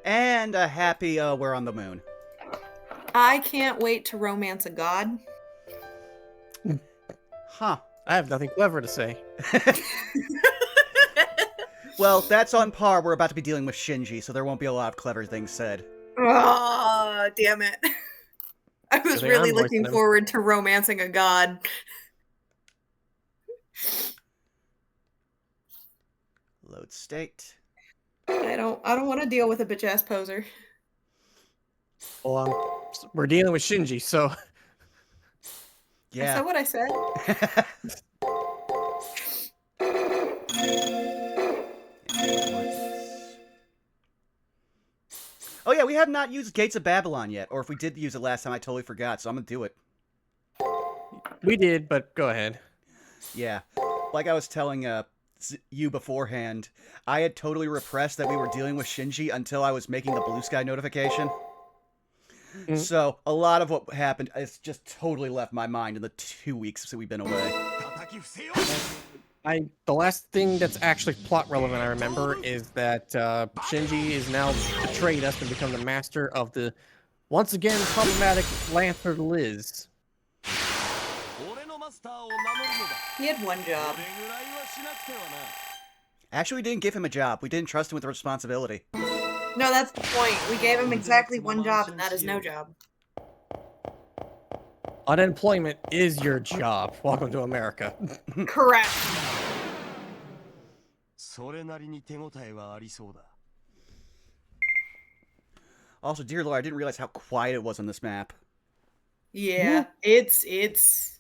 And a happy we're on the moon. I can't wait to romance a god. Huh. I have nothing clever to say. Well, that's on par. We're about to be dealing with Shinji, so there won't be a lot of clever things said. Oh, damn it. I was they really are looking moistening. forward to romancing a god. Load state. I don't want to deal with a bitch ass poser. Well, we're dealing with Shinji, so I said what I said. Oh yeah, we have not used Gates of Babylon yet, or if we did use it last time, I totally forgot, so I'm gonna do it. we did, but go ahead. Yeah. Like I was telling you beforehand, I had totally repressed that we were dealing with Shinji until I was making the blue sky notification. Mm. So, a lot of what happened has just totally left my mind in the 2 weeks since we've been away. The last thing that's actually plot relevant I remember is that Shinji is now betrayed us and become the master of the once again problematic Lancer Liz. He had one job. Actually, we didn't give him a job. We didn't trust him with the responsibility. No, that's the point. We gave him exactly one job, and that is no job. Unemployment is your job. Welcome to America. Correct. Also, dear Lord, I didn't realize how quiet it was on this map. Yeah, it's...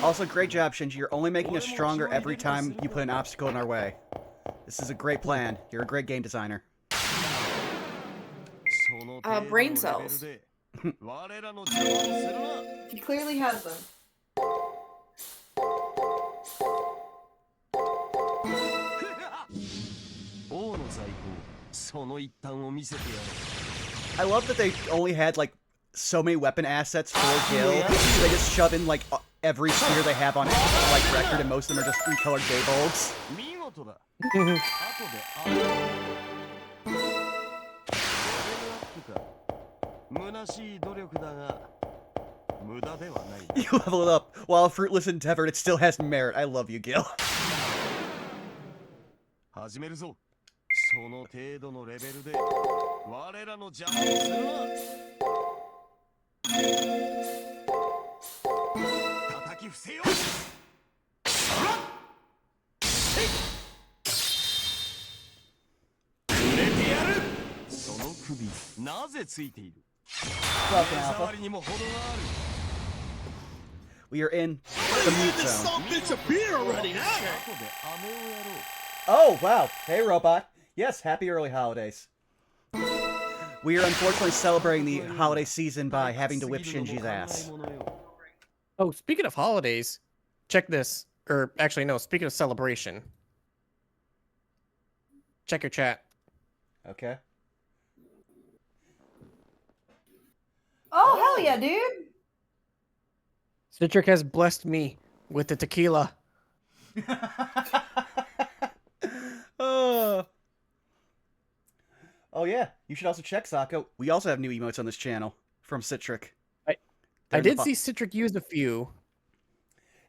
Also, great job, Shinji. You're only making us stronger every time you put an obstacle in our way. This is a great plan. You're a great game designer. brain cells. He clearly has them. I love that they only had, like, so many weapon assets for Gil. So they just shove in, like, every spear they have on, like, record, and most of them are just 3-colored gay bulbs. You level it up. While a fruitless endeavor, it still has merit. I love you, Gil. Welcome, Alpha. We are in the mute zone. Oh, wow. Hey, robot. Yes, happy early holidays. We are unfortunately celebrating the holiday season by having to whip Shinji's ass. Oh, speaking of holidays, check this. Or actually, no, speaking of celebration. Check your chat. Okay. Oh, hell yeah, dude. Citric has blessed me with the tequila. Oh, yeah. You should also check, Sako. We also have new emotes on this channel from Citric. I did see Citric use a few.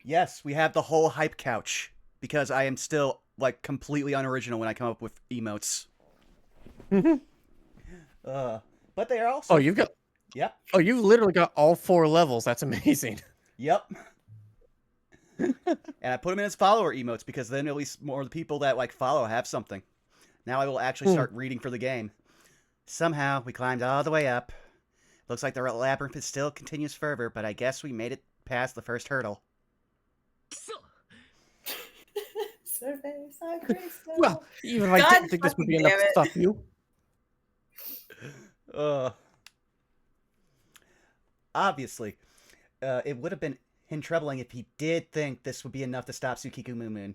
Yes, we have the whole hype couch because I am still, like, completely unoriginal when I come up with emotes. But they are also... Oh, you've got... Yep. Oh, you've literally got all 4 levels. That's amazing. Yep. And I put them in as follower emotes because then at least more of the people that, like, follow have something. Now I will actually start reading for the game. Somehow, we climbed all the way up. Looks like the labyrinth still continues further, but I guess we made it past the first hurdle. Cerveza Crystal. Well, even if I God didn't think this would be fucking enough damn to it. stop you. Obviously, it would have been him troubling if he did think this would be enough to stop Tsukiku Moon.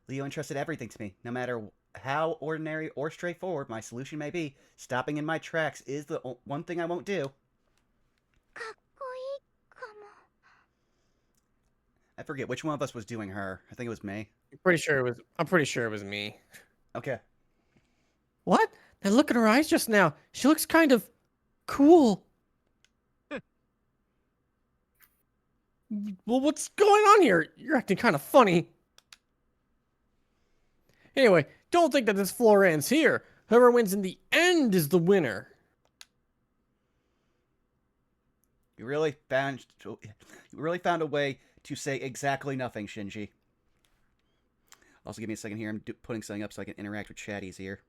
Leo entrusted everything to me. No matter how ordinary or straightforward my solution may be, stopping in my tracks is the one thing I won't do. I forget which one of us was doing her. I think it was me. I'm pretty sure it was me. Okay. What? Now look at her eyes just now. She looks kind of cool. Well, what's going on here? You're acting kind of funny. Anyway, don't think that this floor ends here. Whoever wins in the end is the winner. You really found a way to say exactly nothing, Shinji. Also, give me a second here. I'm putting something up so I can interact with chat easier.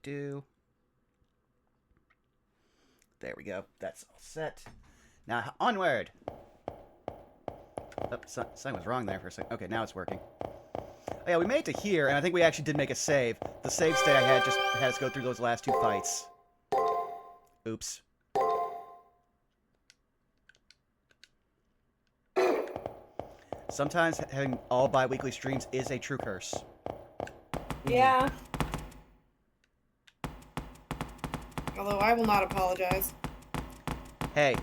There we go. That's all set. Now, onward! Oh, something was wrong there for a second. Okay, now it's working. Oh, yeah, we made it to here, and I think we actually did make a save. The save state I had just had us go through those last 2 fights. Oops. Sometimes having all bi-weekly streams is a true curse. Yeah. Although I will not apologize. Hey,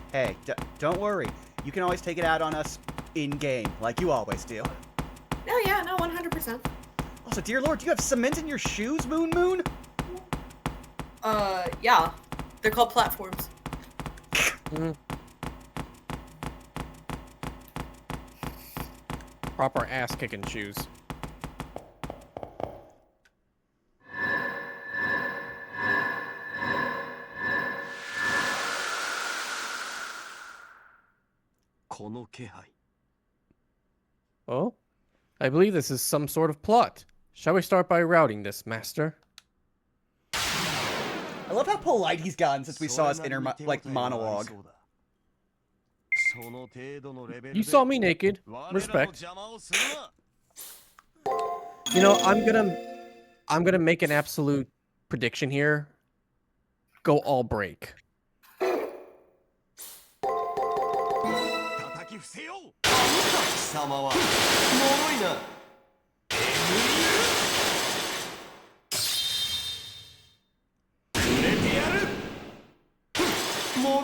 don't worry. You can always take it out on us in-game, like you always do. Oh yeah, no, 100%. Also, dear lord, do you have cement in your shoes, Moon? Yeah. They're called platforms. Proper ass-kicking shoes. Oh? I believe this is some sort of plot. Shall we start by routing this, Master? I love how polite he's gotten since we saw his inner, monologue. You saw me naked. Respect. You know, I'm gonna make an absolute prediction here. Go all break.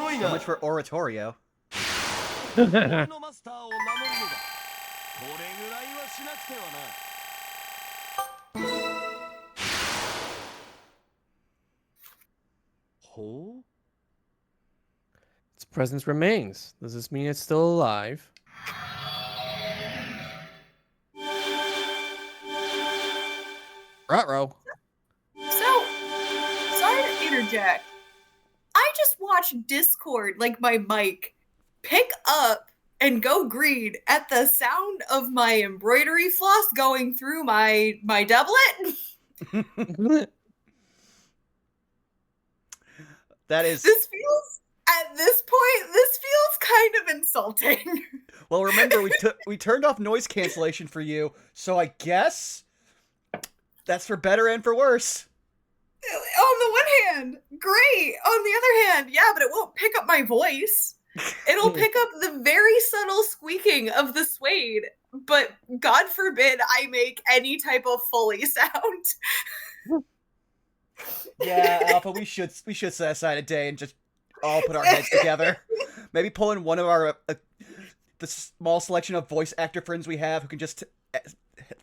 So much for oratorio. Its presence remains. Does this mean it's still alive? Ruh-roh. So, sorry to interject. I just watched Discord, like my mic, pick up and go green at the sound of my embroidery floss going through my doublet. That is... This feels, at this point, this feels kind of insulting. Well, remember, we turned off noise cancellation for you, so I guess that's for better and for worse. On the one hand, great. On the other hand, yeah, but it won't pick up my voice. It'll pick up the very subtle squeaking of the suede, but God forbid I make any type of Foley sound. Yeah, Alpha, we should set aside a day and just all put our heads together. Maybe pull in one of our the small selection of voice actor friends we have who can just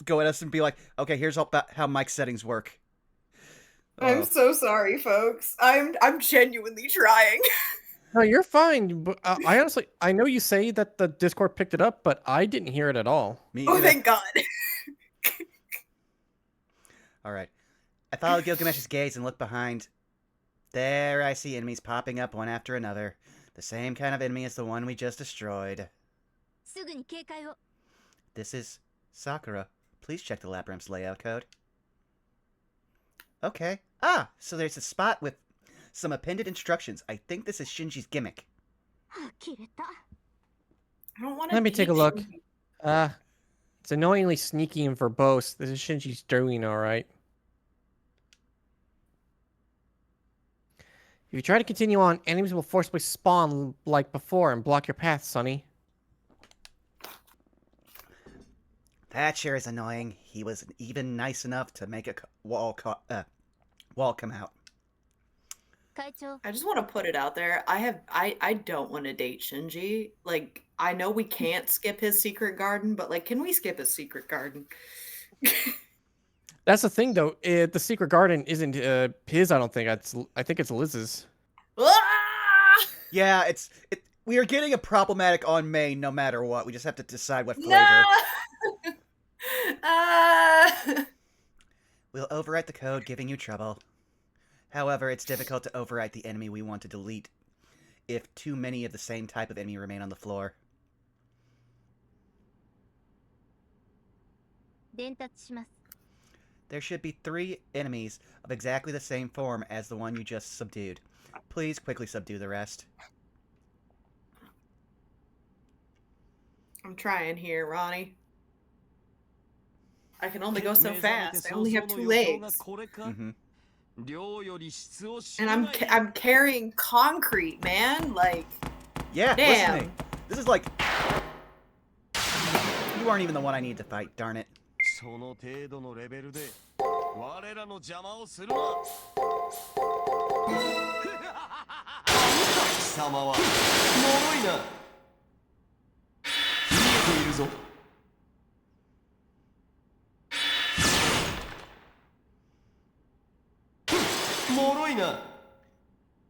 go at us and be like, okay, here's how mic settings work. I'm so sorry, folks. I'm genuinely trying. No, you're fine. But I honestly, I know you say that the Discord picked it up, but I didn't hear it at all. Me Oh, either. thank God. All right. I followed Gilgamesh's gaze and looked behind. There I see enemies popping up one after another. The same kind of enemy as the one we just destroyed. This is Sakura. Please check the Labyrinth's layout code. Okay. Ah, so there's a spot with some appended instructions. I think this is Shinji's gimmick. I don't want to Let me take a look. It's annoyingly sneaky and verbose. This is Shinji's doing alright. If you try to continue on, enemies will forcibly spawn like before and block your path, Sonny. That sure is annoying. He was even nice enough to make a wall come out. I just want to put it out there. I don't want to date Shinji. Like, I know we can't skip his secret garden, but like, can we skip his secret garden? That's the thing, though. The secret garden isn't his. I don't think. I think it's Liz's. Ah! Yeah, we are getting a problematic on May no matter what. We just have to decide what flavor. No! We'll overwrite the code, giving you trouble. However, it's difficult to overwrite the enemy we want to delete if too many of the same type of enemy remain on the floor. There should be 3 enemies of exactly the same form as the one you just subdued. Please quickly subdue the rest. I'm trying here, Ronnie. I can only go so fast. I only have 2 legs. Mm-hmm. And I'm carrying concrete, man. Like, yeah, damn. Listen to me. This is like... You aren't even the one I need to fight, darn it.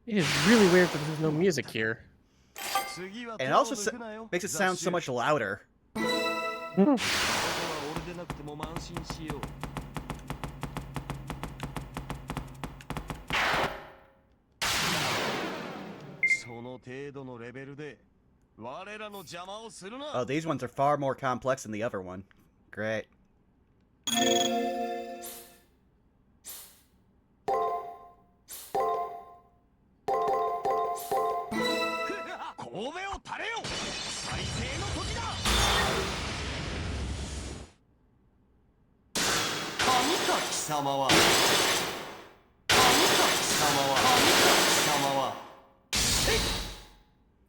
It is really weird that there's no music here. And it also makes it sound so much louder. Oh, these ones are far more complex than the other one. Great.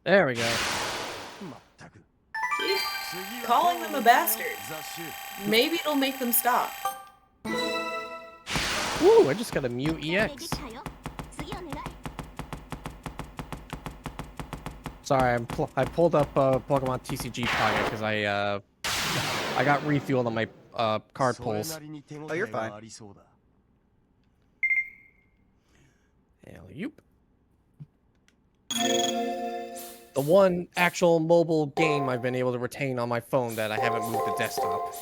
There we go. See? Calling them a bastard. Maybe it'll make them stop. Ooh, I just got a Mew EX. Sorry, I pulled up Pokemon TCG Pocket because I got refueled on my card pulls. Oh, you're fine. Alley-oop. The one actual mobile game I've been able to retain on my phone that I haven't moved to desktop.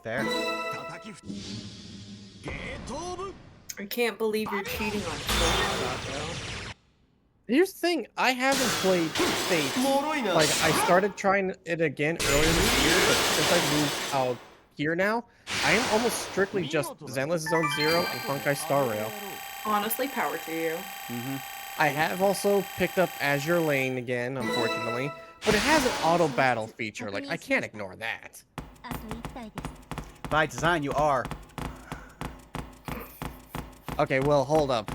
Fair. I can't believe you're cheating on Zakoduo. Here's the thing, I haven't played Fate. Like, I started trying it again earlier this year, but since I moved out here now, I am almost strictly just Zenless Zone Zero and Honkai Star Rail. Honestly, power to you. Mm-hmm. I have also picked up Azure Lane again, unfortunately, but it has an auto battle feature. Like, I can't ignore that. By design, you are. Okay, well, hold up.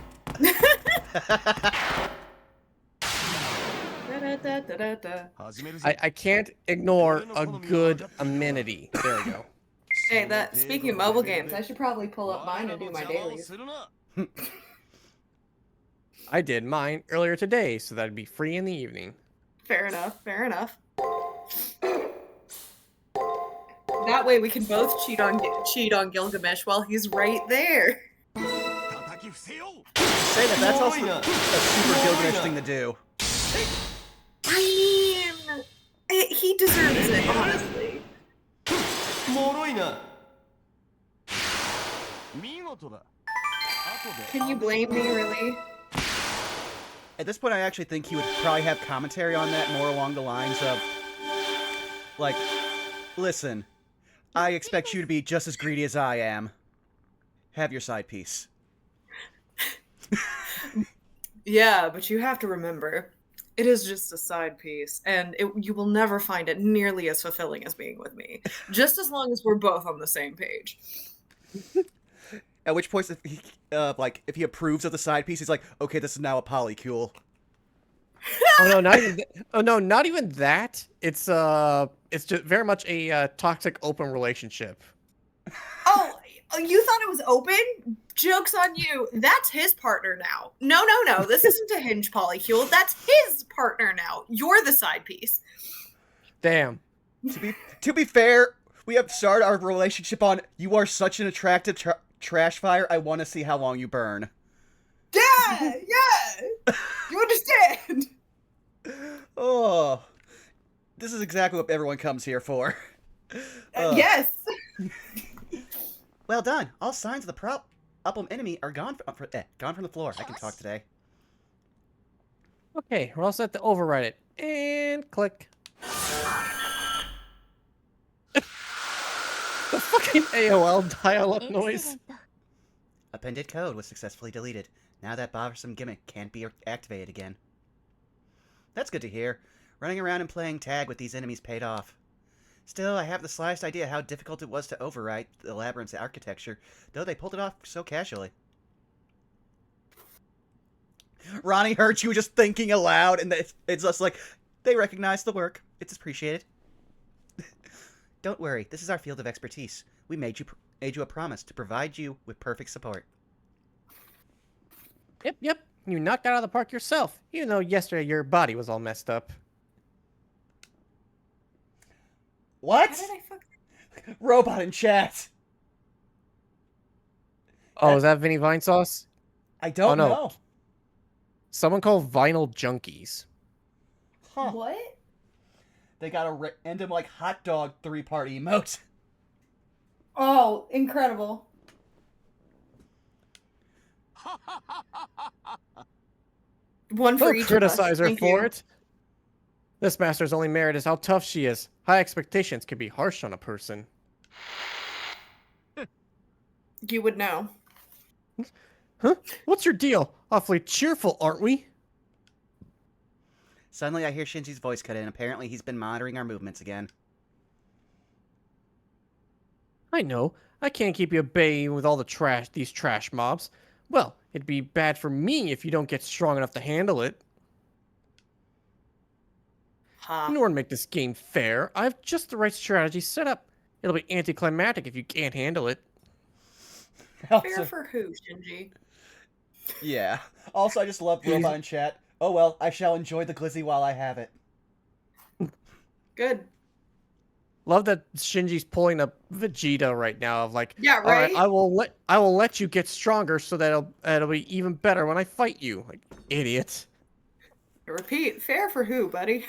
I can't ignore a good amenity. There we go. Hey, speaking of mobile games, I should probably pull up mine and do my dailies. I did mine earlier today, so that'd be free in the evening. Fair enough, fair enough. That way we can both cheat on Gilgamesh while he's right there. Say that's also a super Gilgamesh thing to do. I mean, he deserves it, honestly. Can you blame me, really? At this point, I actually think he would probably have commentary on that more along the lines of, like, listen, I expect you to be just as greedy as I am. Have your side piece. Yeah, but you have to remember, It is just a side piece, and you will never find it nearly as fulfilling as being with me. Just as long as we're both on the same page. At which point, if he, if he approves of the side piece, he's like, okay, this is now a polycule. Oh no, not even not even that. It's just very much a toxic open relationship. Oh, you thought it was open? Joke's on you. That's his partner now. No. This isn't a hinge polycule. That's his partner now. You're the side piece. Damn. To be fair, we have started our relationship on, you are such an attractive trash fire, I want to see how long you burn. Yeah. You understand? Oh, this is exactly what everyone comes here for. Yes. Well done. All signs of the problem enemy are gone from the floor. I can talk today. Okay, we're all set to override it. And click. The fucking AOL dial-up noise. Appended code was successfully deleted. Now that bothersome gimmick can't be activated again. That's good to hear. Running around and playing tag with these enemies paid off. Still, I have the slightest idea how difficult it was to overwrite the labyrinth's architecture, though they pulled it off so casually. Ronnie heard you just thinking aloud, and it's just like, they recognize the work. It's appreciated. Don't worry, this is our field of expertise. We made you a promise to provide you with perfect support. Yep. You knocked out of the park yourself, even though yesterday your body was all messed up. What? How did I fuck? Robot in chat. Oh, is that Vinny Vine Sauce? I don't know. Someone called Vinyl Junkies. Huh. What? They got a random, hot dog 3-part emote. Oh, incredible. One for Don't each criticize of us. her for it. This master's only merit is how tough she is. High expectations can be harsh on a person. You would know. Huh? What's your deal? Awfully cheerful, aren't we? Suddenly I hear Shinji's voice cut in. Apparently he's been monitoring our movements again. I know. I can't keep you at bay with all these trash mobs. Well, it'd be bad for me if you don't get strong enough to handle it. In order to make this game fair, I have just the right strategy set up. It'll be anticlimactic if you can't handle it. Fair for who, Shinji? Yeah. Also, I just love Robot in chat. Oh well, I shall enjoy the glizzy while I have it. Good. Love that Shinji's pulling a Vegeta right now of yeah, right. All right, I will let you get stronger so that it'll be even better when I fight you. Like, idiot. Repeat, fair for who, buddy?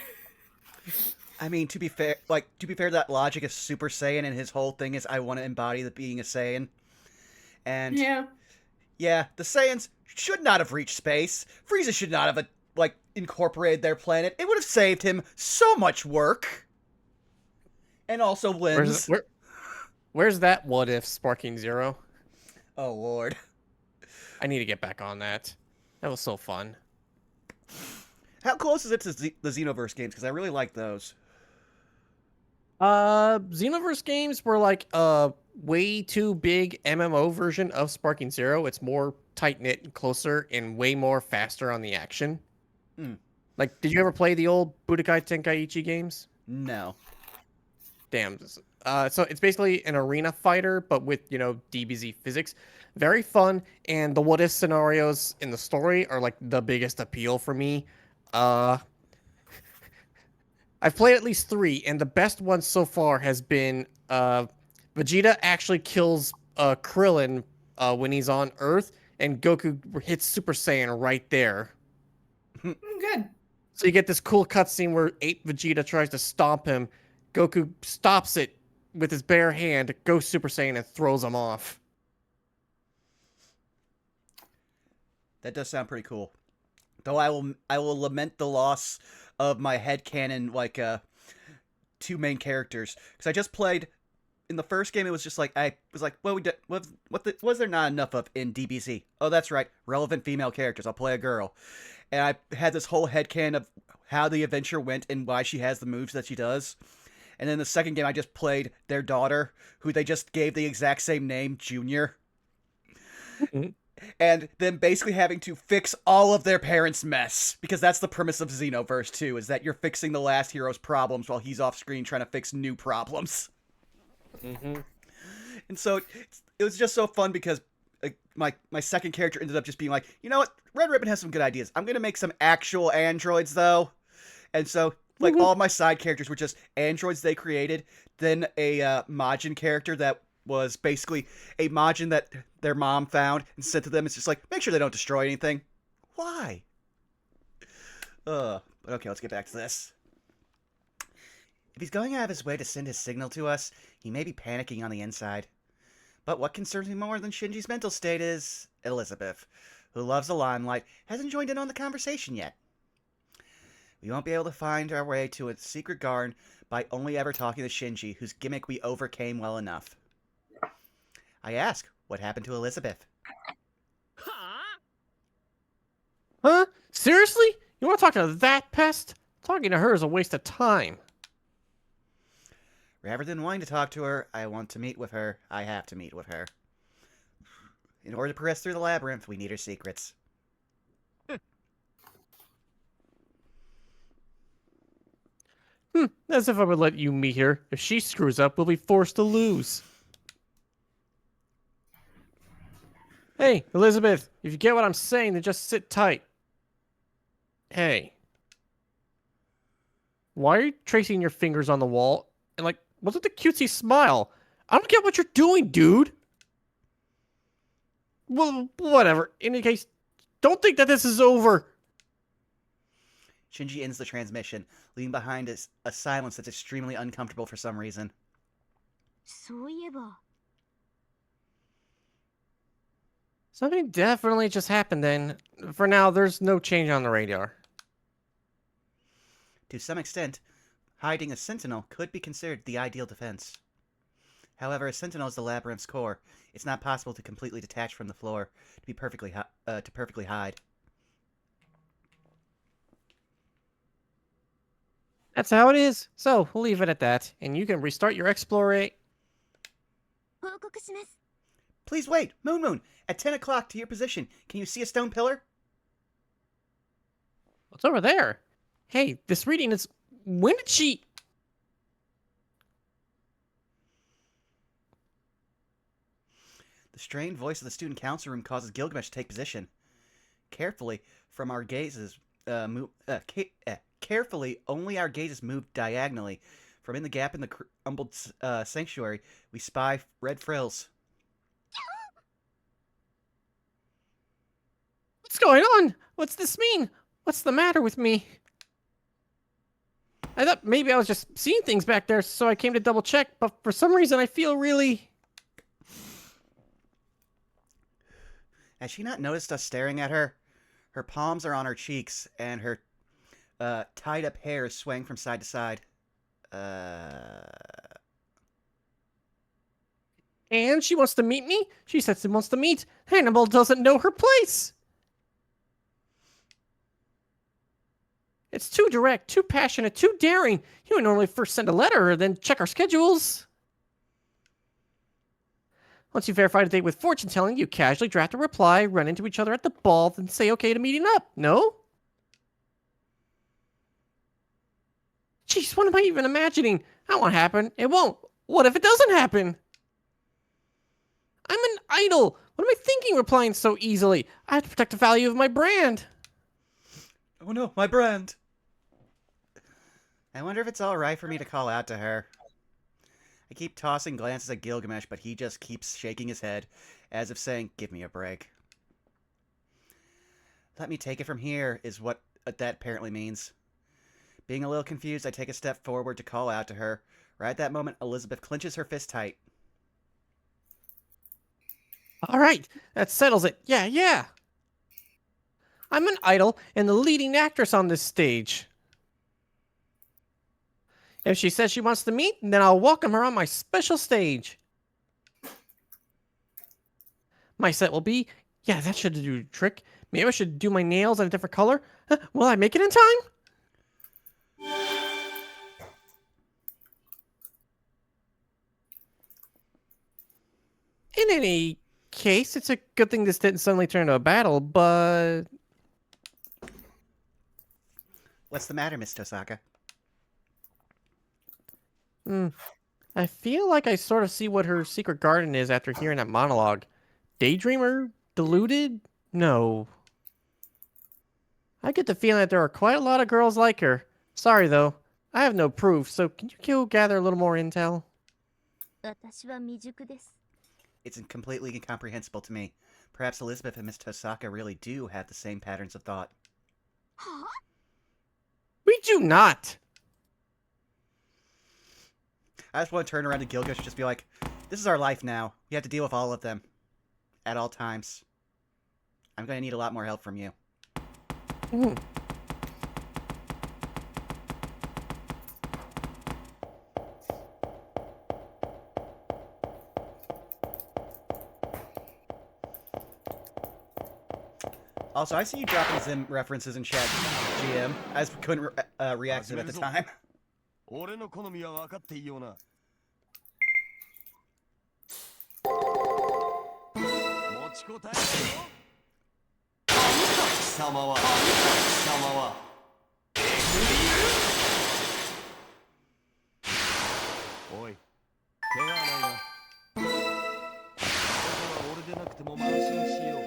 I mean, to be fair, that logic is Super Saiyan, and his whole thing is I want to embody the being a Saiyan. And yeah, the Saiyans should not have reached space. Frieza should not have incorporated their planet. It would have saved him so much work. And also limbs. Where's that what if Sparking Zero? Oh lord. I need to get back on that. That was so fun. How close is it to the Xenoverse games? Because I really like those. Xenoverse games were like a way too big MMO version of Sparking Zero. It's more tight-knit and closer and way more faster on the action. Like, did you ever play the old Budokai Tenkaichi games? No. Damn. So it's basically an arena fighter, but with, DBZ physics. Very fun, and the what-if scenarios in the story are, the biggest appeal for me. I've played at least 3, and the best one so far has been Vegeta actually kills Krillin when he's on Earth, and Goku hits Super Saiyan right there. Good. So you get this cool cutscene where Vegeta tries to stomp him. Goku stops it with his bare hand, goes Super Saiyan, and throws him off. That does sound pretty cool. Though I will lament the loss of my headcanon, 2 main characters. Because I just played, in the first game, it was just I was like, well, was there not enough of in DBZ? Oh, that's right, relevant female characters. I'll play a girl. and I had this whole headcanon of how the adventure went and why she has the moves that she does. And then the second game, I just played their daughter, who they just gave the exact same name, Junior. And then basically having to fix all of their parents' mess. Because that's the premise of Xenoverse 2, is that you're fixing the last hero's problems while he's off screen trying to fix new problems. Mm-hmm. And so it was just so fun because my second character ended up just being like, you know what? Red Ribbon has some good ideas. I'm going to make some actual androids, though. And so, like, all my side characters were just androids they created. Then a Majin character that was basically a Majin that their mom found and sent to them. It's just like, make sure they don't destroy anything. Why? But okay, let's get back to this. If he's going out of his way to send his signal to us, he may be panicking on the inside. But what concerns me more than Shinji's mental state is Elizabeth, who loves the limelight, hasn't joined in on the conversation yet. We won't be able to find our way to a secret garden by only ever talking to Shinji, whose gimmick we overcame well enough. I ask, what happened to Elizabeth? Huh? Seriously? You want to talk to that pest? Talking to her is a waste of time. Rather than wanting to talk to her, I want to meet with her. I have to meet with her. In order to progress through the labyrinth, we need her secrets. As if I would let you meet her. If she screws up, we'll be forced to lose. Hey, Elizabeth, if you get what I'm saying, then just sit tight. Hey. Why are you tracing your fingers on the wall? And like, what's with the cutesy smile? I don't get what you're doing, dude. Well, whatever. In any case, don't think that this is over. Shinji ends the transmission, leaving behind a silence that's extremely uncomfortable for some reason. Something definitely just happened then. For now, there's no change on the radar. To some extent, hiding a sentinel could be considered the ideal defense. However, a sentinel is the labyrinth's core. It's not possible to completely detach from the floor to perfectly hide. That's how it is. So, we'll leave it at that, and you can restart your exploration. Please wait! Moon! At 10 o'clock to your position, can you see a stone pillar? What's over there? Hey, this reading is... When did she... The strained voice of the student council room causes Gilgamesh to take position. Carefully, from our gazes... Carefully, only our gazes move diagonally. From in the gap in the crumbled sanctuary, we spy red frills. What's going on? What's this mean? What's the matter with me? I thought maybe I was just seeing things back there, so I came to double check, but for some reason I feel really... Has she not noticed us staring at her? Her palms are on her cheeks, and her tied-up hair is swaying from side to side. And she wants to meet me? She says she wants to meet. Hannibal doesn't know her place. It's too direct, too passionate, too daring. You would normally first send a letter, then check our schedules. Once you verify a date with fortune-telling, you casually draft a reply, run into each other at the ball, then say okay to meeting up. No? Jeez, what am I even imagining? That won't happen. It won't. What if it doesn't happen? I'm an idol. What am I thinking replying so easily? I have to protect the value of my brand. Oh no, my brand! I wonder if it's alright for me to call out to her. I keep tossing glances at Gilgamesh, but he just keeps shaking his head, as if saying, give me a break. Let me take it from here, is what that apparently means. Being a little confused, I take a step forward to call out to her. Right at that moment, Elizabeth clenches her fist tight. Alright, that settles it. Yeah. I'm an idol and the leading actress on this stage. If she says she wants to meet, then I'll welcome her on my special stage. My set will be, yeah, that should do the trick. Maybe I should do my nails in a different color? Will I make it in time? In any case, it's a good thing this didn't suddenly turn into a battle, but... What's the matter, Miss Tosaka? I feel like I sort of see what her secret garden is after hearing that monologue. Daydreamer? Deluded? No. I get the feeling that there are quite a lot of girls like her. Sorry, though. I have no proof, so can you go gather a little more intel? 私は未熟です。 It's completely incomprehensible to me. Perhaps Elizabeth and Miss Tosaka really do have the same patterns of thought. は We do not! I just want to turn around to Gilgamesh and just be like, this is our life now. You have to deal with all of them. At all times. I'm going to need a lot more help from you. Also, I see you dropping some references in chat, GM. I just couldn't react to them at the time. 俺の好みは分かっていいよな。持ちこたえろ。貴様はおい、怪我はないな。これは俺でなくても安心しよう。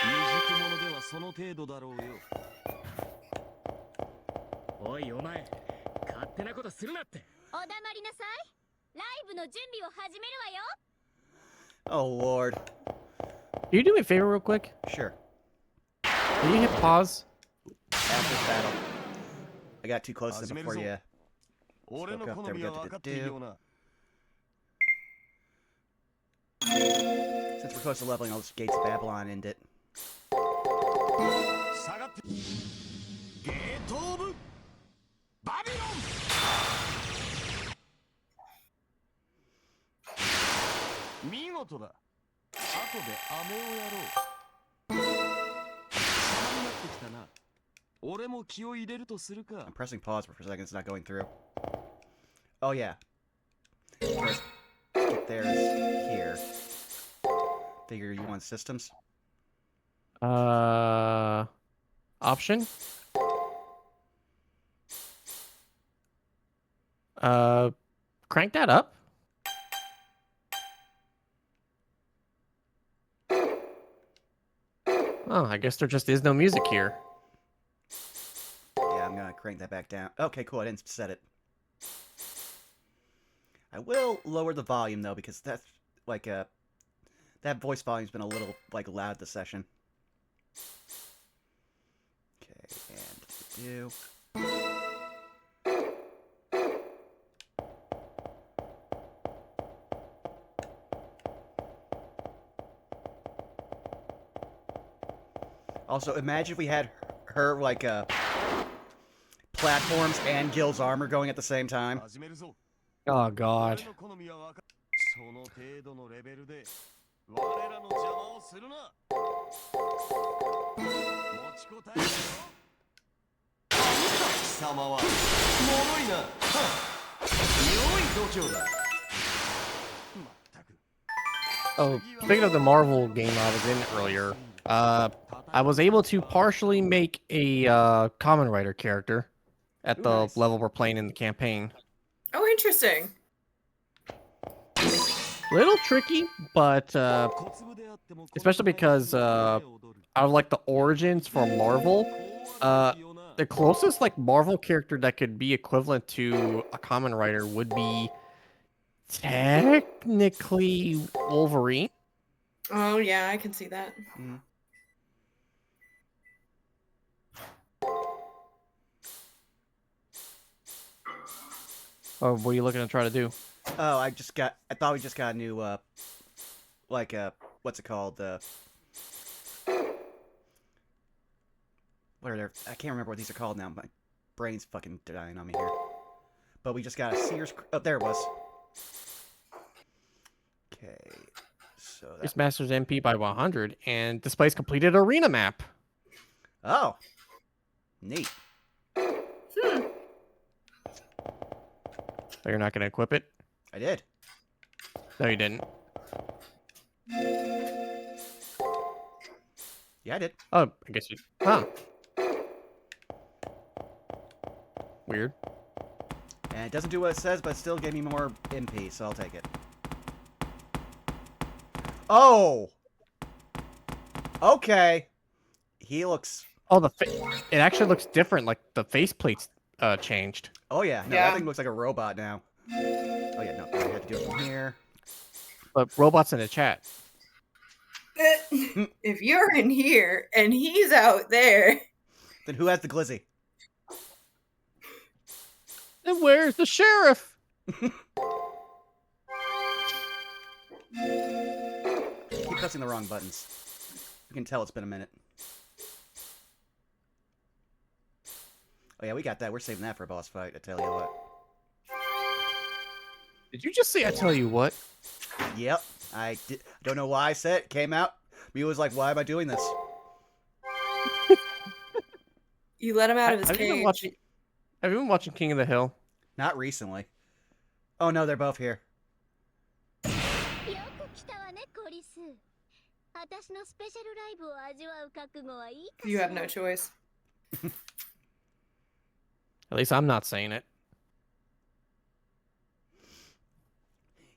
未熟者ではその程度だろうよ。 おいお前勝手なことするなって。お黙りなさい。ライブの準備を始めるわよ。 Oh, Lord. Can you do me a favor real quick? Sure. Can you hit pause? After this battle. I got too close to them before you 俺の spoke up. 好 There we みは go. 分かっていいよな。 Since we're close to leveling, I'll just Gates of Babylon end it. 下がって。ゲートオブバビロン。見事だ。後で飴をやろう。様になってきたな。俺も気を入れるとするか。 I'm pressing pause for a second. It's not going through. Oh, yeah. First, get theirs here. Figure you want systems? Option? Crank that up? Oh, I guess there just is no music here. Yeah, I'm gonna crank that back down. Okay, cool. I didn't set it. I will lower the volume though, because that's like that voice volume's been a little like loud this session. Okay, and do. Also, imagine if we had her like platforms and Gil's armor going at the same time. 始めるぞ。 Oh, God. 俺の好みは分かっ。その程度のレベルで我らの邪魔をするな。持ちこたえろ。貴様は脆いな。良い度胸だ。まったく。 Oh, speaking of the Marvel game I was in earlier, I was able to partially make a Common Rider character at the nice. level we're playing in the campaign. Oh, interesting. Little tricky, but especially because out of like the origins for Marvel, the closest like Marvel character that could be equivalent to a Common Rider would be technically Wolverine. Oh, yeah, I can see that. Mm. Oh, what are you looking to try to do? Oh, I thought we just got a new, what's it called? What are they? I can't remember what these are called now. My brain's fucking dying on me here. But we just got a Sears. Oh, there it was. Okay, so So that... This masters MP by 100 and displays completed arena map. Oh. Neat. Hmm. So you're not going to equip it? I did. No, you didn't. Yeah, I did. Oh, I guess you... Huh. Weird. And it doesn't do what it says, but it still gave me more MP, so I'll take it. Oh! Okay. He looks... Oh, it actually looks different. Like the faceplate's changed. Oh, yeah. No, Yeah. that thing looks like a robot now. Oh, yeah, no. I have to do it from here. But robots in the chat. If you're in here and he's out there, Then who has the glizzy? And where's the sheriff? Keep pressing the wrong buttons. You can tell it's been a minute. Oh, yeah, we got that. We're saving that for a boss fight, I tell you what. Did you just say I tell you what? Yep. I don't know why I said it. Came out. Mew was like, why am I doing this? you let him out of his Have you cage. been watching King of the Hill? Not recently. Oh, no, they're both here. よく来たわねコリス。私のスペシャルライブを味わう覚悟はいいかし You ら have no choice. At least I'm not saying it.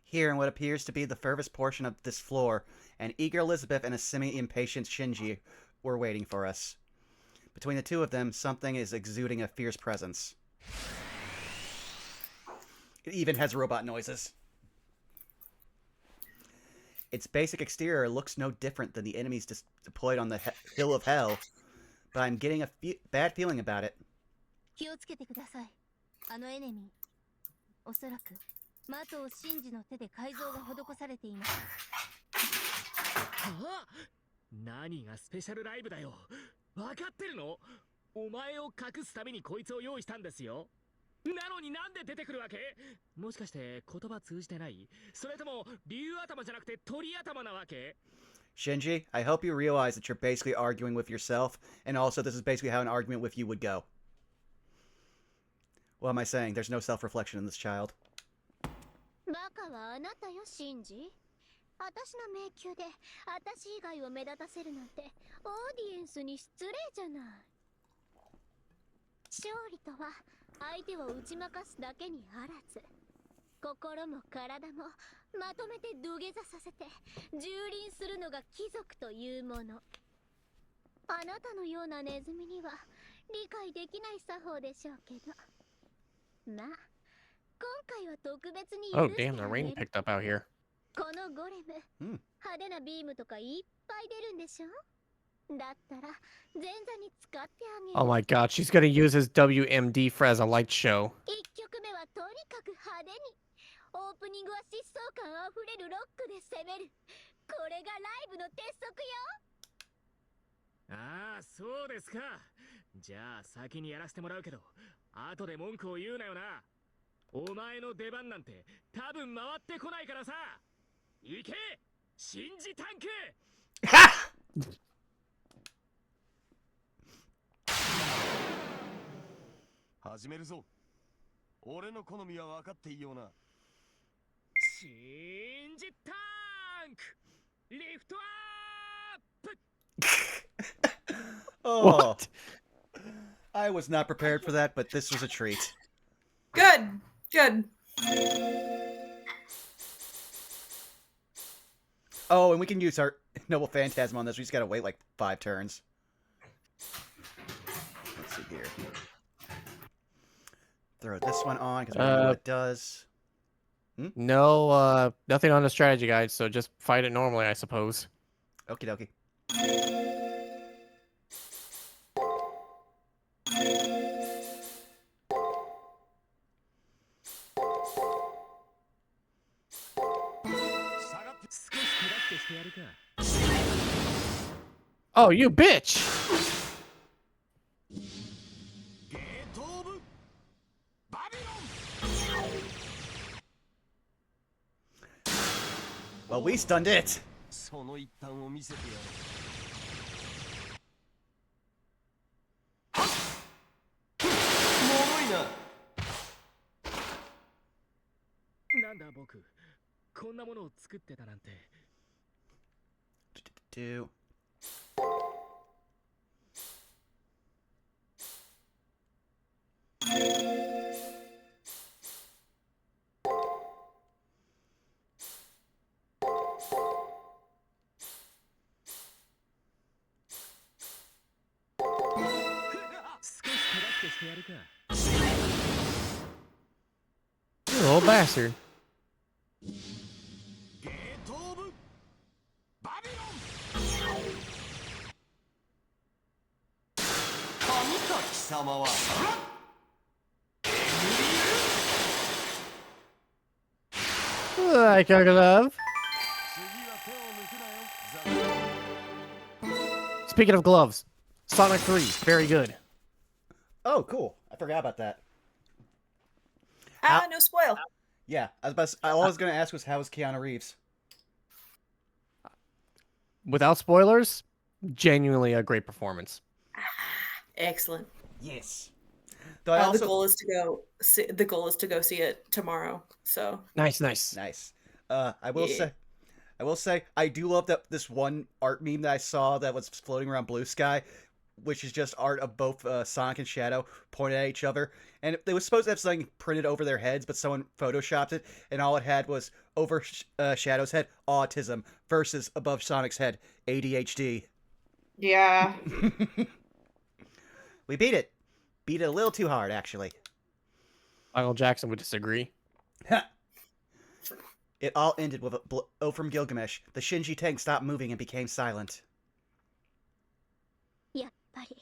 Here in what appears to be the furthest portion of this floor, an eager Elizabeth and a semi-impatient Shinji were waiting for us. Between the two of them, something is exuding a fierce presence. It even has robot noises. Its basic exterior looks no different than the enemies deployed on the Hill of Hell, but I'm getting a bad feeling about it. 気をつけてください。あのエネミー。おそらく、マトウシンジの手で改造が施されています。はあ、何がスペシャルライブだよ。わかってるの？お前を隠すためにこいつを用意したんですよ。なのになんで出てくるわけ？もしかして言葉通じてない？それとも竜頭じゃなくて鳥頭なわけ？ Shinji, I hope you realize that you're basically arguing with yourself, and also this is basically how an argument with you would go. What am I saying? There's no self-reflection in this child. バカはあなたよ、シンジ。私の迷宮で私以外を目立たせるなんてオーディエンスに失礼じゃない。勝利とは相手を打ち負かすだけにあらず、心も体もまとめて土下座させて蹂躙するのが貴族というもの。あなたのようなネズミには理解できない作法でしょうけど。まあ、今回は特別に許 Oh, してあ damn, the げ rain る。 picked up out here. このゴレム、うん派手なビームとかいっぱい出るんでしょ？だったら前座に使ってあげる。 Oh my god, she's gonna use his WMD for as a light show. 1曲目はとにかく派手に、オープニングは疾走感あふれるロックで攻める。これがライブの鉄則よ。ああ、そうですか。じゃあ先にやらせてもらうけど、後で文句を言うなよな。お前の出番なんて多分回ってこないからさ。行け、信じタンク。始めるぞ。俺の好みは分かっていいよな。信じタンク。リフトアップ。 Oh, What? I was not prepared for that, but this was a treat. Good. Good. Oh, and we can use our Noble Phantasm on this. We just gotta wait like 5 turns. Let's see here. Throw this one on because we know what it does. No, nothing on the strategy guide, so just fight it normally, I suppose. Okie dokie. Oh, you bitch! Well, we stunned it. その一端を見せてやる。もろいな。なんだ僕、こんなものを作ってたなんて。Do. You little bastard. ゲートオブバビロン。神か貴様は。Like a glove. 次は手を抜くなよ。Speaking of gloves, Sonic 3, very good. Oh, cool. I forgot about that. No spoil. Yeah, all I was going to ask was how was Keanu Reeves? Without spoilers, genuinely a great performance. Excellent. Yes. Though I The goal is to go. The goal is to go see it tomorrow. So Nice. Nice. I will say, I do love that this one art meme that I saw that was floating around Blue Sky, which is just art of both Sonic and Shadow pointed at each other. And it was supposed to have something printed over their heads, but someone photoshopped it, and all it had was over Shadow's head, autism, versus above Sonic's head, ADHD. yeah. We beat it. Beat it a little too hard, actually. Michael Jackson would disagree. It all ended with a blow from Gilgamesh. The Shinji tank stopped moving and became silent. やっぱり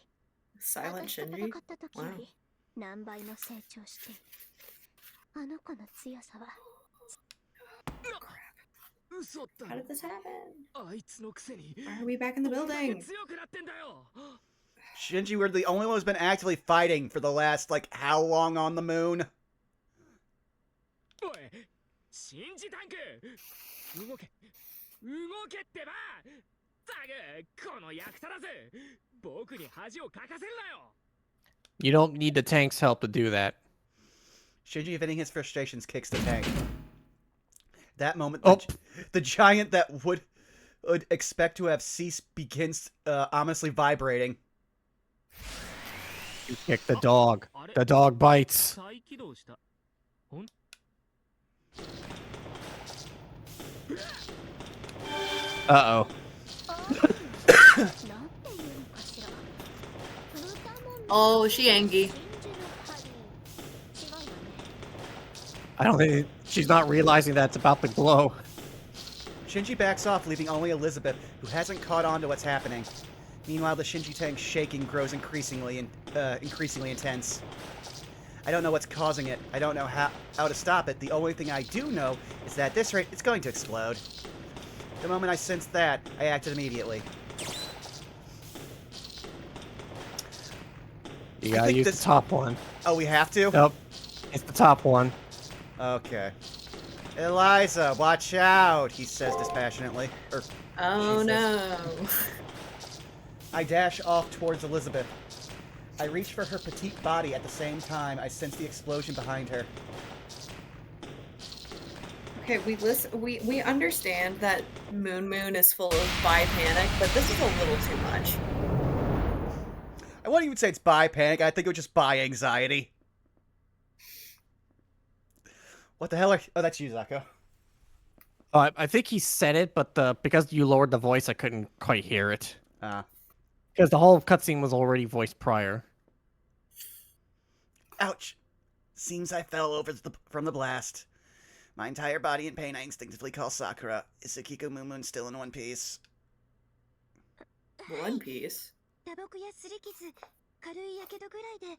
Silent 私と Shinji. 戦った時より何倍も成長している。あの子の強さは 嘘だ How did this happen? あいつのくせに Why are we back in the どんだけ building? 強くなってんだよ Shinji, we're the only one who's been actively fighting for the last, like, how long on the moon? おい信じタンク動けってばザグこの役立たず僕に恥をかかせるなよ You don't need the tank's help to do that. Shinji, venting his frustrations, kicks the tank. That moment, Oh. the giant that would expect to have ceased begins ominously vibrating. You kick the dog. The dog bites. 再起動したほん Uh-oh. なんていうのかしら。歌も Oh, she angry. 信じる針違うよね。 I don't think she's not realizing that it's about to glow. Shinji backs off, leaving only Elizabeth, who hasn't caught on to what's happening. Meanwhile, the Shinji tank's shaking grows increasingly intense. I don't know what's causing it. I don't know how to stop it. The only thing I do know is that at this rate, it's going to explode. The moment I sensed that, I acted immediately. You gotta use the top one. Oh, we have to? Nope. It's the top one. Okay. Eliza, watch out, he says dispassionately. Oh Jesus. no. I dash off towards Elizabeth. I reach for her petite body at the same time I sense the explosion behind her. Okay, we understand that Moon is full of bi panic, but this is a little too much. I wouldn't even say it's bi panic, I think it was just bi anxiety. What the hell are... Oh, that's you, Zako. Oh, I think he said it, but because you lowered the voice, I couldn't quite hear it. Because the whole cutscene was already voiced prior. Ouch. Seems I fell over from the blast. My entire body in pain, I instinctively call Sakura. Is Sakiko Moon still in one piece? One Piece. 打撲や擦り傷、軽い火傷ぐらいで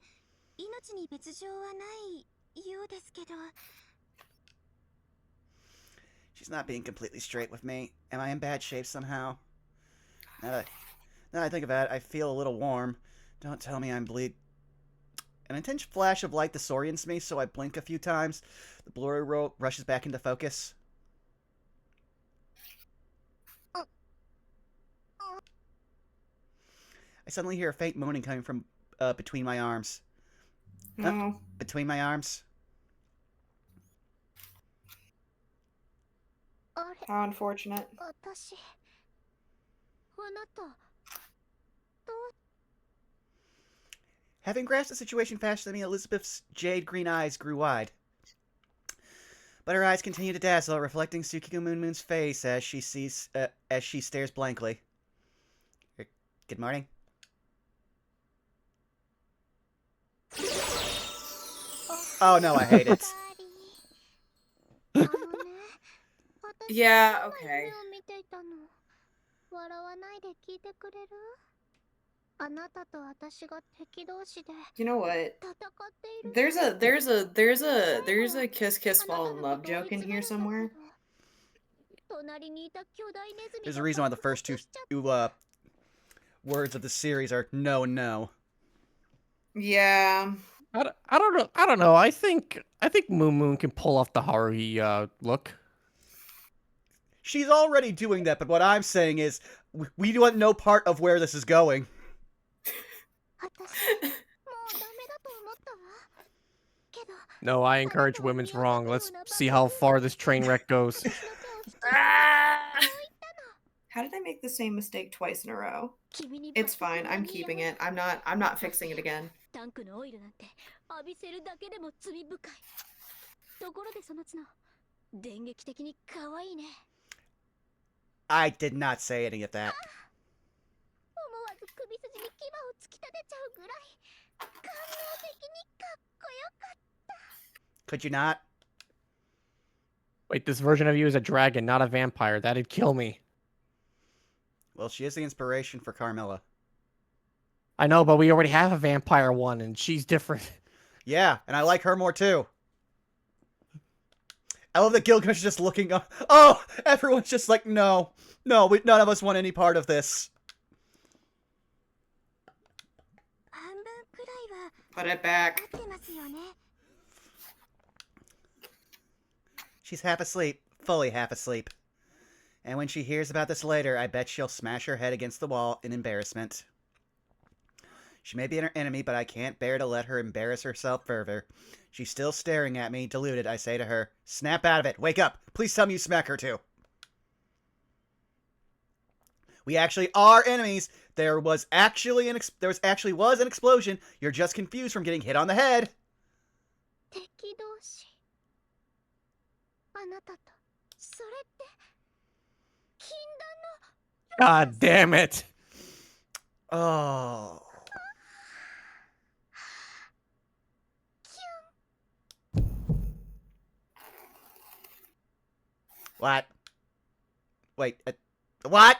命に別状はないようですけど。 She's not being completely straight with me. Am I in bad shape somehow? Now that I think about it, I feel a little warm. Don't tell me I'm bleed. An intense flash of light disorients me, so I blink a few times. The blurry world rushes back into focus. あ I suddenly hear a faint moaning coming from between my arms. No. Between my arms. あれ How unfortunate. 私あなた Having grasped the situation faster than me, Elizabeth's jade green eyes grew wide. But her eyes continue to dazzle, reflecting Tsukiko Moon's face as she stares blankly. Good morning. Oh no, I hate it. あのね Yeah, 私 okay. 夢を見ていたの笑わないで聞いてくれるあなたと私が敵同士で You know what? 戦っている There's a kiss kiss fall in love joke in here somewhere. 隣にいた巨大ネズミ There's a reason why the first two words of the series are no and no. Yeah. I don't know. I think Moon can pull off the Haruhi look. She's already doing that, but what I'm saying is we want no part of where this is going. 私もうダメだと思ったわけど No, I encourage women's wrong. Let's see how far this train wreck goes. How did I make the same mistake twice in a row? It's fine. I'm keeping it. I'm not fixing it again. タンクのオイルなんて浴びせるだけでも罪深いところでその角電撃的に可愛いね I did not say any of that. 思わず首筋に牙を突き立てちゃうぐらい感動的にかっこよかった Could you not? Wait, this version of you is a dragon, not a vampire. That'd kill me. Well, she is the inspiration for Carmilla. I know, but we already have a vampire one, and she's different. Yeah, and I like her more too. I love that Gilgamesh is just looking up. Oh, everyone's just like, no, none of us want any part of this. 半分くらいは Put it back. 合ってますよね She's half asleep, fully half asleep. And when she hears about this later, I bet she'll smash her head against the wall in embarrassment. She may be an enemy, but I can't bear to let her embarrass herself further. She's still staring at me, deluded. I say to her, snap out of it. Wake up. Please tell me you smack her too. We actually are enemies. There was actually an explosion. You're just confused from getting hit on the head. 敵同士あなたとそれって禁断の God damn it. Oh. What? Wait, what?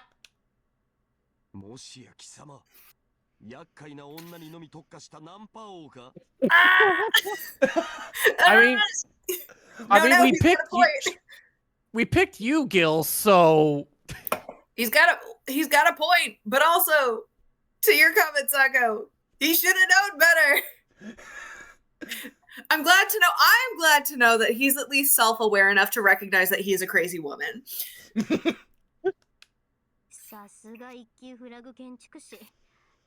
もしや貴様厄介な女にのみ特化したナンパ王か I mean, No, we he's got a picked point. we picked you, Gil. So He's got a point, but also to your comment, Zako, he should have known better. I'm glad to know that he's at least self-aware enough to recognize that he is a crazy woman. さすが一級フラグ建築士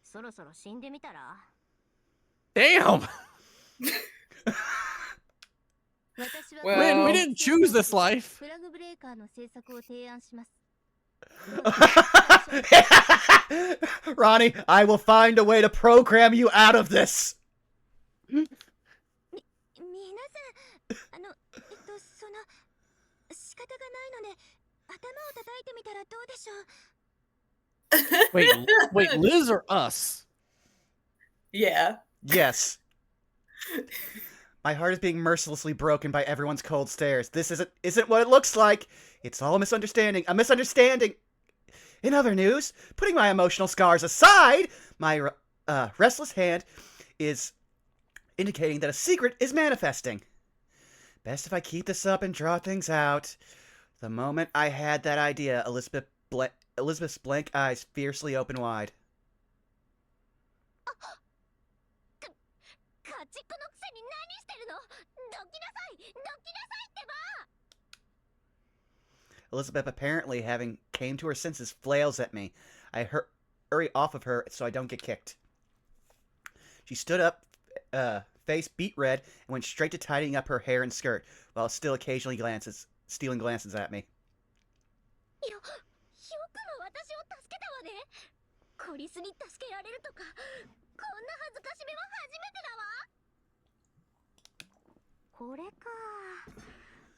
そろそろ死んでみたら damn. 私は Well- We didn't choose this life. フラグブレーカーの製作を提案します Ronnie, I will find a way to program you out of this. 皆さんその仕方がないので頭を叩いてみたらどうでしょう Wait, Liz or us? Yeah. Yes. My heart is being mercilessly broken by everyone's cold stares. This isn't what it looks like. It's all a misunderstanding. A misunderstanding. In other news, putting my emotional scars aside, my restless hand is indicating that a secret is manifesting. Best if I keep this up and draw things out. The moment I had that idea, Elizabeth's blank eyes fiercely open wide. 家畜のくせに何してるのどきなさいってば Elizabeth, apparently having came to her senses, flails at me. I hurry off of her so I don't get kicked. She stood up, face beet red, and went straight to tidying up her hair and skirt, while still occasionally stealing glances at me. よくも私を助けたわね。コリスに助けられるとか、こんな恥ずかしめは初めてだわ。これか。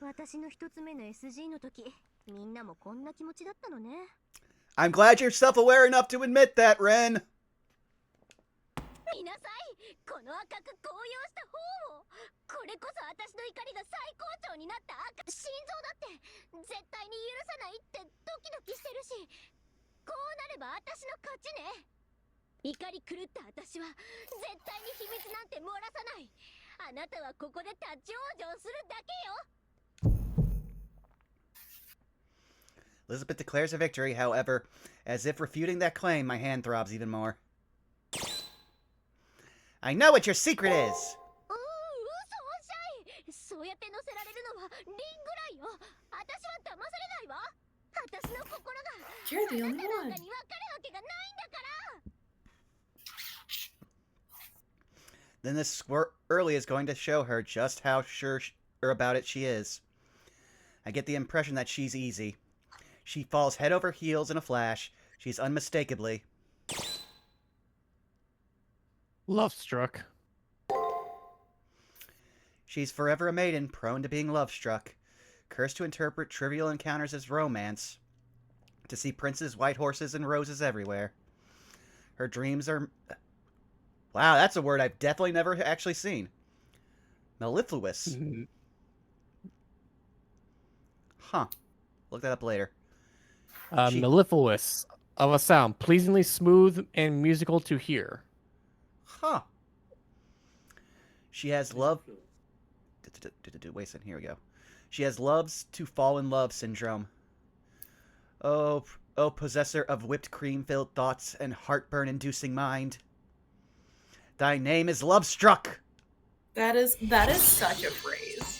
私の一つ目の SG の時、みんなもこんな気持ちだったのね。I'm glad you're self-aware enough to admit that, Ren. 見なさい、この赤く高揚した方を。これこそ私の怒りが最高潮になった赤。心臓だって絶対に許さないってドキドキしてるし、こうなれば私の勝ちね。怒り狂った私は絶対に秘密なんて漏らさない。あなたはここで立ち往生するだけよ。 Elizabeth declares a victory, however, as if refuting that claim, my hand throbs even more. I know what your secret is! 嘘おっしゃい。そうやって乗せられるのはリンぐらいよ。私は騙されないわ。私の心が You're the あ only なたなん one. かに分かるわけがないんだから。 Then this Early is going to show her just how sure about it she is. I get the impression that she's easy. She falls head over heels in a flash. She's unmistakably... Love struck. She's forever a maiden, prone to being love-struck. Cursed to interpret trivial encounters as romance. To see princes, white horses, and roses everywhere. Her dreams are... Wow, that's a word I've definitely never actually seen. Mellifluous. Huh. Look that up later. Mellifluous, of a sound pleasingly smooth and musical to hear. Huh. She has love... Wait a second, here we go. She has loves to fall in love syndrome. Oh, possessor of whipped cream-filled thoughts and heartburn-inducing mind. Thy name is Love-struck! That is such a phrase.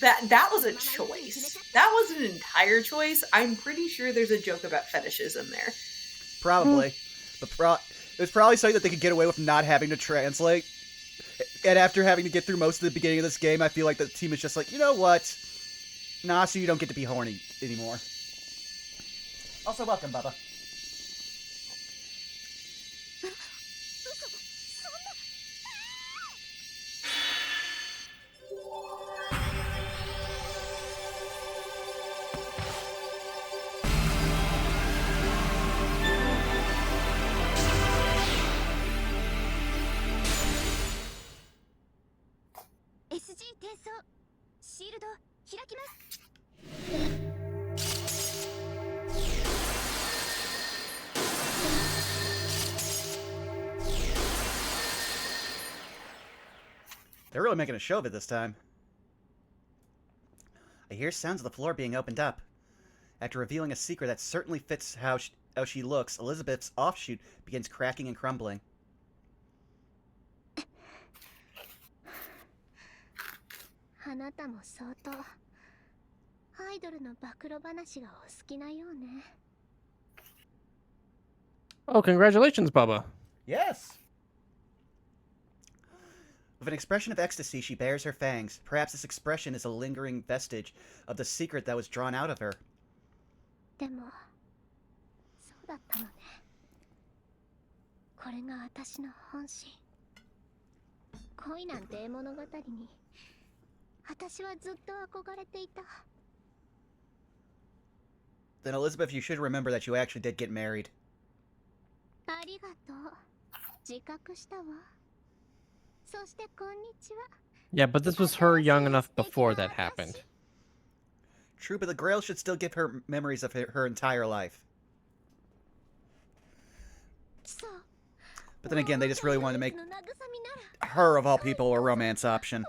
That was a choice. That was an entire choice. I'm pretty sure there's a joke about fetishes in there. Probably. But it was probably something that they could get away with not having to translate. And after having to get through most of the beginning of this game, I feel like the team is just like, you know what? Nah, so you don't get to be horny anymore. Also, welcome, Bubba. SG 転送シールド開きます。 They're really making a show of it this time. I hear sounds of the floor being opened up. After revealing a secret that certainly fits how she looks, Elizabeth's offshoot begins cracking and crumbling. あなたも相当アイドルの暴露話がお好きなようね。 Oh, congratulations, Bubba. Yes! With an expression of ecstasy, she bares her fangs. Perhaps this expression is a lingering vestige of the secret that was drawn out of her. でもそうだったのね。これが私の本心。恋なんて絵物語に私はずっと憧れていた。 Then, Elizabeth, you should remember that you actually did get married. ありがとう。自覚したわ。そしてこんにちは。 Yeah, but this was her young enough before that happened. True, but the Grail should still give her memories of her entire life. そう。 But then again, they just really wanted to make her, of all people, a romance option.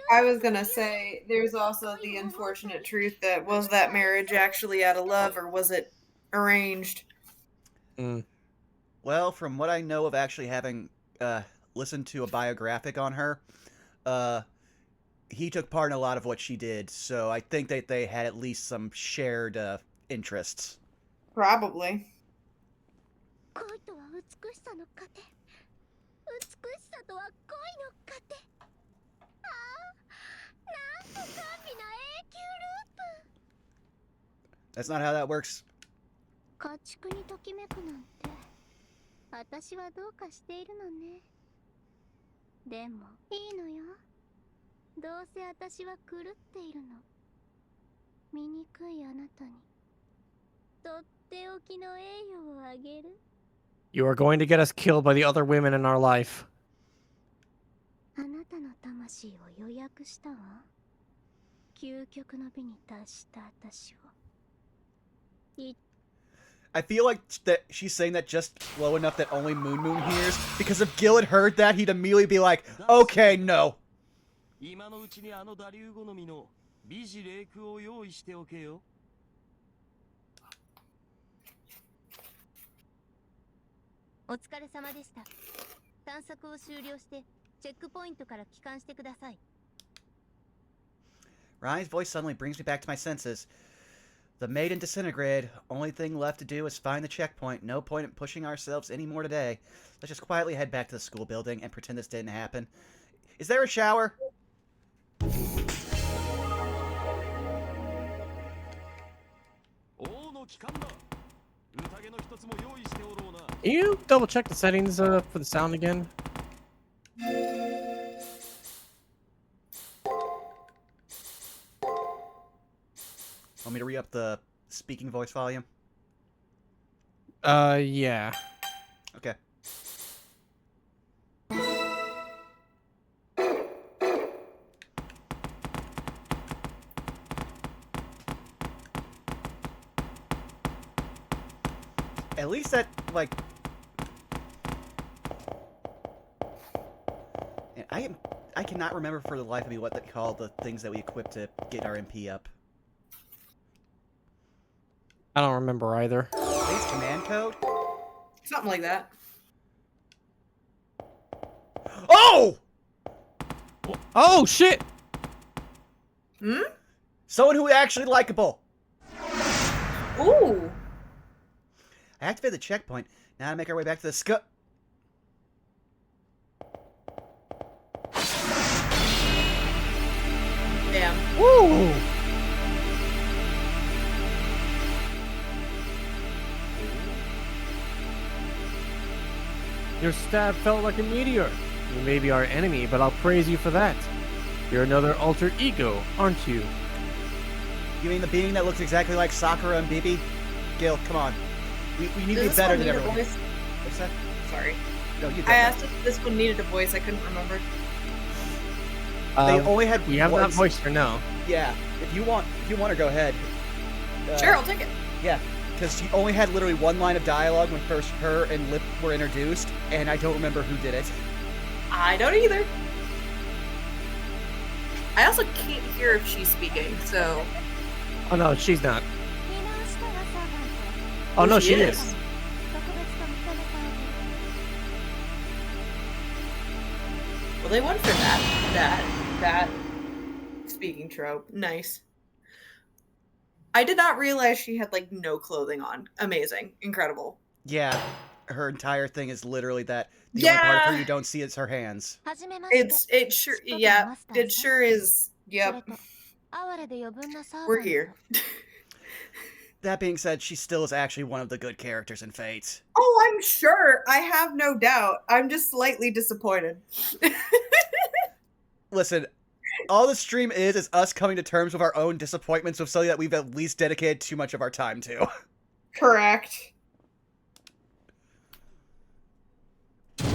I was gonna say, there's also the unfortunate truth that was that marriage actually out of love or was it arranged? Well, from what I know of actually having listened to a biographic on her, he took part in a lot of what she did, so I think that they had at least some shared interests. Probably. 恋とは美しさの糧。美しさとは恋の糧。ああ、なんと甘美な永久ループ。 That's not how that works. 家畜にときめくなんて、私はどうかしているのね。でもいいのよ。どうせ私は狂っているの。醜いあなたにとっておきの栄誉をあげる。 You are going to get us killed by the other women in our life. あなたの魂を予約したわ。究極の美に達した私を。 I feel like that she's saying that just low enough that only Moon Moon hears, because if Gil had heard that, he'd immediately be like, okay, no. 今のうちにあのダリュー好みの美辞麗句を用意しておけよ。お疲れ様でした。探索を終了してチェックポイントから帰還してください。 Ryan's voice suddenly brings me back to my senses. The maiden disintegrated. Only thing left to do is find the checkpoint. No point in pushing ourselves anymore today. Let's just quietly head back to the school building and pretend this didn't happen. Is there a shower? Can you double check the settings for the sound again? Want me to re-up the speaking voice volume? Yeah. Okay. At least that, like... And I cannot remember for the life of me what they call the things that we equip to get our MP up. I don't remember either. Base command code? Something like that. Oh! Oh, shit! Hmm? Someone who actually likable. Ooh. I activated the checkpoint. Now to make our way back to the Damn. Woo! Your stab felt like a meteor. You may be our enemy, but I'll praise you for that. You're another alter ego, aren't you? You mean the being that looks exactly like Sakura and Bibi? Gil, come on. We need to be Does this better one than need a everyone. voice? What's that? Sorry. No, you I don't. asked if this one needed a voice. I couldn't remember. They only had You have one... that voice for now. Yeah. If you want to go ahead. Sure, I'll take it. Yeah, because she only had literally one line of dialogue when first her and Lip were introduced, and I don't remember who did it. I don't either. I also can't hear if she's speaking, so... Oh no, she's not. Oh no, she is. Well, they went for that speaking trope. Nice. I did not realize she had, like, no clothing on. Amazing. Incredible. Yeah, her entire thing is literally that. The only part of her you don't see is her hands. It sure is. Yep. We're here. That being said, she still is actually one of the good characters in Fate. Oh, I'm sure. I have no doubt. I'm just slightly disappointed. Listen, all the stream is us coming to terms with our own disappointments with something that we've at least dedicated too much of our time to. Correct. But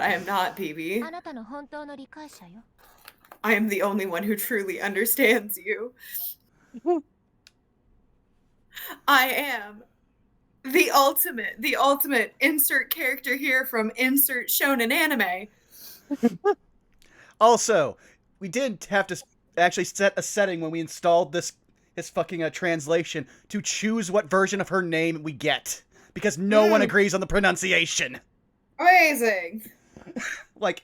I am not BB. I am the only one who truly understands you. I am the ultimate insert character here from insert shonen anime. Also, we did have to actually set a setting when we installed this fucking translation to choose what version of her name we get. Because no one agrees on the pronunciation. Amazing. Like,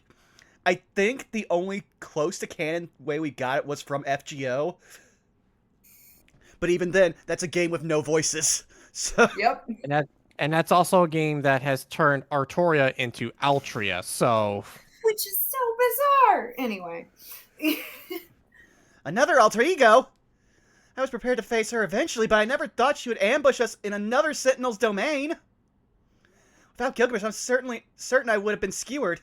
I think the only close to canon way we got it was from FGO. but even then, that's a game with no voices. So Yep. And that's also a game that has turned Artoria into Altria. So Which is so bizarre. Anyway. another alter ego. I was prepared to face her eventually, but I never thought she would ambush us in another Sentinel's domain. Without Gilgamesh, I'm certain I would have been skewered.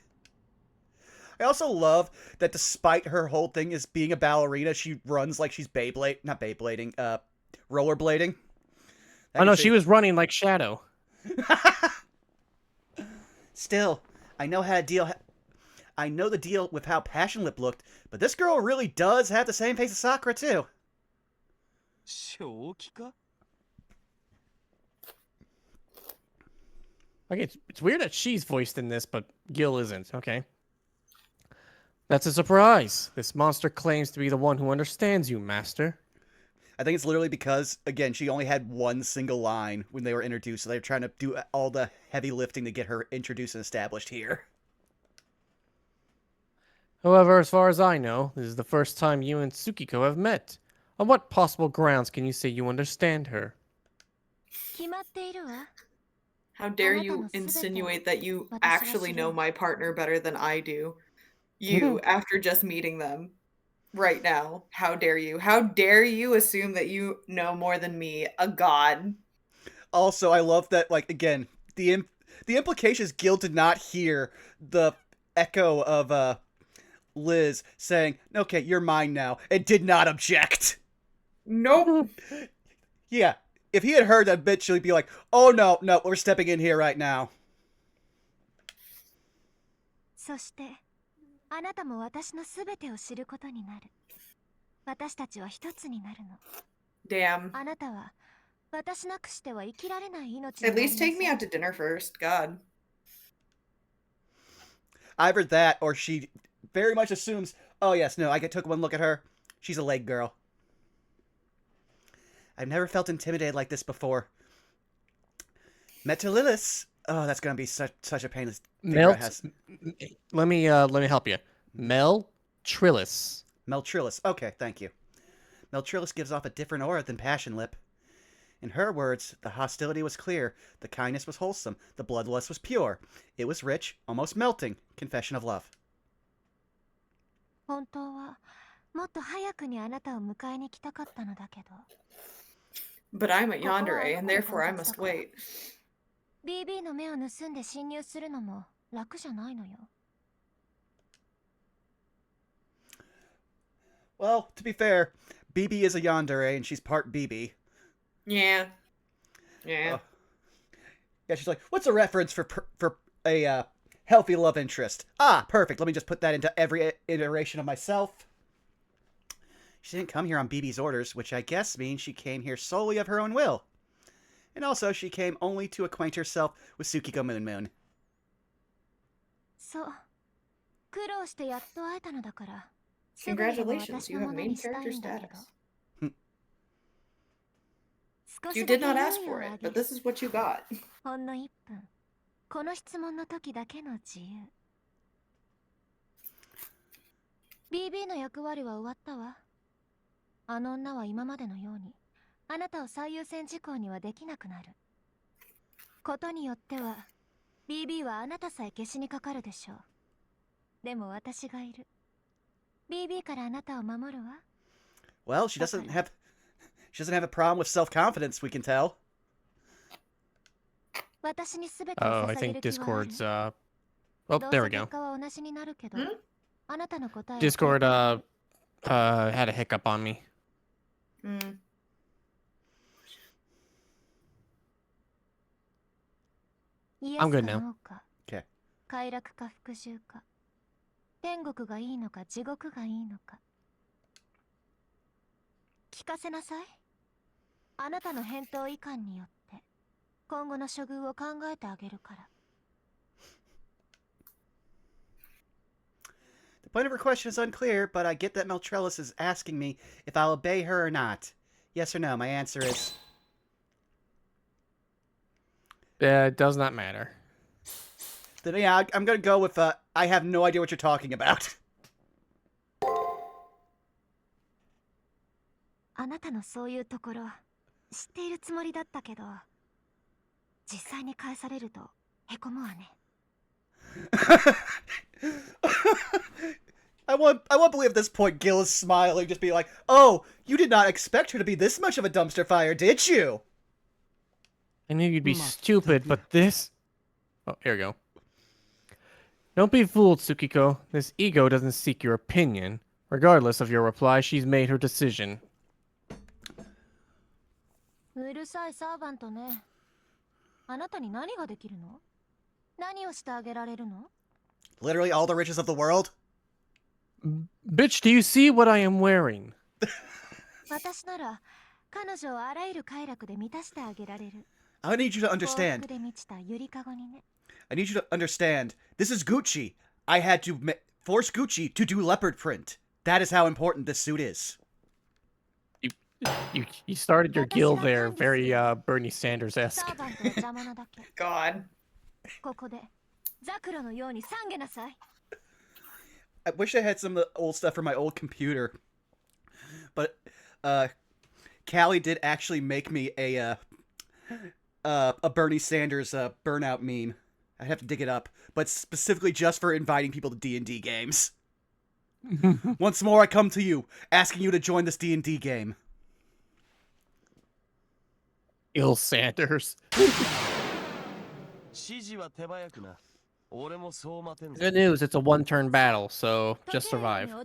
I also love that despite her whole thing is being a ballerina, she runs like she's not Beyblading, rollerblading. oh no, she was running like Shadow. Still, I know the deal with how Passion Lip looked, but this girl really does have the same face as Sakura too. 正気か Okay, it's weird that she's voiced in this, but Gil isn't. Okay. That's a surprise. This monster claims to be the one who understands you, Master. I think it's literally because, again, she only had one single line when they were introduced, so they're trying to do all the heavy lifting to get her introduced and established here. However, as far as I know, this is the first time you and Tsukiko have met. On what possible grounds can you say you understand her? 決まっているわ。 How dare you insinuate that you actually know my partner better than I do? You, after just meeting them right now. How dare you? How dare you assume that you know more than me, a god? Also, I love that, like, again, the implication is Gil did not hear the echo of Liz saying, okay, you're mine now, and did not object. Nope. Yeah, if he had heard that bit, she'd be like, oh no, we're stepping in here right now. そして、あなたも私のすべてを知ることになる。私たちは一つになるの。Damn. あなたは私なくしては生きられない命に At なり least なさい take me out to dinner first, God. Either that, or she very much assumes, oh yes, no, I took one look at her. She's a leg girl. I've never felt intimidated like this before. Metalilis. Oh, that's gonna be such a pain. Let me help you. Mel Trillis. Meltrillis. Okay, thank you. Meltrillis gives off a different aura than Passion Lip. In her words, the hostility was clear, the kindness was wholesome, the bloodlust was pure. It was rich, almost melting. Confession of love. 本当はもっと早くにあなたを迎えに来たかったのだけど。 But I'm at Yandere, and therefore I must wait. BB の目を盗んで侵入するのも楽じゃないのよ。 Well, to be fair, BB is a yandere, and she's part BB. Yeah. Yeah. Yeah, she's like, what's a reference for a healthy love interest? Ah, perfect. Let me just put that into every iteration of myself. She didn't come here on BB's orders, which I guess means she came here solely of her own will. And also, she came only to acquaint herself with Tsukiko Moon Moon. そう。苦労してやっと会えたのだから。 Congratulations, you have main character status. You 少し did だけ not 猶 ask 予を for あ it, げ but る this is what you got. ほんの1分。この質問の時だけの自由。BB の役割は終わったわ。あの女は今までのように、あなたを最優先事項にはできなくなる。ことによっては、BB はあなたさえ消しにかかるでしょう。でも私がいる。BB からあなたを守るわ。 Well, she doesn't have a problem with self-confidence, we can tell. 私に全てを Oh, I 捧げ think る気はある。 Discord's oh, どう there せ we 結 go. 果は同じになるけど、あなたの答えは Discord had a hiccup on me. I'm good now. か Okay. 快楽か復讐か天国がいいのか地獄がいいのか聞かせなさい。あなたの返答いかんによって今後の処遇を考えてあげるから。 The point of her question is unclear, but I get that Meltrellis is asking me if I'll obey her or not. Yes or no? My answer is... It does not matter. Then yeah, I'm gonna go with, I have no idea what you're talking about. あなたのそういうところ知っているつもりだったけど、実際に返されるとへこむわね。I won't believe at this point Gil is smiling, just being like, "Oh, you did not expect her to be this much of a dumpster fire, did you?" I knew you'd be stupid, but this... Oh, here we go. Don't be fooled, Tsukiko. This ego doesn't seek your opinion. Regardless of your reply, she's made her decision. うるさいサーバントね。あなたに何ができるの？何をしてあげられるの？ Literally all the riches of the world? Bitch, do you see what I am wearing? 私なら彼女をあらゆる快楽で満たしてあげられる。 I need you to 幸 understand. 福で満ちたゆりかごにね。 I need you to understand. This is Gucci. I had to force Gucci to do leopard print. That is how important this suit is. You started your Gil there, very Bernie Sanders-esque. サーバントは邪魔なだけ。 God. ここでザクロのように懺悔なさい。 I wish I had some of the old stuff from my old computer. But Callie did actually make me a Bernie Sanders burnout meme. I'd have to dig it up, but specifically just for inviting people to D&D games. Once more I come to you, asking you to join this D&D game. Gil Sanders. 指示は手早くな。俺もそう待てんぞ。 Good news, it's a one-turn battle, so just survive. I'm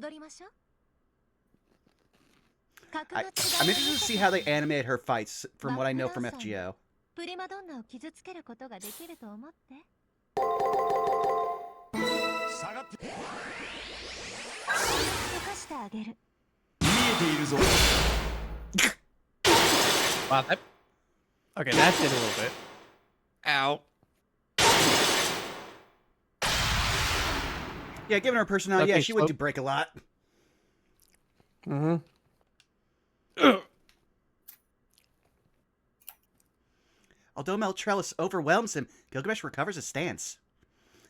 interested to see how they animate her fights from what I know from FGO. プリマドンナを傷つけることができると思って。下がって。溶かしてあげる。見えているぞ。 Wow, that... Okay, that did a little bit. Ow. Yeah, given her personality, yeah, Okay, she would do break a lot. Mm-hmm. Although Meltrellis overwhelms him, Gilgamesh recovers his stance.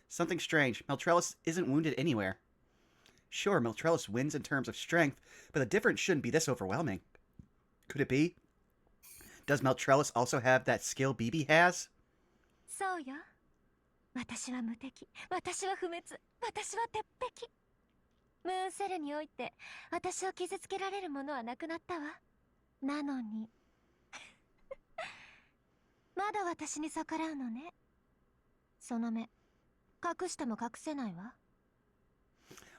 Something strange. Meltrellis isn't wounded anywhere. Sure, Meltrellis wins in terms of strength, but the difference shouldn't be this overwhelming. Could it be? Does Meltrellis also have that skill BB has? そうよ。私は無敵。私は不滅。私は鉄壁。ムーンセルにおいて私を傷つけられるものはなくなったわ。なのにまだ私に逆らうのね。その目隠しても隠せないわ。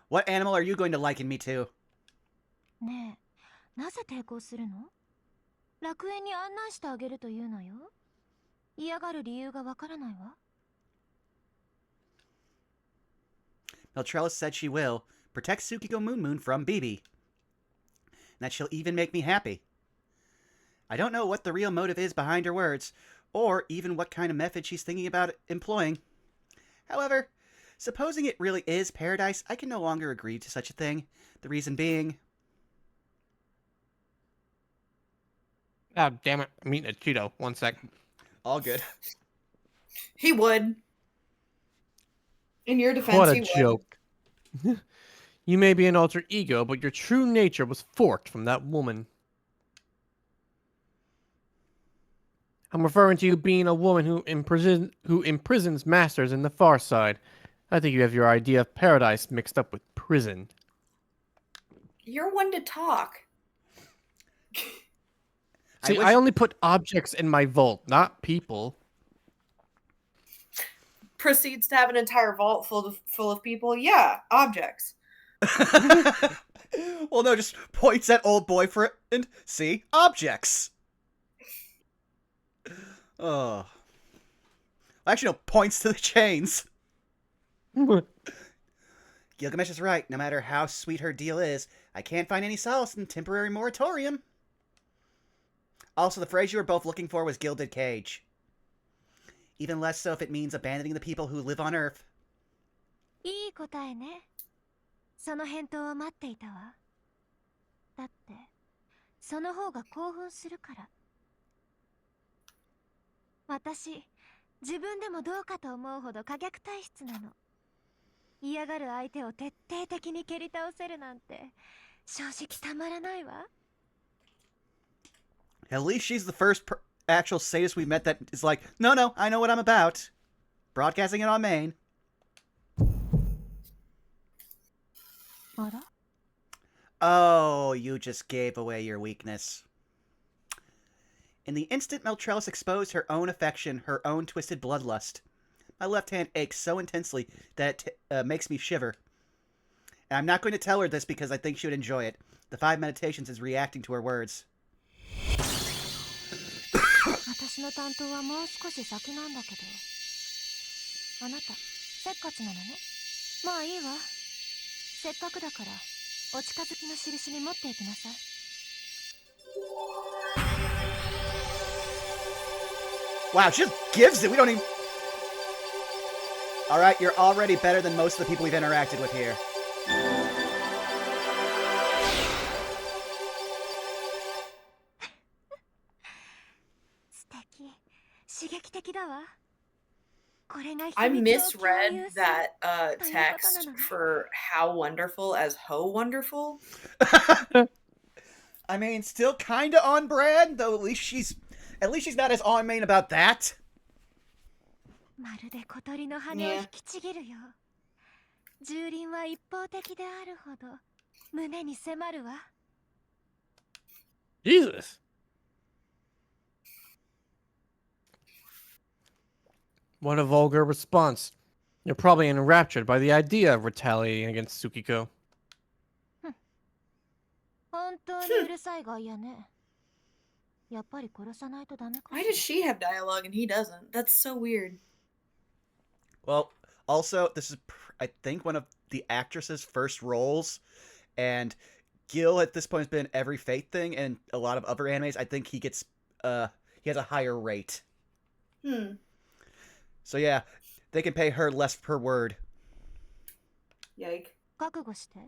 What animal are you going to liken me to? ねえ、なぜ抵抗するの？楽園に案内してあげるというのよ。嫌がる理由がわからないわ。 Meltrellis said she will protect Tsukiko Moon Moon from BB. And that she'll even make me happy. I don't know what the real motive is behind her words, or even what kind of method she's thinking about employing. However, supposing it really is paradise, I can no longer agree to such a thing. The reason being... Oh, damn it. I'm eating a Cheeto. 1 sec. All good. He would. In your defense, What a he would. joke. You may be an alter ego, but your true nature was forked from that woman. I'm referring to you being a woman who imprisons masters in the far side. I think you have your idea of paradise mixed up with prison. You're one to talk. See, I only put objects in my vault, not people. Proceeds to have an entire vault full of people. Yeah, objects. Well, no, just points at old boyfriend. See? Objects. Oh. Actually, no, points to the chains. Gilgamesh is right. No matter how sweet her deal is, I can't find any solace in temporary moratorium. Also, the phrase you were both looking for was gilded cage. Even less so if it means abandoning the people who live on Earth. いい答えね。その返答を待っていたわ。だって、その方が興奮するから。私、自分でもどうかと思うほど可逆体質なの。嫌がる相手を徹底的に蹴り倒せるなんて、正直たまらないわ。At least she's the first actual sadist we met that is like, no, I know what I'm about. Broadcasting it on main. あら Oh, you just gave away your weakness. In the instant Meltrellis exposed her own affection, her own twisted bloodlust, my left hand aches so intensely that it makes me shiver. And I'm not going to tell her this because I think she would enjoy it. The 5 meditations is reacting to her words. 私の担当はもう少し先なんだけど。あなた、せっかちなのね。まあいいわ。せっかくだから、お近づきの印に持っていきなさい。Wow, she just gives it. We don't even... Alright, you're already better than most of the people we've interacted with here. 素敵。刺激的だわ。これが I 秘密を共有 misread する that ということな text のね。 for how wonderful as ho wonderful. I mean, still kinda on brand, though at least she's not as on main about that. まるで小鳥の羽を引きちぎるよ。蹂躙は一方的であるほど胸に迫るわ。 Jesus. What a vulgar response. You're probably enraptured by the idea of retaliating against Tsukiko. 本当にうるさい外野ね。やっぱり殺さないとダメか Why し does ら。 she have dialogue and he doesn't? That's so weird. Well, also, this is, I think, one of the actress's first roles, and Gil at this point has been in every Fate thing, and a lot of other animes, I think he gets, he has a higher rate. So yeah, they can pay her less per word. Yike. 覚悟して。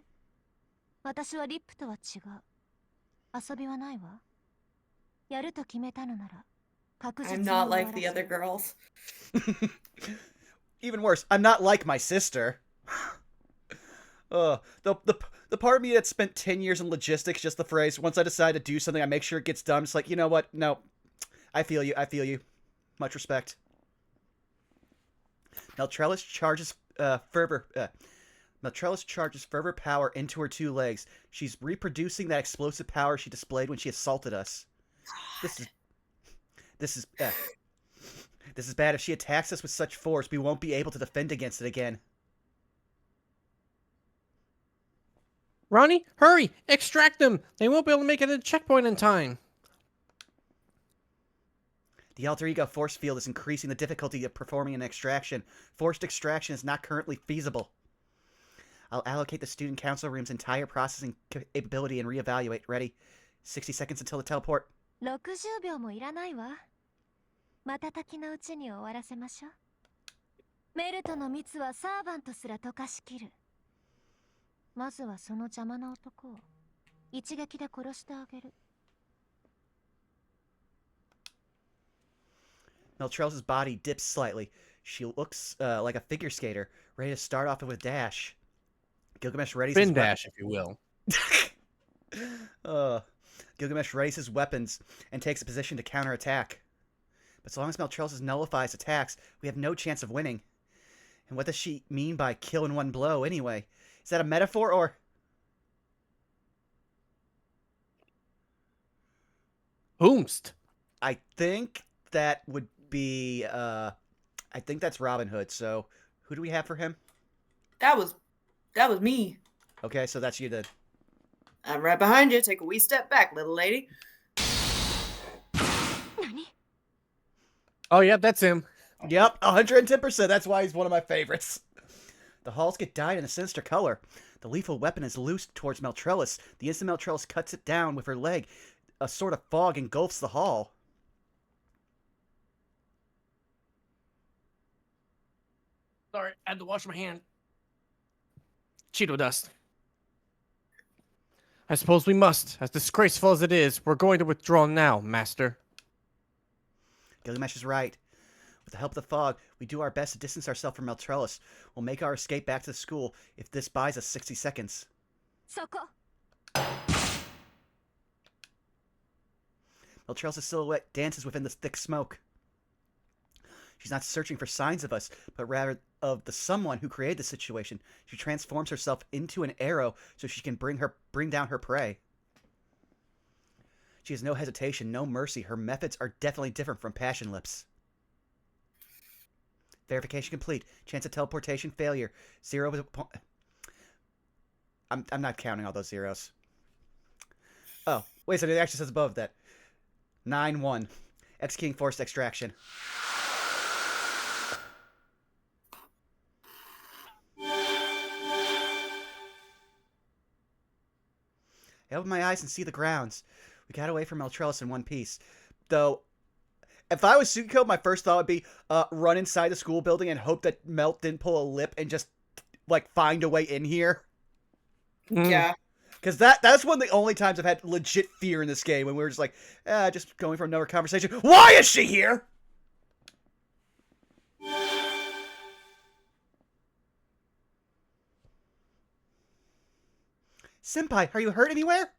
私はリップとは違う。遊びはないわ。やると決めたのなら、確実 I'm に not 終わ like ら the せ other る。 girls. Even worse, I'm not like my sister. The part of me that spent 10 years in logistics, just the phrase, once I decide to do something, I make sure it gets done. It's like, you know what? No. I feel you. Much respect. Meltrellis charges fervor power into her 2 legs. She's reproducing that explosive power she displayed when she assaulted us. This is bad. If she attacks us with such force, we won't be able to defend against it again. Ronnie, hurry! Extract them! They won't be able to make it to the checkpoint in time. The alter ego force field is increasing the difficulty of performing an extraction. Forced extraction is not currently feasible. I'll allocate the student council room's entire processing capability and reevaluate. Ready? 60 seconds until the teleport. 60秒もいらないわ。瞬きのうちに終わらせましょう。メルトの蜜はサーバントすら溶かしきる。まずはその邪魔な男を一撃で殺してあげる。 Meltrellis' body dips slightly. She looks like a figure skater, ready to start off with a dash. Gilgamesh readies Spin his dash, if you will. Gilgamesh readies his weapons and takes a position to counterattack. But so long as Meltrellis nullifies attacks, we have no chance of winning. And what does she mean by kill in one blow, anyway? Is that a metaphor, or... Whomst? I think that would be, I think that's Robin Hood, so who do we have for him? That was me. Okay, so that's you then. I'm right behind you. Take a wee step back, little lady. 何 Oh, yeah, that's him. Yep, 110%. That's why he's one of my favorites. The halls get dyed in a sinister color. The lethal weapon is loosed towards Meltrellis. The instant Meltrellis cuts it down with her leg, a sort of fog engulfs the hall. Sorry, I had to wash my hand. Cheeto dust. I suppose we must. As disgraceful as it is, we're going to withdraw now, Master. Gilgamesh is right. With the help of the fog, we do our best to distance ourselves from Meltrellis. We'll make our escape back to the school if this buys us 60 seconds. そこ。Meltrellus' silhouette dances within the thick smoke. She's not searching for signs of us, but rather of the someone who created the situation. She transforms herself into an arrow so she can bring down her prey. She has no hesitation, no mercy. Her methods are definitely different from Passion Lips. Verification complete. Chance of teleportation failure. 0. I'm not counting all those zeros. Oh, wait, so it actually says above that. 9-1. Executing forced extraction. I open my eyes and see the grounds. We got away from Meltrellus in one piece. Though, if I was Sukiko, my first thought would be run inside the school building and hope that Melt didn't pull a lip and just, like, find a way in here. Yeah. Because that's one of the only times I've had legit fear in this game, when we were just like, just going for another conversation. Why is she here? Senpai, are you hurt anywhere?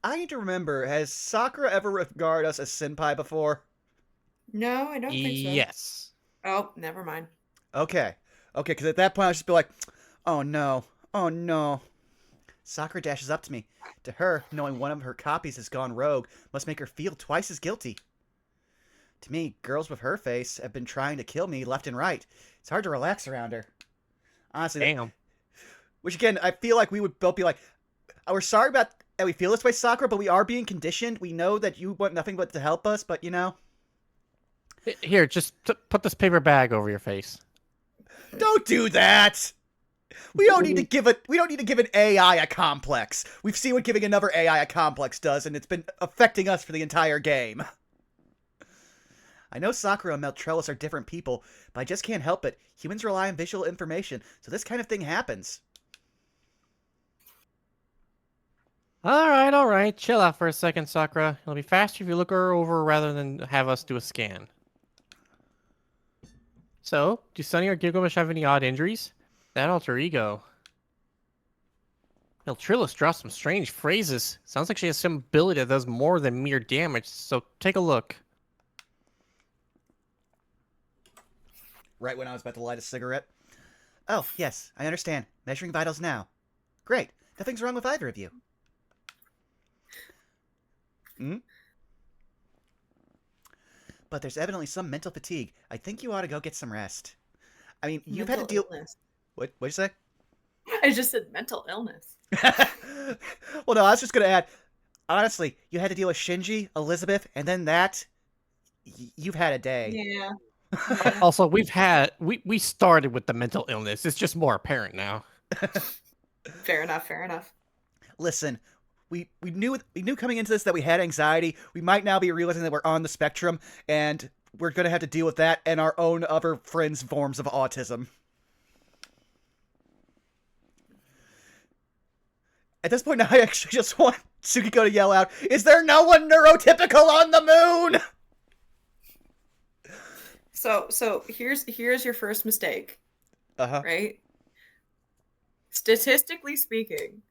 I need to remember, has Sakura ever regarded us as senpai before? No, I don't think so. Yes. Oh, never mind. Okay, because at that point I would just be like, oh no. Sakura dashes up to me. To her, knowing one of her copies has gone rogue must make her feel twice as guilty. To me, girls with her face have been trying to kill me left and right. It's hard to relax around her. Honestly. Damn. Which again, I feel like we would both be like, we're sorry about that we feel this way, Sakura, but we are being conditioned. We know that you want nothing but to help us, but you know. Here, just put this paper bag over your face. Don't do that. We don't need to give an AI a complex. We've seen what giving another AI a complex does, and it's been affecting us for the entire game. I know Sakura and Meltrellus are different people, but I just can't help it. Humans rely on visual information, so this kind of thing happens. All right. Chill out for a second, Sakura. It'll be faster if you look her over rather than have us do a scan. So, do Sunny or Gilgamesh have any odd injuries? That alter ego. Meltrellus drops some strange phrases. Sounds like she has some ability that does more than mere damage, so take a look. Right when I was about to light a cigarette. Oh, yes, I understand. Measuring vitals now. Great. Nothing's wrong with either of you. But there's evidently some mental fatigue. I think you ought to go get some rest. I mean, you've had to deal... Illness. What'd you say? I just said mental illness. Well, no, I was just going to add, honestly, you had to deal with Shinji, Elizabeth, and then that. You've had a day. Yeah. Also, we started with the mental illness. It's just more apparent now. Fair enough. Listen, we knew coming into this that we had anxiety. We might now be realizing that we're on the spectrum, and we're going to have to deal with that and our own other friends' forms of autism. At this point now, I actually just want Tsukiko to yell out, "Is there no one neurotypical on the moon?" So here's your first mistake. Right? Statistically speaking,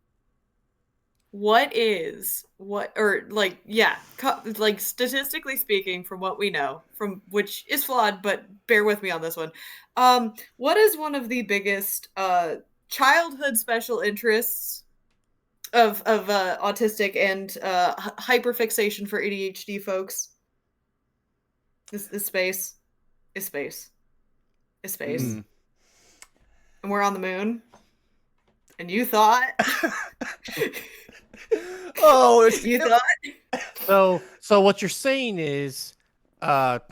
statistically speaking, from what we know, from which is flawed, but bear with me on this one. What is one of the biggest childhood special interests of autistic and hyperfixation for ADHD folks? Is space. And we're on the moon. And you thought? Oh, you thought? So what you're saying is, that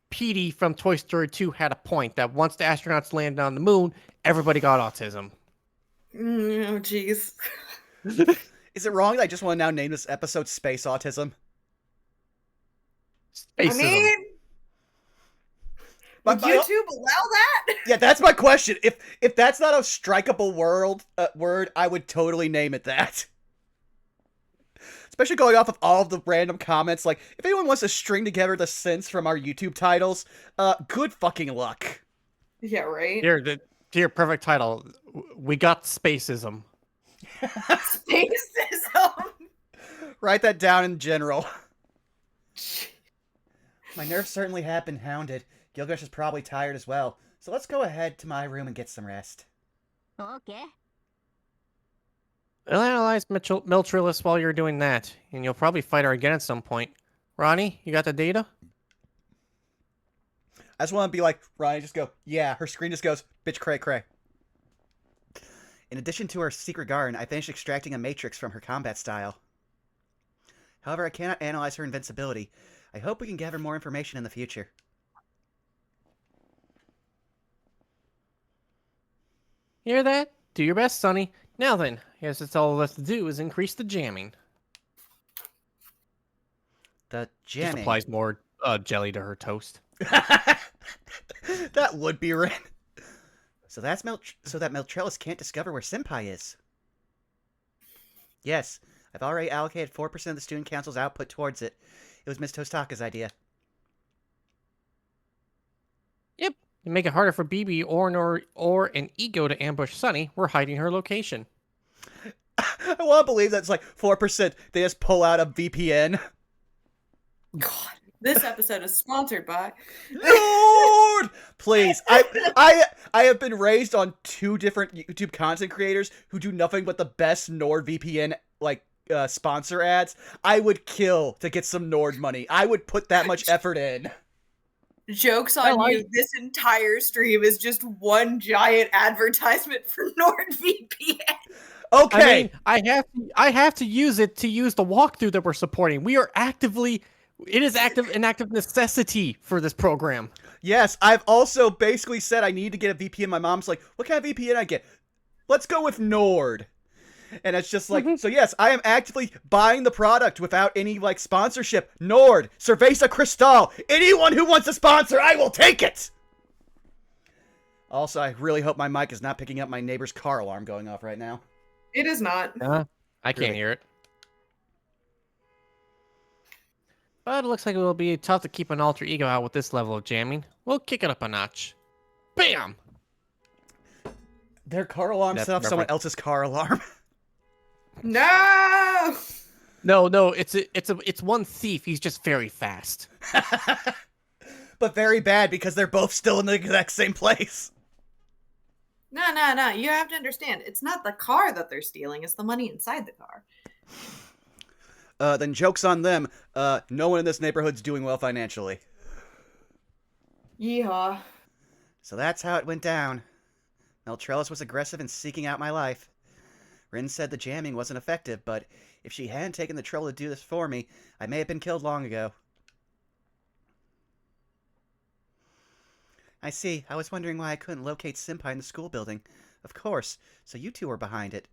Petey from Toy Story 2 had a point that once the astronauts landed on the moon, everybody got autism. Oh, jeez. Is it wrong that I just want to now name this episode Space Autism? Space-tism. I mean, would YouTube allow that? Yeah, that's my question. If that's not a strikeable word, I would totally name it that. Especially going off of all of the random comments, like, if anyone wants to string together the sense from our YouTube titles, good fucking luck. Yeah, right? Here, perfect title. We got Space-ism. Space-tism. Write that down in general. My nerves certainly have been hounded. Gilgamesh is probably tired as well. So let's go ahead to my room and get some rest. Okay. I'll analyze Miltrilis while you're doing that, and you'll probably fight her again at some point. Ronnie, you got the data? I just want to be like, Ronnie, just go, yeah, her screen just goes, bitch cray cray. In addition to her secret garden, I finished extracting a matrix from her combat style. However, I cannot analyze her invincibility. I hope we can gather more information in the future. Hear that? Do your best, Sonny. Now then, I guess that's all left to do is increase the jamming. The Just jamming. applies more jelly to her toast. That would be right. So that's so that Miltrellis can't discover where Senpai is. Yes, I've already allocated 4% of the student council's output towards it. It was Miss Tostaka's idea. Yep. To make it harder for BB or an ego to ambush Sunny, we're hiding her location. I want to believe that's like 4%. They just pull out a VPN. God, this episode is sponsored by Lord, please. I have been raised on 2 different YouTube content creators who do nothing but the best NordVPN sponsor ads. I would kill to get some Nord money. I would put that much effort in. Jokes on you. This entire stream is just one giant advertisement for NordVPN. Okay. I mean, I have to use it to use the walkthrough that we're supporting. We are actively, it is an active necessity for this program. Yes, I've also basically said I need to get a VPN. My mom's like, what kind of VPN I get? Let's go with Nord. And it's just like, so yes, I am actively buying the product without any sponsorship. Nord, Cerveza Cristal, anyone who wants a sponsor, I will take it. Also, I really hope my mic is not picking up my neighbor's car alarm going off right now. It is not. I can't hear it. But it looks like it will be tough to keep an alter ego out with this level of jamming. We'll kick it up a notch. Bam! Their car alarm set off someone else's car alarm. No! No, it's one thief. He's just very fast. But very bad because they're both still in the exact same place. No. You have to understand. It's not the car that they're stealing. It's the money inside the car. Then joke's on them. No one in this neighborhood's doing well financially. Yeehaw. So that's how it went down. Miltrellis was aggressive in seeking out my life. Rin said the jamming wasn't effective, but if she hadn't taken the trouble to do this for me, I may have been killed long ago. I see. I was wondering why I couldn't locate Senpai in the school building. Of course. So you two were behind it.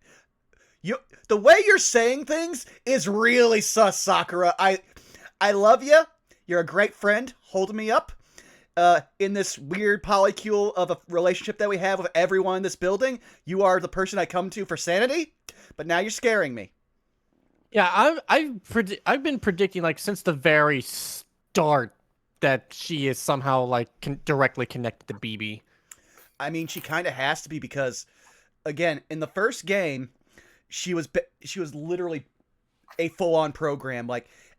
The way you're saying things is really sus, Sakura. I love you. You're a great friend, holding me up. In this weird polycule of a relationship that we have with everyone in this building, you are the person I come to for sanity, but now you're scaring me. Yeah, I've been predicting since the very start that she is somehow directly connected to BB. I mean, she kind of has to be because, again, in the first game, she was literally a full-on program.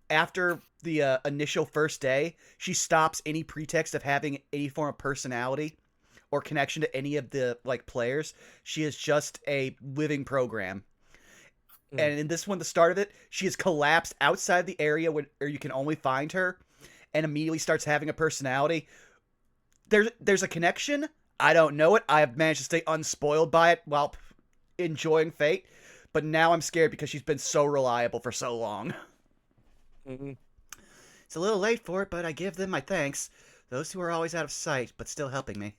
After the initial first day, she stops any pretext of having any form of personality or connection to any of the players. She is just a living program. And in this one, the start of it, she has collapsed outside the area where you can only find her and immediately starts having a personality. There's a connection. I don't know it. I have managed to stay unspoiled by it while enjoying Fate. But now I'm scared because she's been so reliable for so long. It's a little late for it, but I give them my thanks. Those who are always out of sight, but still helping me.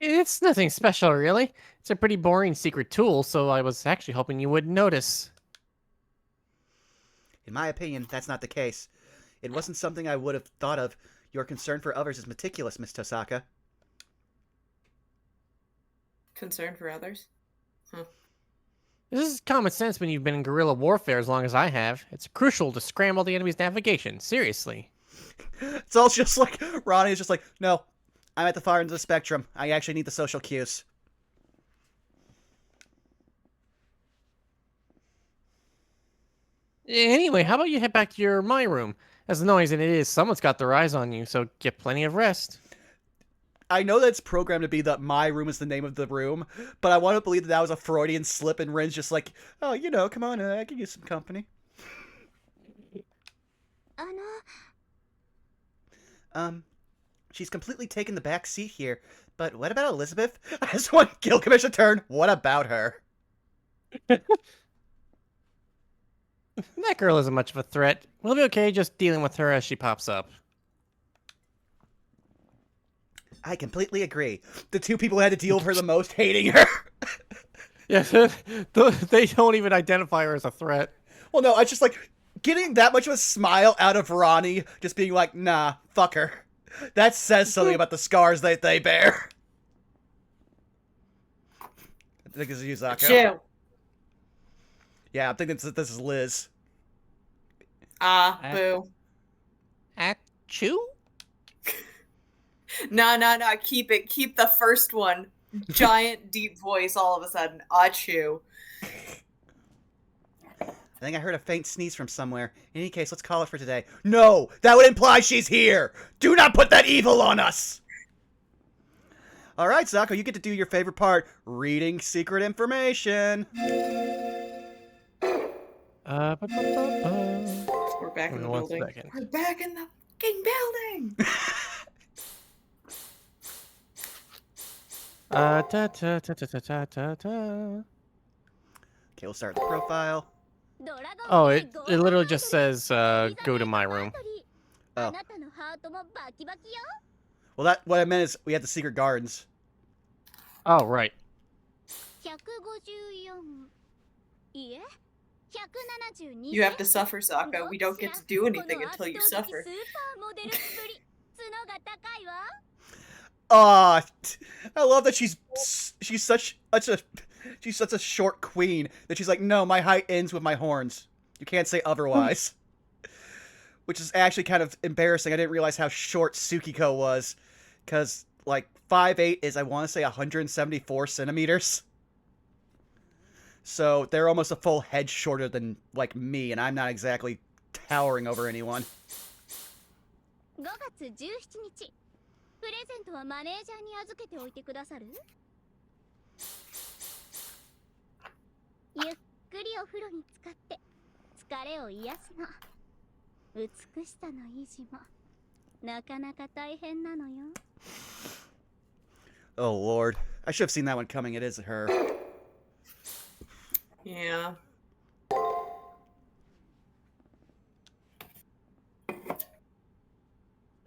It's nothing special, really. It's a pretty boring secret tool, so I was actually hoping you wouldn't notice. In my opinion, that's not the case. It wasn't something I would have thought of. Your concern for others is meticulous, Miss Tosaka. Concern for others? This is common sense when you've been in guerrilla warfare as long as I have. It's crucial to scramble the enemy's navigation. Seriously. It's all just Ronnie is just no, I'm at the far end of the spectrum. I actually need the social cues. Anyway, how about you head back to my room? As annoying as it is, someone's got their eyes on you, so get plenty of rest. I know that it's programmed to be that my room is the name of the room, but I want to believe that that was a Freudian slip and Rin's just like, oh, you know, come on, I can use some company. She's completely taken the back seat here, but what about Elizabeth? I just want Gilgamesh to turn. What about her? That girl isn't much of a threat. We'll be okay just dealing with her as she pops up. I completely agree. The two people who had to deal with her the most hating her. Yes, they don't even identify her as a threat. Well, no, I just like getting that much of a smile out of Ronnie, just being like, nah, fuck her. That says something about the scars that they bear. I think this is Zako. Chill. Yeah, I think this is Liz. Boo. Achoo? Nah. Keep it. Keep the first one. Giant, deep voice all of a sudden. Achoo. I think I heard a faint sneeze from somewhere. In any case, let's call it for today. No! That would imply she's here! Do not put that evil on us! Alright, Zako, you get to do your favorite part. Reading secret information. We're back in the building. Second. We're back in the fucking building! Okay, we'll start with the profile. Oh, it literally just says, go to my room. Oh. Well, that what I meant is we had the secret gardens. Oh, right. You have to suffer, Zako. We don't get to do anything until you suffer. I love that she's such a short queen that she's like, no, my height ends with my horns. You can't say otherwise. Which is actually kind of embarrassing. I didn't realize how short Tsukiko was, because like 5'8" is, I want to say, 174 centimeters. So they're almost a full head shorter than like me, and I'm not exactly towering over anyone. 5月17日プレゼントはマネージャーに預けておいてくださる？ゆっくりお風呂に浸かって疲れを癒すの。美しさの維持もなかなか大変なのよ。Oh lord, I should have seen that one coming. It is her. Yeah.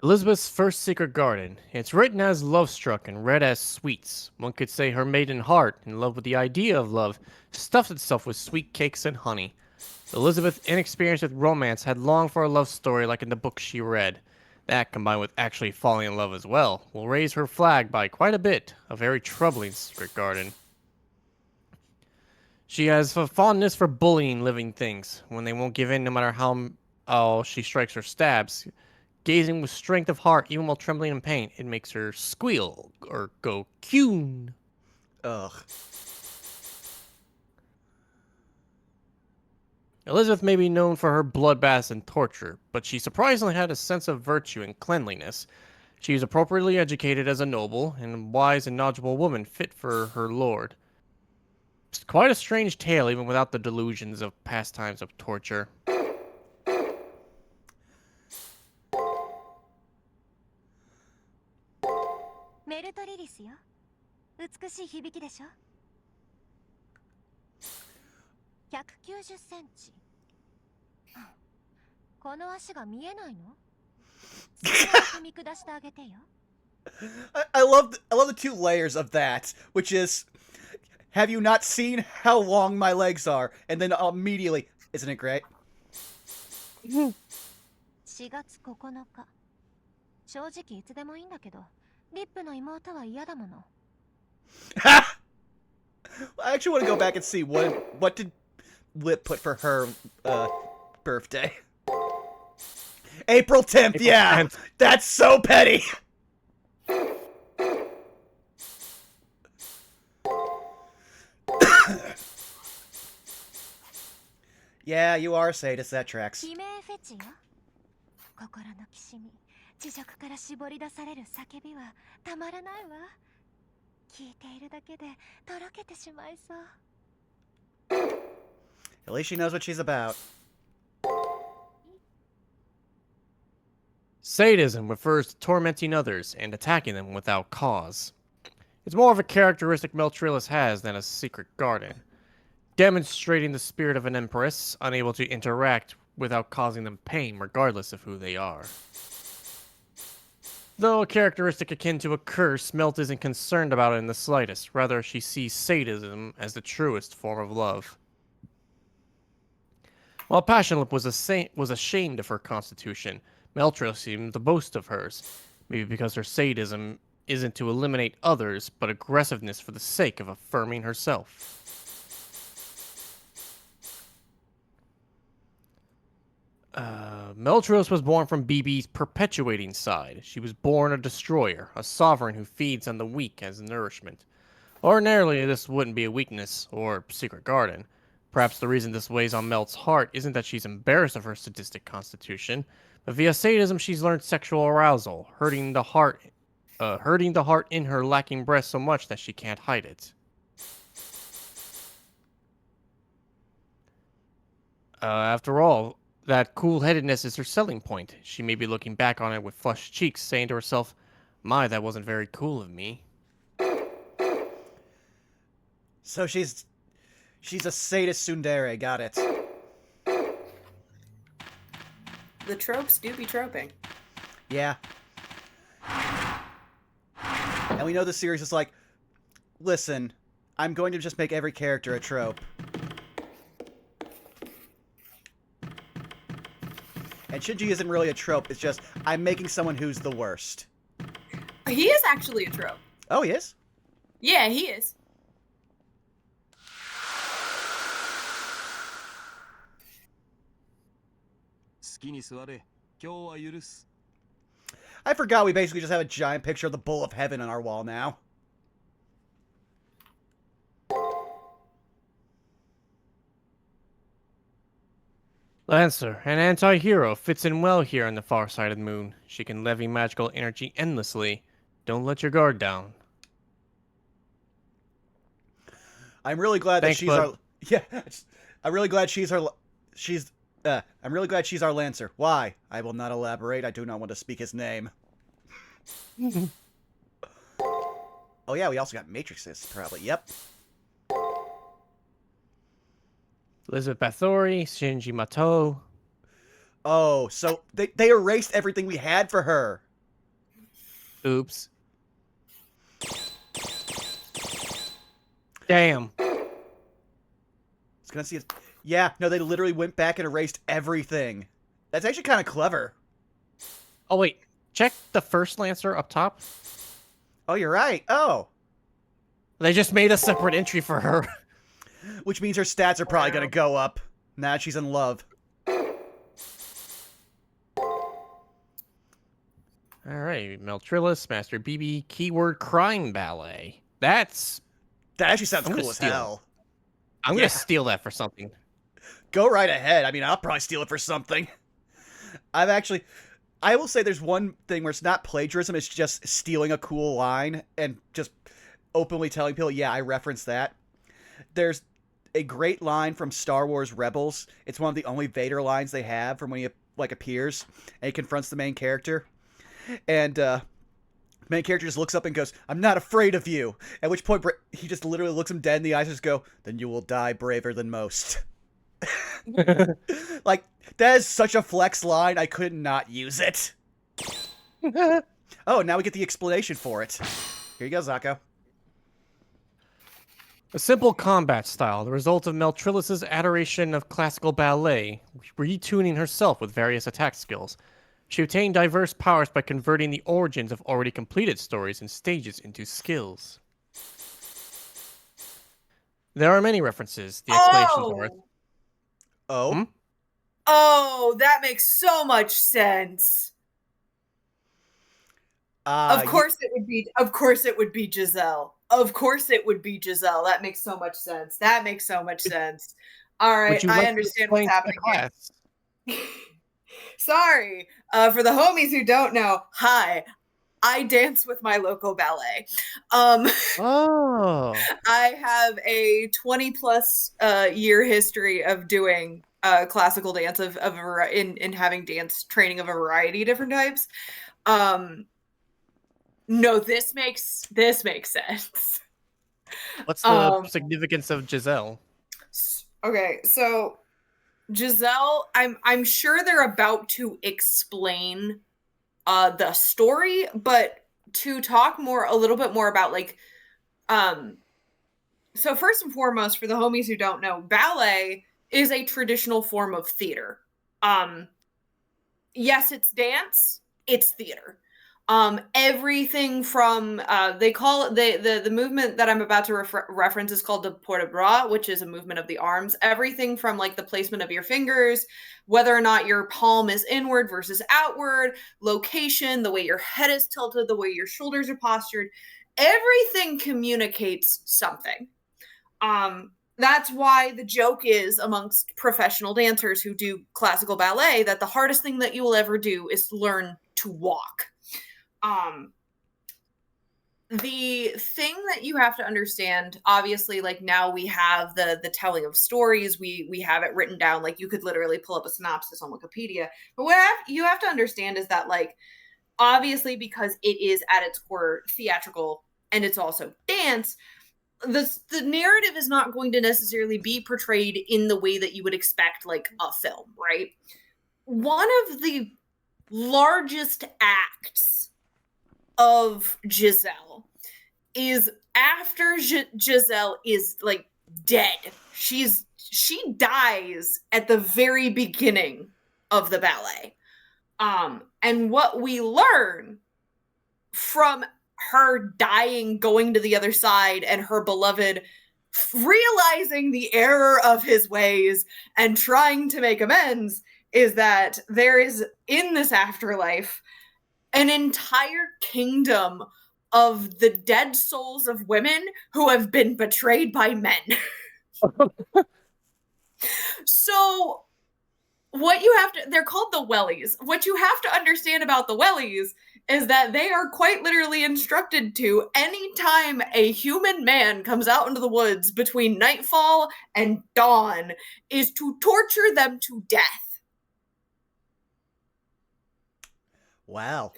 Elizabeth's first secret garden. It's written as love-struck and read as sweets. One could say her maiden heart, in love with the idea of love, stuffed itself with sweet cakes and honey. Elizabeth, inexperienced with romance, had longed for a love story like in the book she read. That, combined with actually falling in love as well, will raise her flag by quite a bit. A very troubling secret garden. She has a fondness for bullying living things, when they won't give in no matter how she strikes or stabs. Gazing with strength of heart, even while trembling in pain, it makes her squeal or go coon. Ugh. Elizabeth may be known for her bloodbaths and torture, but she surprisingly had a sense of virtue and cleanliness. She is appropriately educated as a noble, and a wise and knowledgeable woman fit for her lord. It's quite a strange tale, even without the delusions of pastimes of torture. メルトリリスよ。美しい響きでしょ。190センチ。この足が見えないの？踏み下してあげてよ。I love the two layers of that, which is, have you not seen how long my legs are? And then immediately, isn't it great? 4月9日。正直いつでもいいんだけど、リップの妹は嫌だもの。I actually want to go back and see what did Lip put for her birthday. April 10th, yeah! 10th. That's so petty! Yeah, you are a sadist. That tracks. 悲鳴フェチよ。心のきしみ、地上から絞り出される叫びはたまらないわ。聞いているだけでとろけてしまいそう。 At least she knows what she's about. Sadism refers to tormenting others and attacking them without cause. It's more of a characteristic Meltrilus has than a secret garden, demonstrating the spirit of an empress, unable to interact without causing them pain regardless of who they are. Though a characteristic akin to a curse, Melt isn't concerned about it in the slightest. Rather, she sees sadism as the truest form of love. While Passionlip was ashamed of her constitution, Meltrilus seemed to boast of hers, maybe because her sadism isn't to eliminate others, but aggressiveness for the sake of affirming herself. Meltrilus was born from BB's perpetuating side. She was born a destroyer, a sovereign who feeds on the weak as nourishment. Ordinarily, this wouldn't be a weakness or secret garden. Perhaps the reason this weighs on Melt's heart isn't that she's embarrassed of her sadistic constitution, but via sadism she's learned sexual arousal, hurting the heart in her lacking breast so much that she can't hide it. After all, that cool-headedness is her selling point. She may be looking back on it with flushed cheeks, saying to herself, "My, that wasn't very cool of me." So she's a sadist tsundere. Got it. The tropes do be troping. Yeah. And we know the series is like, listen, I'm going to just make every character a trope. And Shinji isn't really a trope, it's just, I'm making someone who's the worst. He is actually a trope. Oh, he is? Yeah, he is. I forgot we basically just have a giant picture of the Bull of Heaven on our wall now. Lancer, an anti-hero, fits in well here on the far side of the moon. She can levy magical energy endlessly. Don't let your guard down. I'm really glad Thanks, that she's bud. our... Yeah, I'm really glad she's our... I'm really glad she's our Lancer. Why? I will not elaborate. I do not want to speak his name. Oh yeah, we also got Matrixes, probably. Yep. Elizabeth Bathory, Shinji Mato. Oh, so they erased everything we had for her. Oops. Damn. I was gonna see it. Yeah, no, they literally went back and erased everything. That's actually kind of clever. Oh wait, check the first Lancer up top. Oh, you're right. Oh. They just made a separate entry for her. Which means her stats are probably gonna go up. Now that she's in love. Alright, Meltrilus, Master BB, keyword crime ballet. That actually sounds I'm gonna cool as steal hell. I'm Yeah. gonna steal that for something. Go right ahead. I mean, I'll probably steal it for something. I will say there's one thing where it's not plagiarism, it's just stealing a cool line and just openly telling people, yeah, I referenced that. There's a great line from Star Wars Rebels. It's one of the only Vader lines they have from when he appears and he confronts the main character. And the main character just looks up and goes, "I'm not afraid of you." At which point he just literally looks him dead in the eyes and just go, "Then you will die braver than most." Like, that is such a flex line, I could not use it. Oh, now we get the explanation for it. Here you go, Zako. A simple combat style, the result of Meltrilus's adoration of classical ballet, retuning herself with various attack skills. She obtained diverse powers by converting the origins of already completed stories and stages into skills. There are many references. The explanations are... Oh? Hmm? Oh, that makes so much sense. Of course it would be Giselle. Of course it would be Giselle. That makes so much sense. All right, Would you I like to understand what's explain to the happening here. class? Sorry, for the homies who don't know, hi, I dance with my local ballet. Oh. I have a 20 plus year history of doing classical dance in having dance training of a variety of different types. No, this makes sense. What's the significance of Giselle? Okay, so Giselle, I'm sure they're about to explain the story, but to talk a little bit more about like so first and foremost, for the homies who don't know, ballet is a traditional form of theater. Yes, it's dance, it's theater. Everything from they call it the movement that I'm about to reference is called the port de bras, which is a movement of the arms. Everything from like the placement of your fingers, whether or not your palm is inward versus outward, location, the way your head is tilted, the way your shoulders are postured, everything communicates something. That's why the joke is amongst professional dancers who do classical ballet that the hardest thing that you will ever do is learn to walk. The thing that you have to understand, obviously, like now we have the telling of stories, we have it written down, like you could literally pull up a synopsis on Wikipedia. But what you have to understand is that, like, obviously, because it is at its core theatrical and it's also dance, the narrative is not going to necessarily be portrayed in the way that you would expect, like a film, right? One of the largest acts of Giselle is after Giselle is like dead. She dies at the very beginning of the ballet. And what we learn from her dying, going to the other side, and her beloved realizing the error of his ways and trying to make amends is that there is in this afterlife an entire kingdom of the dead souls of women who have been betrayed by men. So what you have to, they're called the wellies. What you have to understand about the wellies is that they are quite literally instructed to, anytime a human man comes out into the woods between nightfall and dawn, is to torture them to death. Wow.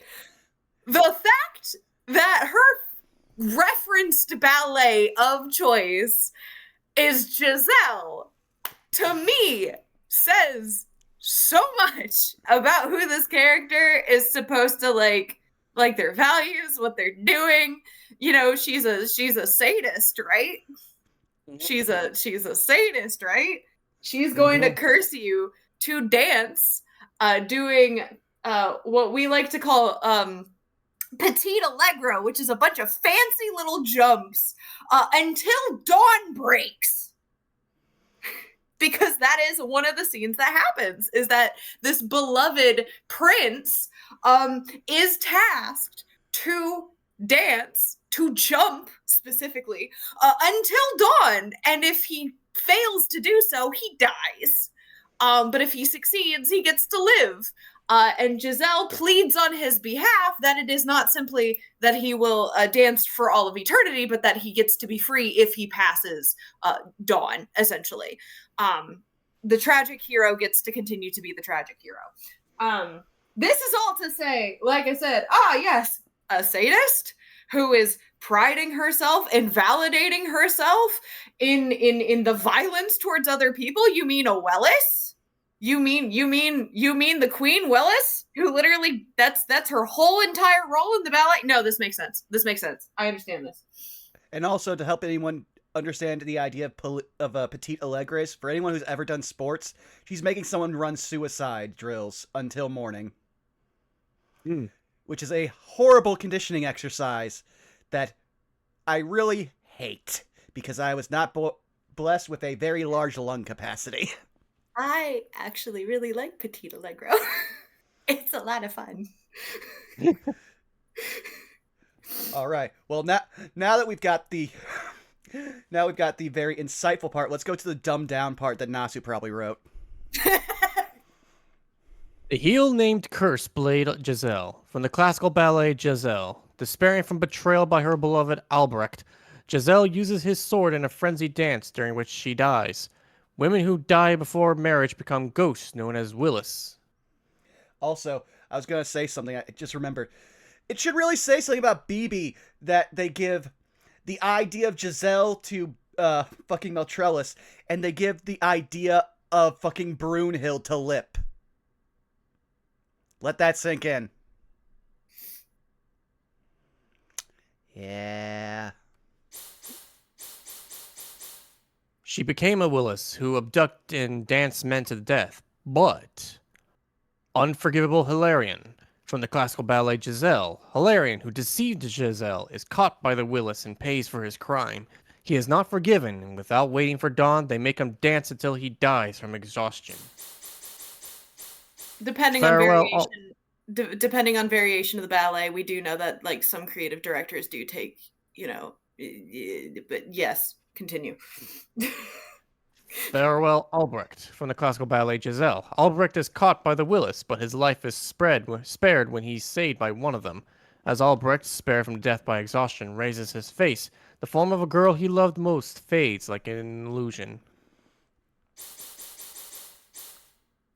The fact that her referenced ballet of choice is Giselle, to me, says so much about who this character is supposed to like their values, what they're doing. You know, she's a sadist, right? She's a sadist, right? She's going to curse you to dance, doing what we like to call petit allegro, which is a bunch of fancy little jumps until dawn breaks. Because that is one of the scenes that happens, is that this beloved prince is tasked to dance, to jump specifically, until dawn. And if he fails to do so, he dies. But if he succeeds, he gets to live. And Giselle pleads on his behalf that it is not simply that he will dance for all of eternity, but that he gets to be free if he passes dawn, essentially. The tragic hero gets to continue to be the tragic hero. This is all to say, like I said, yes, a sadist who is priding herself and validating herself in the violence towards other people. You mean a Wellis? You mean the Queen Willis, who literally that's her whole entire role in the ballet? No, this makes sense. I understand this. And also, to help anyone understand the idea of petite allegres, for anyone who's ever done sports, she's making someone run suicide drills until morning, which is a horrible conditioning exercise that I really hate because I was not blessed with a very large lung capacity. I actually really like Petit Allegro. It's a lot of fun. All right. Well, now that we've got the Now we've got the very insightful part. Let's go to the dumbed down part that Nasu probably wrote. The heel named Curse Blade Giselle, from the classical ballet Giselle. Despairing from betrayal by her beloved Albrecht, Giselle uses his sword in a frenzied dance during which she dies. Women who die before marriage become ghosts known as Willis. Also, I was going to say something. I just remembered. It should really say something about BB that they give the idea of Giselle to fucking Meltrellis, and they give the idea of fucking Brunhild to Lip. Let that sink in. Yeah. She became a Willis who abduct and dance men to death, but unforgivable Hilarion, from the classical ballet Giselle. Hilarion, who deceived Giselle, is caught by the Willis and pays for his crime. He is not forgiven, and without waiting for dawn, they make him dance until he dies from exhaustion. Depending on variation of the ballet, we do know that like some creative directors do take, but yes, continue. Farewell Albrecht, from the classical ballet Giselle. Albrecht is caught by the Willis, but his life is spared when he's saved by one of them. As Albrecht, spared from death by exhaustion, raises his face, the form of a girl he loved most fades like an illusion.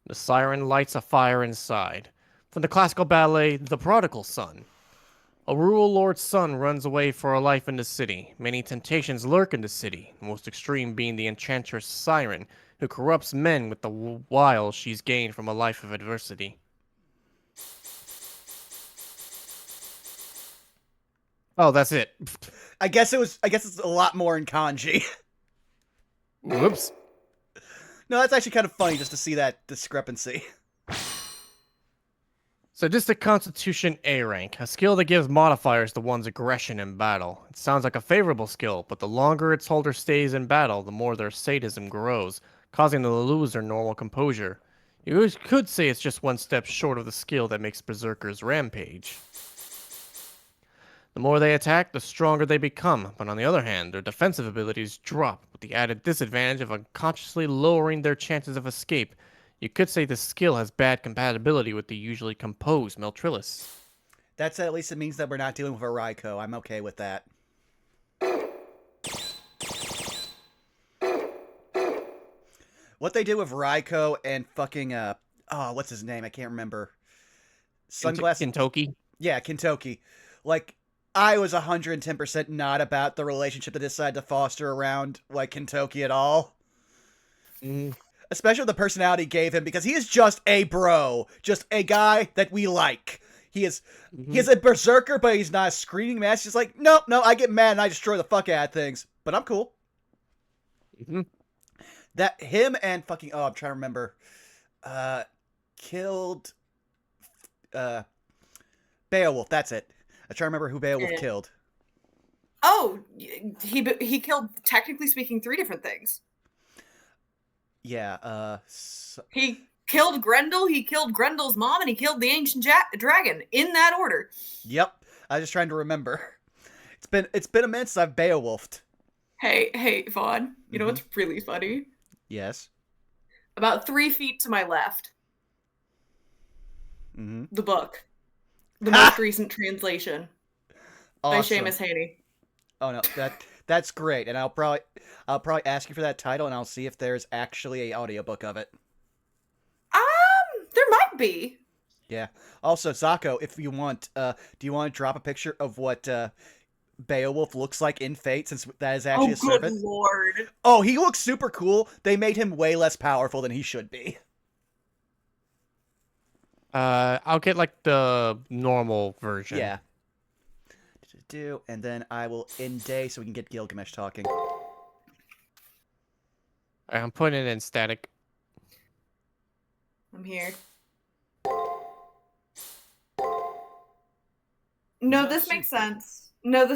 The siren lights a fire inside. From the classical ballet The Prodigal Son. A rural lord's son runs away for a life in the city. Many temptations lurk in the city, the most extreme being the enchantress Siren, who corrupts men with the wiles she's gained from a life of adversity. Oh, that's it. I guess it's a lot more in kanji. Whoops. No, that's actually kind of funny just to see that discrepancy. Sadistic Constitution A rank, a skill that gives modifiers to one's aggression in battle. It sounds like a favorable skill, but the longer its holder stays in battle, the more their sadism grows, causing them to lose their normal composure. You could say it's just one step short of the skill that makes berserkers rampage. The more they attack, the stronger they become, but on the other hand, their defensive abilities drop, with the added disadvantage of unconsciously lowering their chances of escape. You could say this skill has bad compatibility with the usually composed Meltrellis. That's at least it means that we're not dealing with a Raiko. I'm okay with that. What they did with Raiko and fucking what's his name? I can't remember. Sunglasses. Kintoki? Yeah, Kintoki. Like, I was 110% not about the relationship they decided to foster around like Kintoki at all. Especially with the personality gave him, because he is just a bro. Just a guy that we like. He is a berserker, but he's not a screaming mess. He's like, no, I get mad and I destroy the fuck out of things. But I'm cool. That, him and fucking, I'm trying to remember. Killed, Beowulf, that's it. I'm trying to remember who Beowulf killed. Oh, he killed, technically speaking, 3 different things. Yeah, he killed Grendel, he killed Grendel's mom, and he killed the ancient dragon, in that order. Yep. I was just trying to remember. It's been a minute since I've Beowulfed. Hey, Vaughn, you know what's really funny? Yes. About 3 feet to my left. The book. The most recent translation. By Seamus Haney. Oh no, that's great. And I'll probably ask you for that title, and I'll see if there's actually a audiobook of it. There might be. Yeah. Also, Zako, if you want, do you want to drop a picture of what Beowulf looks like in Fate, since that is actually a servant? Oh, good lord. Oh, he looks super cool. They made him way less powerful than he should be. I'll get like the normal version. Yeah. And then I will end day so we can get Gilgamesh talking. I'm putting it in static. I'm here. No, this makes sense. No,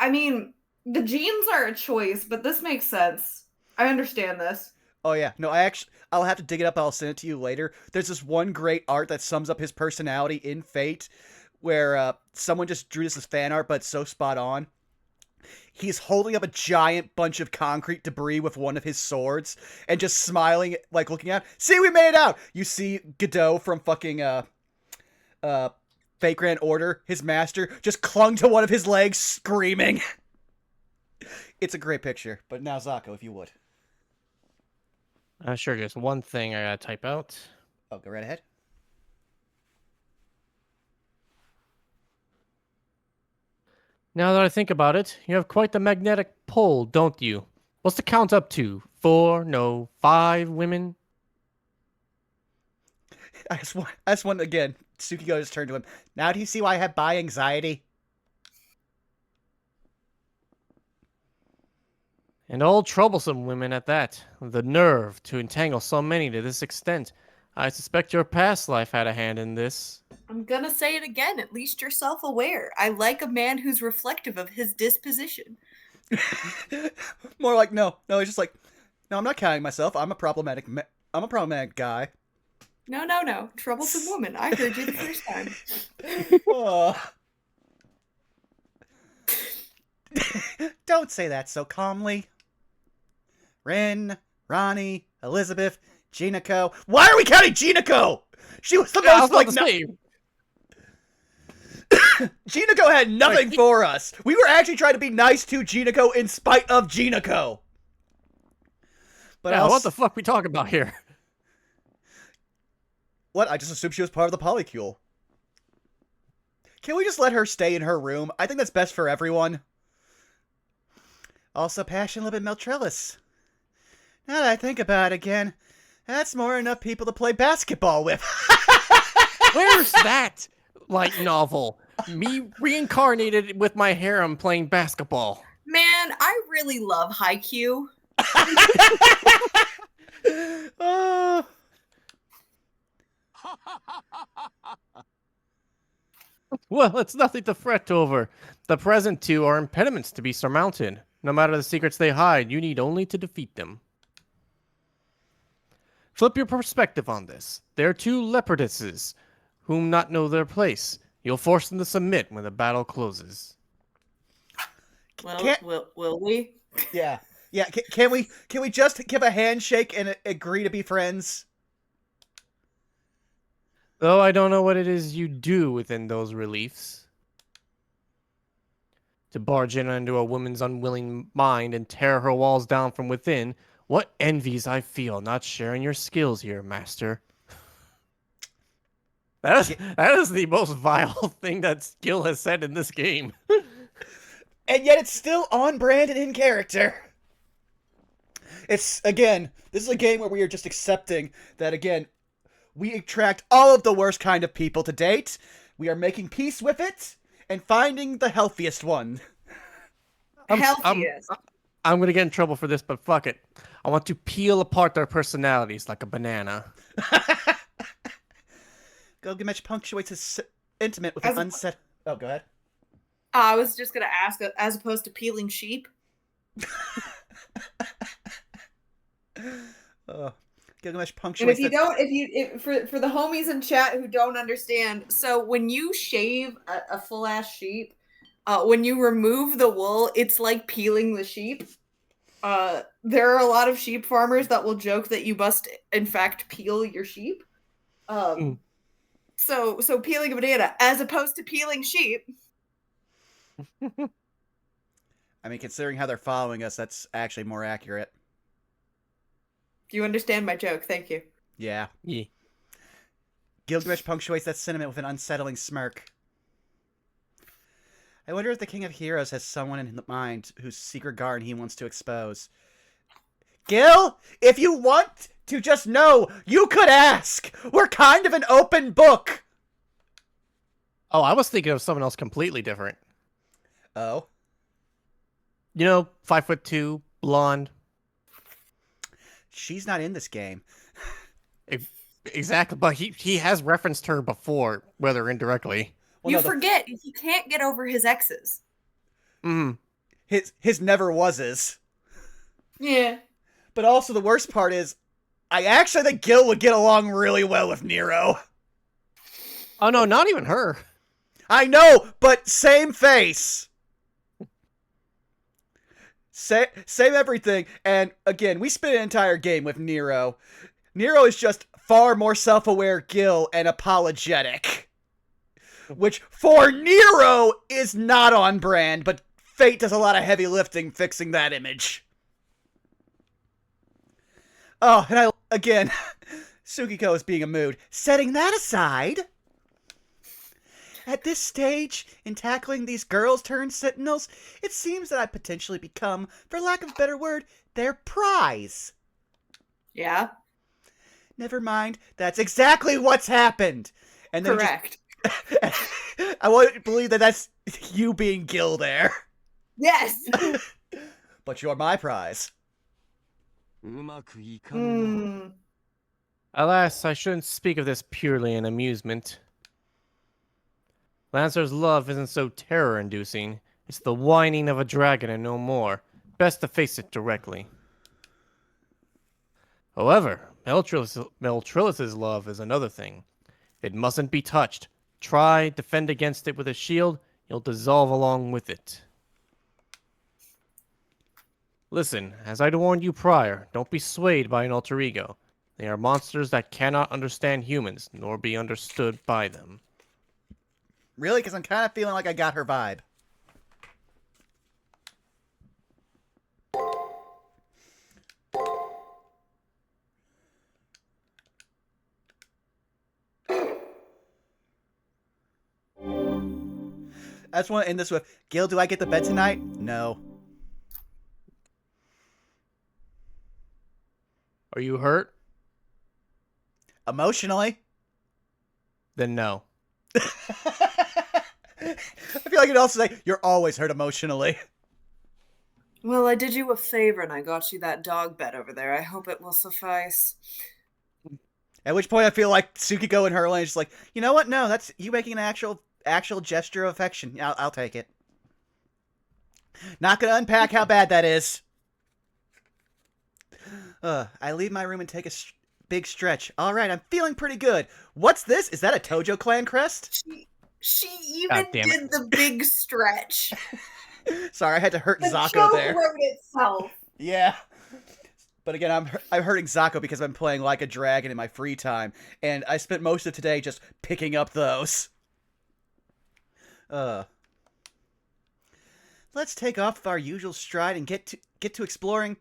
I mean, the genes are a choice, but this makes sense. I understand this. Oh yeah, no, I'll have to dig it up. I'll send it to you later. There's this one great art that sums up his personality in Fate, where someone just drew this as fan art, but it's so spot on. He's holding up a giant bunch of concrete debris with one of his swords and just smiling, like looking at. See, we made it out. You see Godot from fucking Fate Grand Order, his master, just clung to one of his legs, screaming. It's a great picture. But now, Zako, if you would. Sure, just one thing I gotta type out. Oh, go right ahead. Now that I think about it, you have quite the magnetic pull, don't you? What's the count up to? 4, no, 5 women? I just want again. Tsukiko just turned to him. Now do you see why I have bi anxiety? And all troublesome women at that. The nerve to entangle so many to this extent. I suspect your past life had a hand in this. I'm gonna say it again. At least you're self-aware. I like a man who's reflective of his disposition. More like no. He's just like, no, I'm not counting myself. I'm a problematic guy. No. Troublesome woman. I heard you the first time. Don't say that so calmly. Rin, Ronnie, Elizabeth, Jinako. Why are we counting Jinako? She was the most like. Jinako had nothing for us. We were actually trying to be nice to Jinako in spite of Jinako. But yeah, what the fuck we talking about here? What? I just assumed she was part of the polycule. Can we just let her stay in her room? I think that's best for everyone. Also, Passion, a little bit Meltrellis. Now that I think about it again, that's more enough people to play basketball with. Where's that light novel? Me reincarnated with my harem playing basketball. Man, I really love Haikyuu. Well, it's nothing to fret over. The present two are impediments to be surmounted. No matter the secrets they hide, you need only to defeat them. Flip your perspective on this. There are two leopardesses, whom not know their place. You'll force them to submit when the battle closes. Well, will we? Yeah. Can we just give a handshake and agree to be friends? Though I don't know what it is you do within those reliefs. To barge in into a woman's unwilling mind and tear her walls down from within, what envies I feel not sharing your skills here, master. That is the most vile thing that Gil has said in this game. And yet it's still on brand and in character. It's, again, this is a game where we are just accepting that, again, we attract all of the worst kind of people to date. We are making peace with it and finding the healthiest one. Healthiest. I'm going to get in trouble for this, but fuck it. I want to peel apart their personalities like a banana. Gilgamesh punctuates his intimate with an unset... Oh, go ahead. I was just going to ask, as opposed to peeling sheep. Gilgamesh punctuates... And for the homies in chat who don't understand, so when you shave a full-ass sheep, when you remove the wool, it's like peeling the sheep. There are a lot of sheep farmers that will joke that you must, in fact, peel your sheep. So peeling a banana as opposed to peeling sheep. I mean, considering how they're following us, that's actually more accurate. Do you understand my joke? Thank you. Yeah. Yeah. Gilgamesh punctuates that sentiment with an unsettling smirk. I wonder if the King of Heroes has someone in mind whose secret garden he wants to expose. Gil, if you want to just know, you could ask. We're kind of an open book. Oh, I was thinking of someone else completely different. Oh? You know, 5'2", blonde. She's not in this game. Exactly, but he has referenced her before, whether indirectly. Well, forget, he can't get over his exes. His never was's. Yeah. But also the worst part is, I actually think Gil would get along really well with Nero. Oh no, not even her. I know, but same face. Save everything. And again, we spent an entire game with Nero. Nero is just far more self-aware Gil and apologetic. Which, for Nero, is not on brand, but Fate does a lot of heavy lifting fixing that image. Oh, and again, Tsukiko is being a mood. Setting that aside, at this stage, in tackling these girls-turned-sentinels, it seems that I potentially become, for lack of a better word, their prize. Yeah? Never mind, that's exactly what's happened. And then Correct. I want to believe that that's you being Gil there. Yes! But you're my prize. Alas, I shouldn't speak of this purely in amusement. Lancer's love isn't so terror-inducing. It's the whining of a dragon and no more. Best to face it directly. However, Meltrillus's love is another thing. It mustn't be touched. Try, defend against it with a shield, you'll dissolve along with it. Listen, as I'd warned you prior, don't be swayed by an alter ego. They are monsters that cannot understand humans, nor be understood by them. Really? Because I'm kind of feeling like I got her vibe. I just want to end this with, Gil, do I get the bed tonight? No. Are you hurt? Emotionally? Then no. I feel like it also say, you're always hurt emotionally. Well, I did you a favor and I got you that dog bed over there. I hope it will suffice. At which point I feel like Tsukiko and her lane is just like, you know what? No, that's you making an actual gesture of affection. I'll take it. Not gonna unpack how bad that is. I leave my room and take a big stretch. All right, I'm feeling pretty good. What's this? Is that a Tojo clan crest? She even did the big stretch. Sorry, I had to hurt The Zako joke there. wrote itself. Yeah. But again, I'm hurting Zako because I'm playing Like a Dragon in my free time, and I spent most of today just picking up those. Let's take off our usual stride and get to exploring.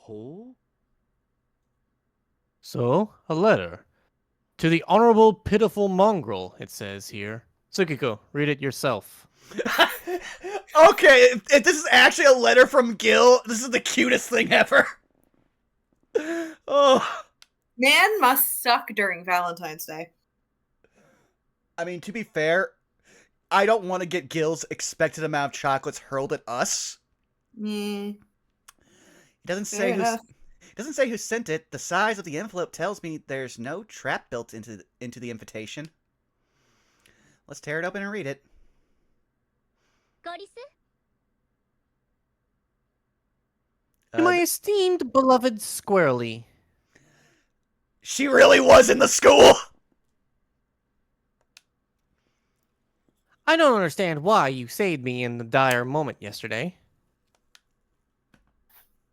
Oh. So, a letter. To the Honorable Pitiful Mongrel, it says here. Tsukiko, read it yourself. Okay, if this is actually a letter from Gil, this is the cutest thing ever. Oh. Man must suck during Valentine's Day. I mean, to be fair, I don't want to get Gil's expected amount of chocolates hurled at us. Mm. It doesn't say who sent it. The size of the envelope tells me there's no trap built into the invitation. Let's tear it open and read it. To my esteemed beloved Squirrely. She really was in the school! I don't understand why you saved me in the dire moment yesterday.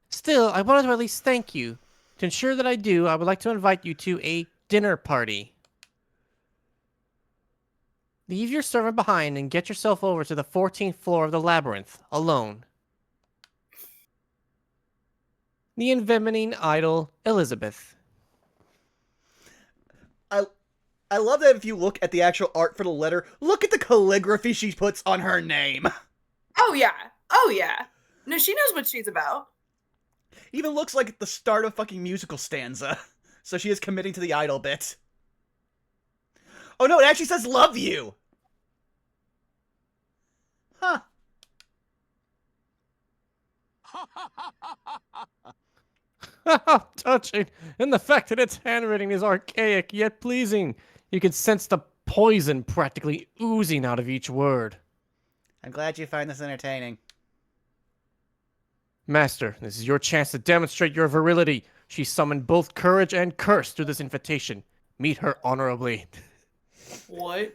Still, I wanted to at least thank you. To ensure that I do, I would like to invite you to a dinner party. Leave your servant behind and get yourself over to the 14th floor of the labyrinth, alone. The envenoning idol, Elizabeth. I love that if you look at the actual art for the letter, look at the calligraphy she puts on her name. Oh, yeah. Oh, yeah. No, she knows what she's about. Even looks like the start of fucking musical stanza. So she is committing to the idol bit. Oh no, it actually says love you! Huh. How touching! And the fact that its handwriting is archaic yet pleasing. You can sense the poison practically oozing out of each word. I'm glad you find this entertaining. Master, this is your chance to demonstrate your virility. She summoned both courage and curse through this invitation. Meet her honorably. What?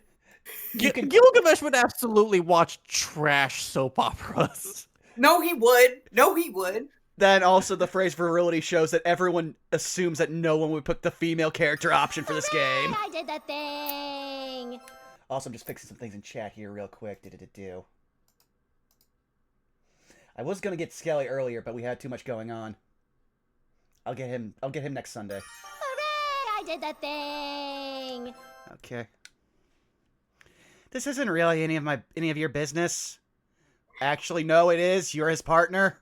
Gilgamesh would absolutely watch trash soap operas. No, he would. No, he would. Then also the phrase virility shows that everyone assumes that no one would pick the female character option for this game. I did that thing. Also, I'm just fixing some things in chat here real quick. Do. I was gonna get Skelly earlier, but we had too much going on. I'll get him next Sunday. Hooray! I did that thing. Okay. This isn't really any of your business. Actually, no, it is. You're his partner.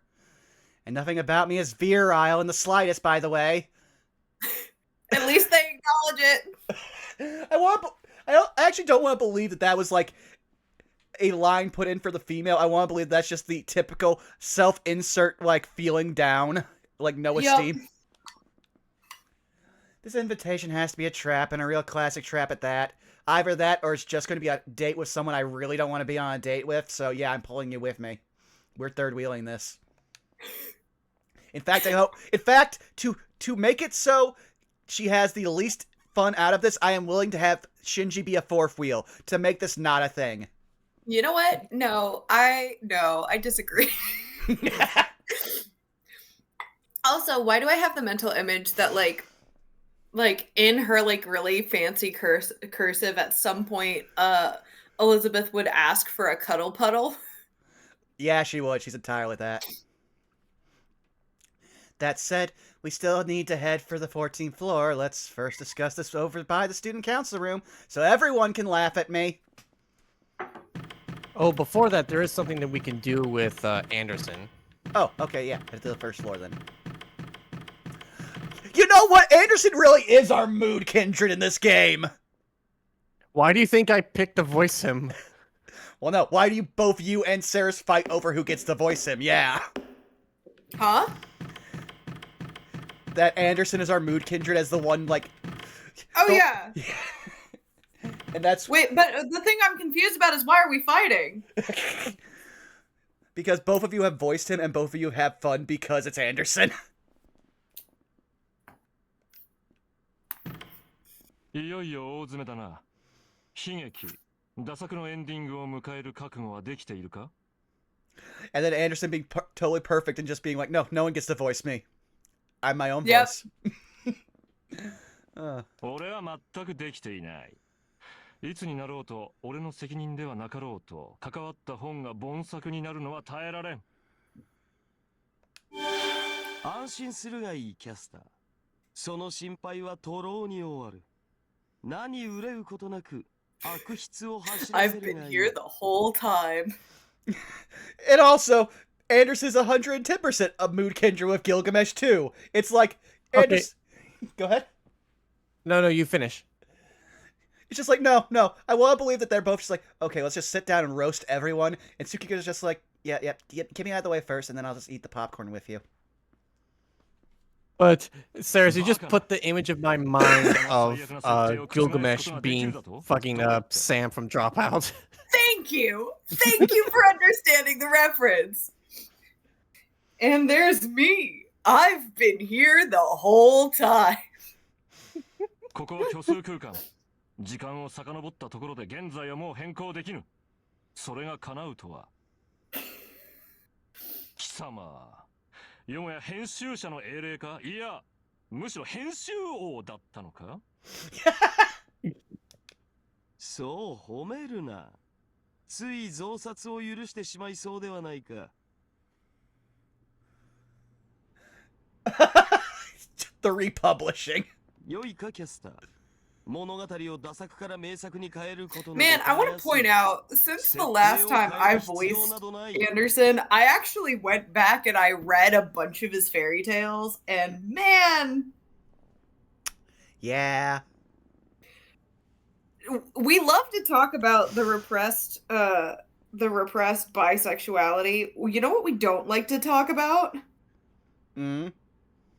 And nothing about me is virile in the slightest, by the way. At least they acknowledge it. I actually don't want to believe that was like a line put in for the female. I want to believe that's just the typical self-insert, like, feeling down, like, no esteem. This invitation has to be a trap, and a real classic trap at that. Either that, or it's just going to be a date with someone I really don't want to be on a date with, so yeah, I'm pulling you with me. We're third-wheeling this. In fact, to make it so she has the least fun out of this, I am willing to have Shinji be a fourth wheel to make this not a thing. You know what? No, I disagree. Also, why do I have the mental image that like in her like really fancy cursive at some point Elizabeth would ask for a cuddle puddle? Yeah, she would. She's entirely that. That said, we still need to head for the 14th floor. Let's first discuss this over by the student council room so everyone can laugh at me. Oh, before that, there is something that we can do with Andersen. Oh, okay, yeah. Head to the first floor then. You know what? Andersen really is our mood kindred in this game. Why do you think I picked to voice him? Well, no. Why do you and Saris fight over who gets to voice him? Yeah. Huh? That Andersen is our mood kindred as the one, like... Oh, yeah. And that's... Wait, but the thing I'm confused about is why are we fighting? Because both of you have voiced him and both of you have fun because it's Andersen. いよいよ大詰めだな。悲劇、打作のエンディングを迎える覚悟はできているか? And then Andersen being totally perfect and just being like, no one gets to voice me. I'm my own voice. 俺は全くできていない。いつになろうと俺の責任ではなかろうと関わった本が凡作になるのは耐えられん。安心するがいいキャスター。その心配は徒労に終わる。何憂うことなく悪筆を走らせ I've るがい been い。 here the whole time. And also, Andersen's 110% a mood kindred with Gilgamesh too. It's like, Andersen... Okay. Go ahead. No, you finish. It's just like, no. I want to believe that they're both just like, okay, let's just sit down and roast everyone. And Tsukiko's just like, yeah, get me out of the way first, and then I'll just eat the popcorn with you. But, Sarah, you just put the image of my mind of Gilgamesh being fucking Sam from Dropout. Thank you! Thank you for understanding the reference! And there's me! I've been here the whole time! ここは虚数空間。時間を遡ったところで現在はもう変更できぬ。それが叶うとは。貴様。よもや編集者の英霊か？いや、むしろ編集王だったのか？そう褒めるな。つい増刷を許してしまいそうではないか。The republishing. 良いかキャスター。物語をダ作から名作に変えることの。 Man, I want to point out, since the last time I voiced Andersen, I actually went back and I read a bunch of his fairy tales, and man... Yeah. We love to talk about the repressed bisexuality. You know what we don't like to talk about?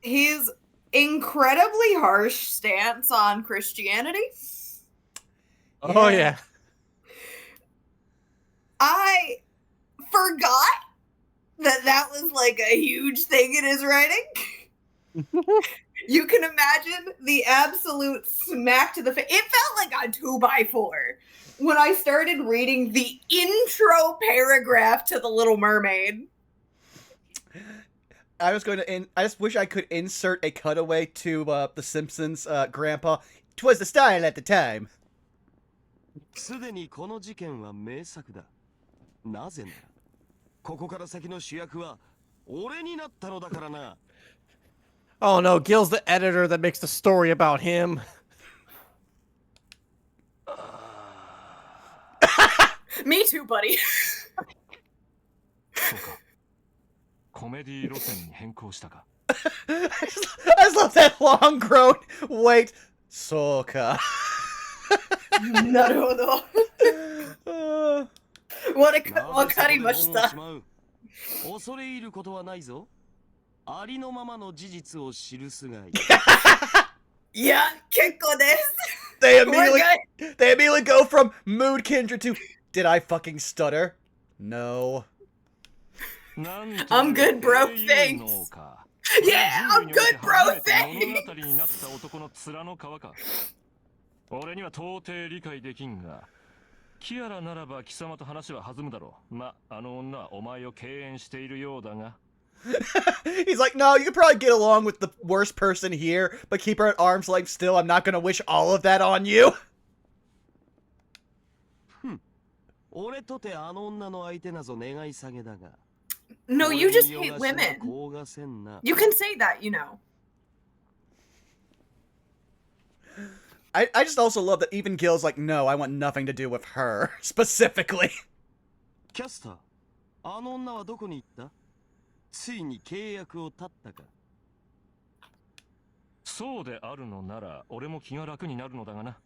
His incredibly harsh stance on Christianity. Oh, yeah. I forgot that was like a huge thing in his writing. You can imagine the absolute smack to the face. It felt like a 2x4 when I started reading the intro paragraph to The Little Mermaid. I just wish I could insert a cutaway to The Simpsons' grandpa. 'Twas the style at the time. すでにこの事件は名作だ。なぜなら、ここから先の主役は俺になったのだからな。Oh no, Gil's the editor that makes the story about him. Me too, buddy. そうか。コメディ路線に変更したか。I just love that long grown wait. Soka. なるほど。わかりました。恐れ入ることはないぞ。ありのままの事実を記すがいい。いや、結構です。They immediately go from mood kindred to did I fucking stutter? No. I'm good, bro. Thanks. Yeah, I'm good, bro. Thanks. 俺には到底理解できんが、キアラならば貴様と話は弾むだろう。ま、あの女はお前を敬遠しているようだが。He's like, no, you could probably get along with the worst person here, but keep her at arm's length still. I'm not gonna wish all of that on you. 俺とてあの女の相手なぞ願い下げだが。No, you just hate women. You can say that, you know. I just also love that even Gil's like, no, I want nothing to do with her, specifically. キャスター、あの女はどこに行った？ついに契約を絶ったか？そうであるのなら、俺も気が楽になるのだがな。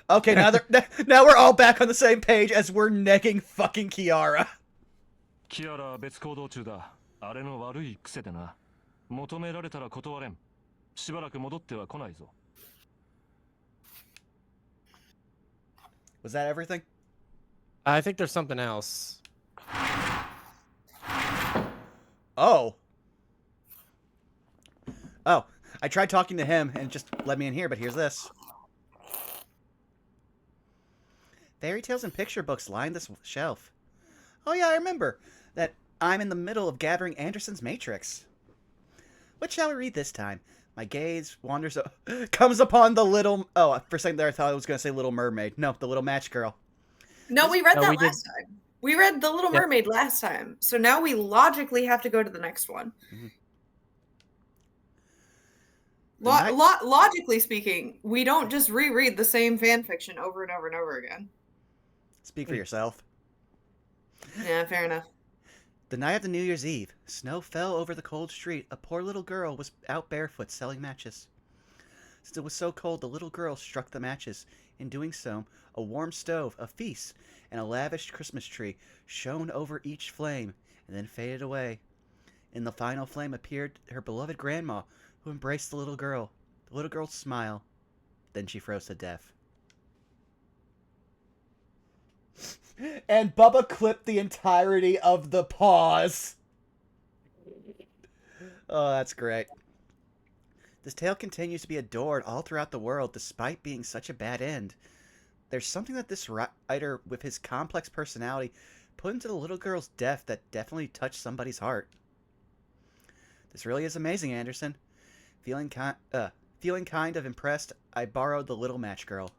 Okay, now we're all back on the same page as we're negging fucking Kiara. キアラは別行動中だ。あれの悪い癖でな。求められたら断れん。しばらく戻っては来ないぞ。Was that everything? I think there's something else. Oh. Oh, I tried talking to him and just let me in here, but here's this. Fairy tales and picture books line this shelf. Oh yeah, I remember that I'm in the middle of gathering Andersen's Matrix. What shall we read this time? My gaze wanders comes upon the little... Oh, for a second there I thought I was going to say Little Mermaid. No, the Little Match Girl. No, we read that last time. We read The Little Mermaid last time. So now we logically have to go to the next one. Logically speaking, we don't just reread the same fan fiction over and over and over again. Speak for yourself. Yeah, fair enough. The night of the New Year's Eve, snow fell over the cold street. A poor little girl was out barefoot selling matches. Since it was so cold, the little girl struck the matches. In doing so, a warm stove, a feast, and a lavish Christmas tree shone over each flame and then faded away. In the final flame appeared her beloved grandma, who embraced the little girl. The little girl smiled. Then she froze to death. And Bubba clipped the entirety of the pause. Oh, that's great. This tale continues to be adored all throughout the world, despite being such a bad end. There's something that this writer, with his complex personality, put into the little girl's death that definitely touched somebody's heart. This really is amazing, Andersen. Feeling kind of impressed, I borrowed The Little Match Girl.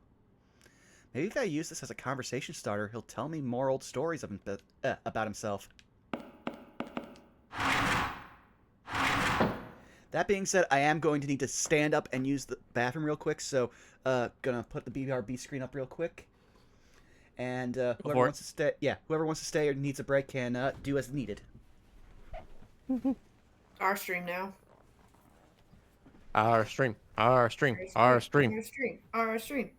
Maybe if I use this as a conversation starter, he'll tell me more old stories about himself. That being said, I am going to need to stand up and use the bathroom real quick, so gonna put the BRB screen up real quick. And whoever wants to stay or needs a break can do as needed. Our stream now. Our stream. Our stream.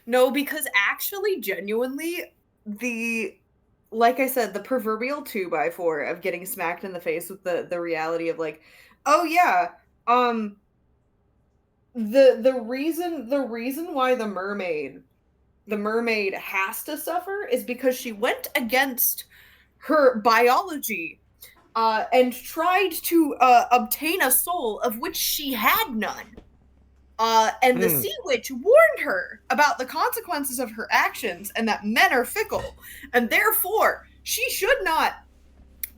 No, because actually, genuinely, like I said, the proverbial 2x4 of getting smacked in the face with the reality of like, oh yeah, the reason why the the mermaid has to suffer is because she went against her biology and tried to obtain a soul of which she had none. And the sea witch warned her about the consequences of her actions and that men are fickle, and therefore she should not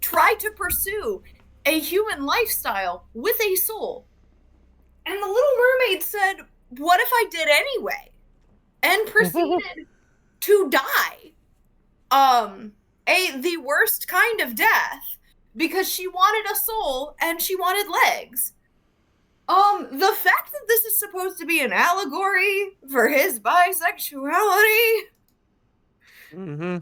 try to pursue a human lifestyle with a soul. And the Little Mermaid said, what if I did anyway? And proceeded to die. The worst kind of death, because she wanted a soul and she wanted legs. The fact that this is supposed to be an allegory for his bisexuality. Mm-hmm.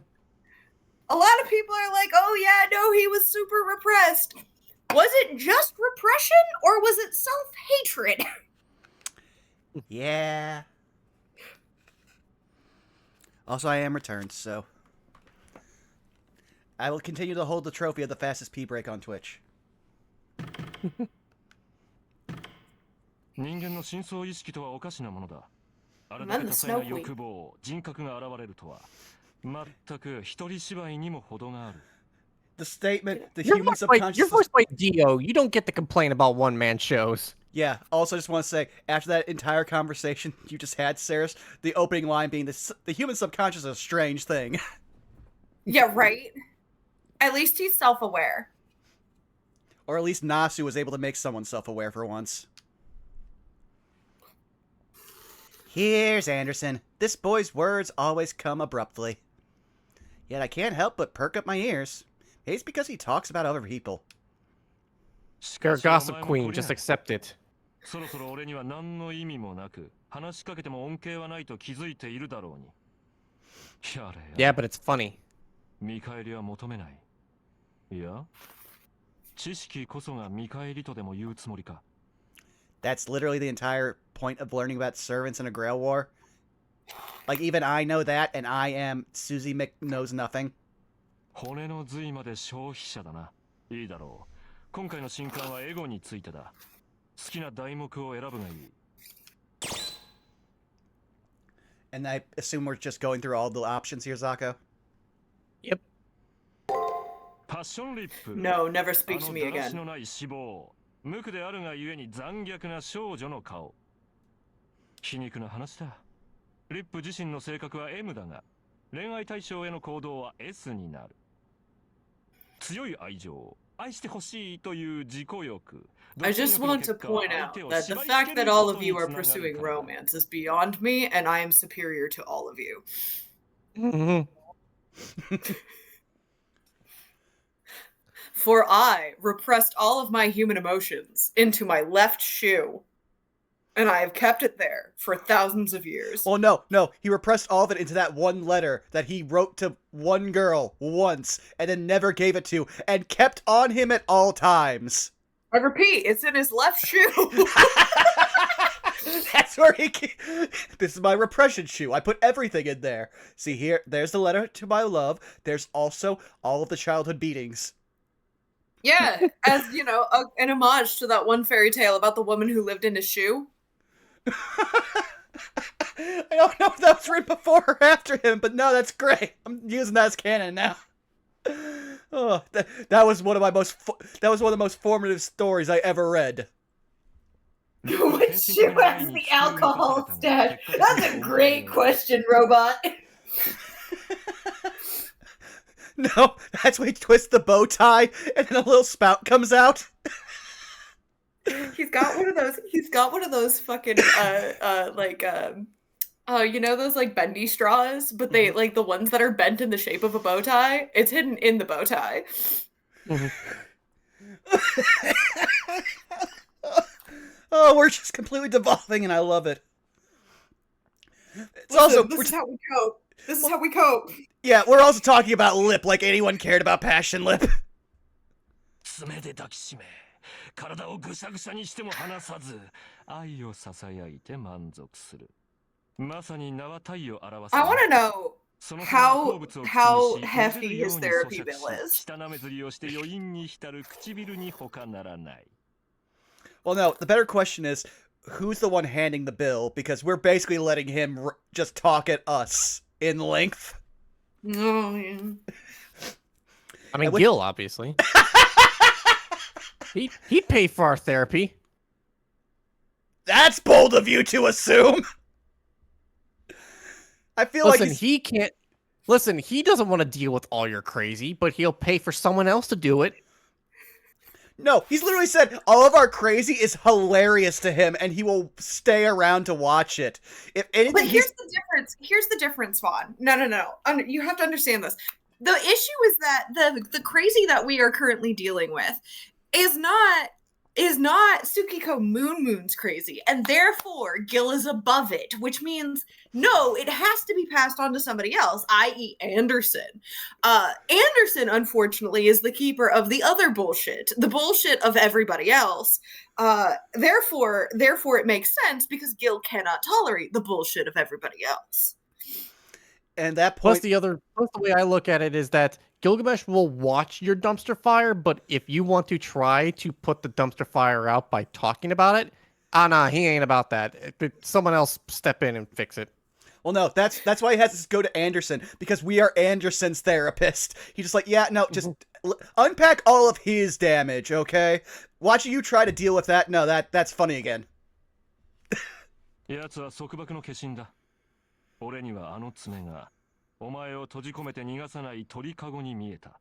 A lot of people are like, oh yeah, no, he was super repressed. Was it just repression or was it self-hatred? Yeah. Also, I am returned, so I will continue to hold the trophy of the fastest pee break on Twitch. 人間の深層意識とはおかしなものだ。あれだけ多彩な欲望、人格が現れるとは、全く一人芝居にも程がある。 The statement, the You're human voiced by subconscious... Dio. You don't get to complain about one-man shows. Yeah, also just want to say, after that entire conversation you just had, Saris, the opening line being, the human subconscious is a strange thing. Yeah, right? At least he's self-aware. Or at least Nasu was able to make someone self-aware for once. Here's Andersen. This boy's words always come abruptly. Yet I can't help but perk up my ears. Maybe it's because he talks about other people. You're a gossip queen, just accept it. そろそろ俺には何の意味もなく、話しかけても恩恵はないと気づいているだろうに。やれや Yeah, but it's funny. 見返りは求めない。いや、知識こそが見返りとでも言うつもりか。That's literally the entire point of learning about servants in a Grail War. Like, even I know that, and I am Susie knows nothing. 骨の髄まで消費者だな。いいだろう。今回の新刊はエゴについてだ。好きな題目を選ぶがいい。And I assume we're just going through all the options here, Zako? Yep. パッションリップ。 No, never speak to me あのだらし again. のない脂肪。無垢であるがゆえに残虐な少女の顔。皮肉な話だ。リップ自身の性格は M だが、恋愛対象への行動は S になる。強い愛情、愛してほしいという自己欲。 I just want to point out that the fact that all of you are pursuing romance is beyond me, and I am superior to all of you. For I repressed all of my human emotions into my left shoe, and I have kept it there for thousands of years. Well, no. He repressed all of it into that one letter that he wrote to one girl once and then never gave it to and kept on him at all times. I repeat, it's in his left shoe. That's where he... This is my repression shoe. I put everything in there. See here, there's the letter to my love. There's also all of the childhood beatings. Yeah, as, you know, an homage to that one fairy tale about the woman who lived in a shoe. I don't know if that was written before or after him, but no, that's great. I'm using that as canon now. Oh, that was one of my most that was one of the most formative stories I ever read. Which shoe has the alcohol stash? That's a great question, Robot. No, that's when he twists the bow tie and then a little spout comes out. He's got one of those. He's got one of those fucking you know those like bendy straws, but they like the ones that are bent in the shape of a bow tie. It's hidden in the bow tie. Oh, we're just completely devolving, and I love it. It's Listen, also this is how we cope. This is how we cope. Yeah, we're also talking about lip like anyone cared about passion lip. 爪で抱きしめ、体をぐしゃぐしゃにしても離さず、愛をささやいて満足する。まさに名は体を表す。 I want to know how hefty his therapy bill is. 舌なめずりをして余韻に浸る唇に他ならない。 Well, no, the better question is, who's the one handing the bill? Because we're basically letting him just talk at us in length. Oh, yeah. I mean, Gil, obviously. He'd pay for our therapy. That's bold of you to assume. I feel Listen, like he can't. Listen, he doesn't want to deal with all your crazy, but he'll pay for someone else to do it. No, he's literally said all of our crazy is hilarious to him, and he will stay around to watch it. If anything, But here's the difference. Here's the difference, Vaughn. No. You have to understand this. The issue is that the crazy that we are currently dealing with is not Tsukiko Moon's crazy, and therefore Gil is above it, which means no, it has to be passed on to somebody else, i.e. Andersen. Andersen, unfortunately, is the keeper of the other bullshit, the bullshit of everybody else. Therefore it makes sense because Gil cannot tolerate the bullshit of everybody else. And that Plus, point, the way I look at it is that Gilgamesh will watch your dumpster fire, but if you want to try to put the dumpster fire out by talking about it, nah, he ain't about that. Someone else step in and fix it. well, no, that's why he has to go to Andersen, because we are Andersen's therapist. He's just like, yeah, no, just unpack all of his damage, okay? Watching you try to deal with that, no, that's funny again. 奴は束縛の化身だ。俺にはあの爪がお前を閉じ込めて逃がさない鳥かごに見えた。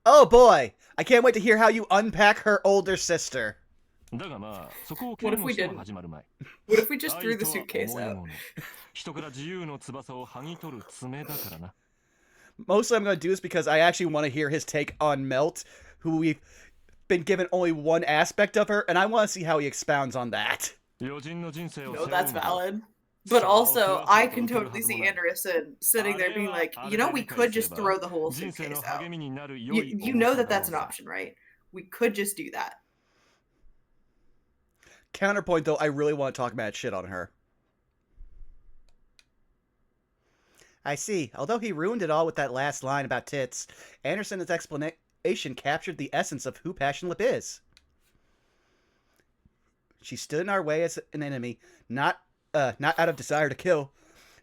Oh boy, I can't wait to hear how you unpack her older sister. だがまあ、そこを蹴るのしても始まるまい。 What if we just threw the suitcase out? 人から自由の翼を剥ぎ取る爪だからな。 Mostly I'm going to do this because I actually want to hear his take on Melt, who we've been given only one aspect of her, and I want to see how he expounds on that. No, that's valid. But also, I can totally see Andersen sitting there being like, you know, we could just throw the whole suitcase out. You know that's an option, right? We could just do that. Counterpoint, though, I really want to talk mad shit on her. I see. Although he ruined it all with that last line about tits, Andersen's explanation captured the essence of who Passion Lip is. She stood in our way as an enemy, not out of desire to kill,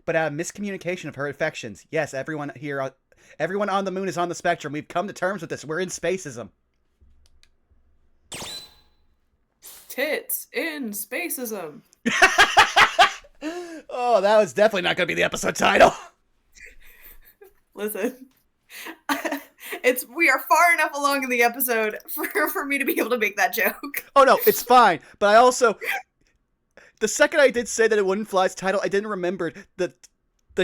but out of miscommunication of her affections. Yes, everyone on the moon is on the spectrum. We've come to terms with this. We're in Space-tism. Tits in Space-tism. Oh, that was definitely not going to be the episode title. Listen, we are far enough along in the episode for me to be able to make that joke. Oh no, it's fine. But I also, the second I did say that it wouldn't fly's title, I didn't remember the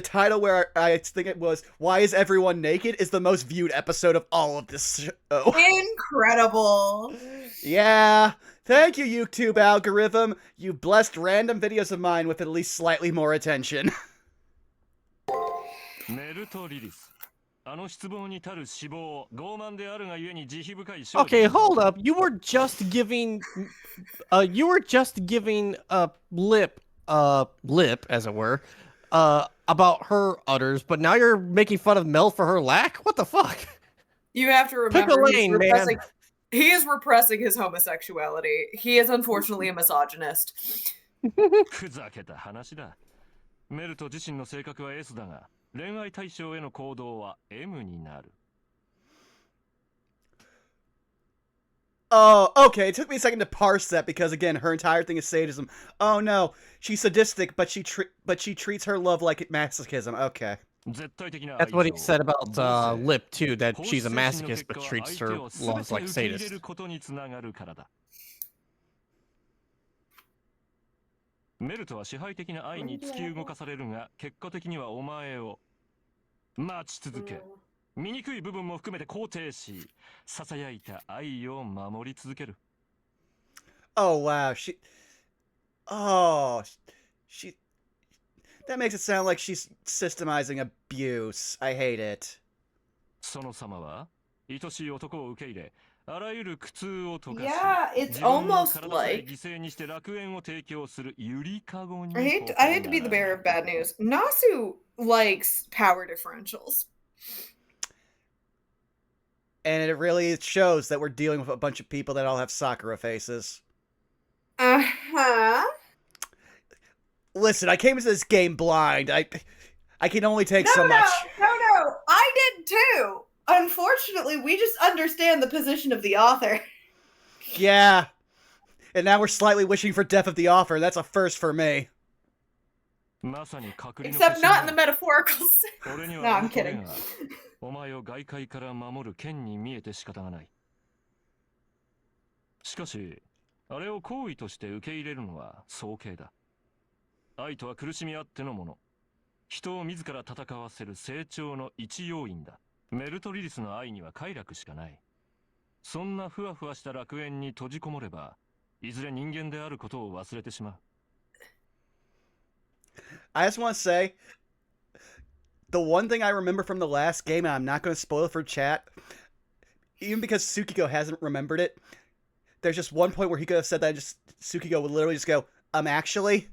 title where I think it was "Why Is Everyone Naked" is the most viewed episode of all of this show. Incredible. Yeah. Thank you, YouTube algorithm. You blessed random videos of mine with at least slightly more attention. Okay, hold up. You were just giving lip, as it were, about her udders, but now you're making fun of Mel for her lack? What the fuck? You have to remember, Pick a lane, man. He is repressing his homosexuality. He is unfortunately a misogynist. ふざけた話だ。メルト自身の性格は S だが、恋愛対象への行動は M になる。 Oh, okay. It took me a second to parse that because, again, her entire thing is sadism. Oh no, she's sadistic, but she treats her love like masochism. Okay. That's what he said about Lip too. That she's a masochist, but treats her loves like sadist. メルトは支配的な愛に突き動かされるが、結果的にはお前を待ち続け、醜い部分も含めて肯定し、囁いた愛を守り続ける。 Oh wow, she that makes it sound like she's systemizing abuse. I hate it. その様は愛しい男を受け入れ、あらゆる苦痛を溶かし、 Yeah, it's almost like 犠牲にして楽園を提供するゆりかごに。 I hate to be the bearer of bad news. Nasu likes power differentials. And it really shows that we're dealing with a bunch of people that all have Sakura faces. Uh-huh. Listen, I came into this game blind. I can only take so much. No. I did too. Unfortunately, we just understand the position of the author. Yeah. And now we're slightly wishing for death of the author. That's a first for me. Except not in the metaphorical sense. No, I'm kidding. お前を外界から守る剣に見えて仕方がない。しかし、あれを行為として受け入れるのは早計だ。愛とは苦しみあってのもの。人を自ら戦わせる成長の一要因だ。メルトリリスの愛には快楽しかない。そんなふわふわした楽園に閉じこもれば、いずれ人間であることを忘れてしまう。I just want to say, the one thing I remember from the last game, and I'm not going to spoil it for chat, even because Tsukiko hasn't remembered it, there's just one point where he could have said that, and just Tsukiko would literally just go, actually.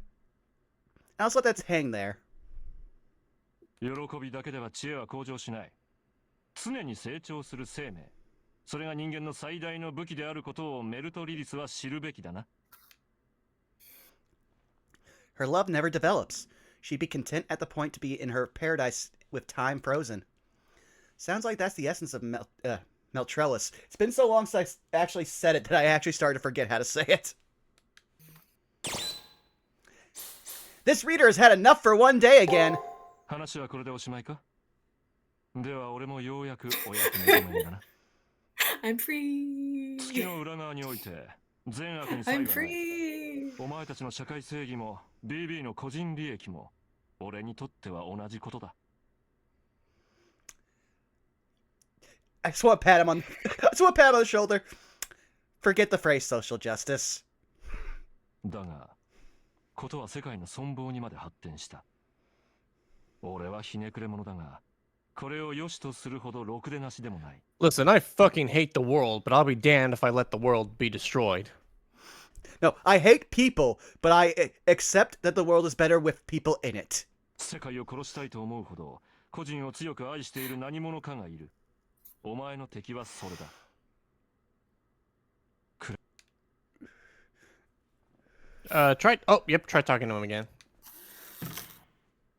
I'll just let that hang there. 喜びだけでは知恵は向上しない。常に成長する生命。それが人間の最大の武器であることをメルトリリスは知るべきだな。Her love never develops. She'd be content at the point to be in her paradise with time frozen. Sounds like that's the essence of Meltrellis. It's been so long since I actually said it that I actually started to forget how to say it. This reader has had enough for one day again. 話はこれでおしまいか？では俺もようやくお役目止めだな。I'm free. 月の裏側において善悪に差異は I'm ない。 free. お前たちの社会正義も BB の個人利益も俺にとっては同じことだ。I just want to pat him on. I just want to pat him on the shoulder. Forget the phrase social justice. だが、ことは世界の存亡にまで発展した。俺はひねくれ者だが、これを良しとするほどろくでなしでもない。Listen, I fucking hate the world, but I'll be damned if I let the world be destroyed. No, I hate people, but I accept that the world is better with people in it. 世界を殺したいと思うほど、個人を強く愛している何者かがいる。お前の敵はそれだ。Try talking to him again.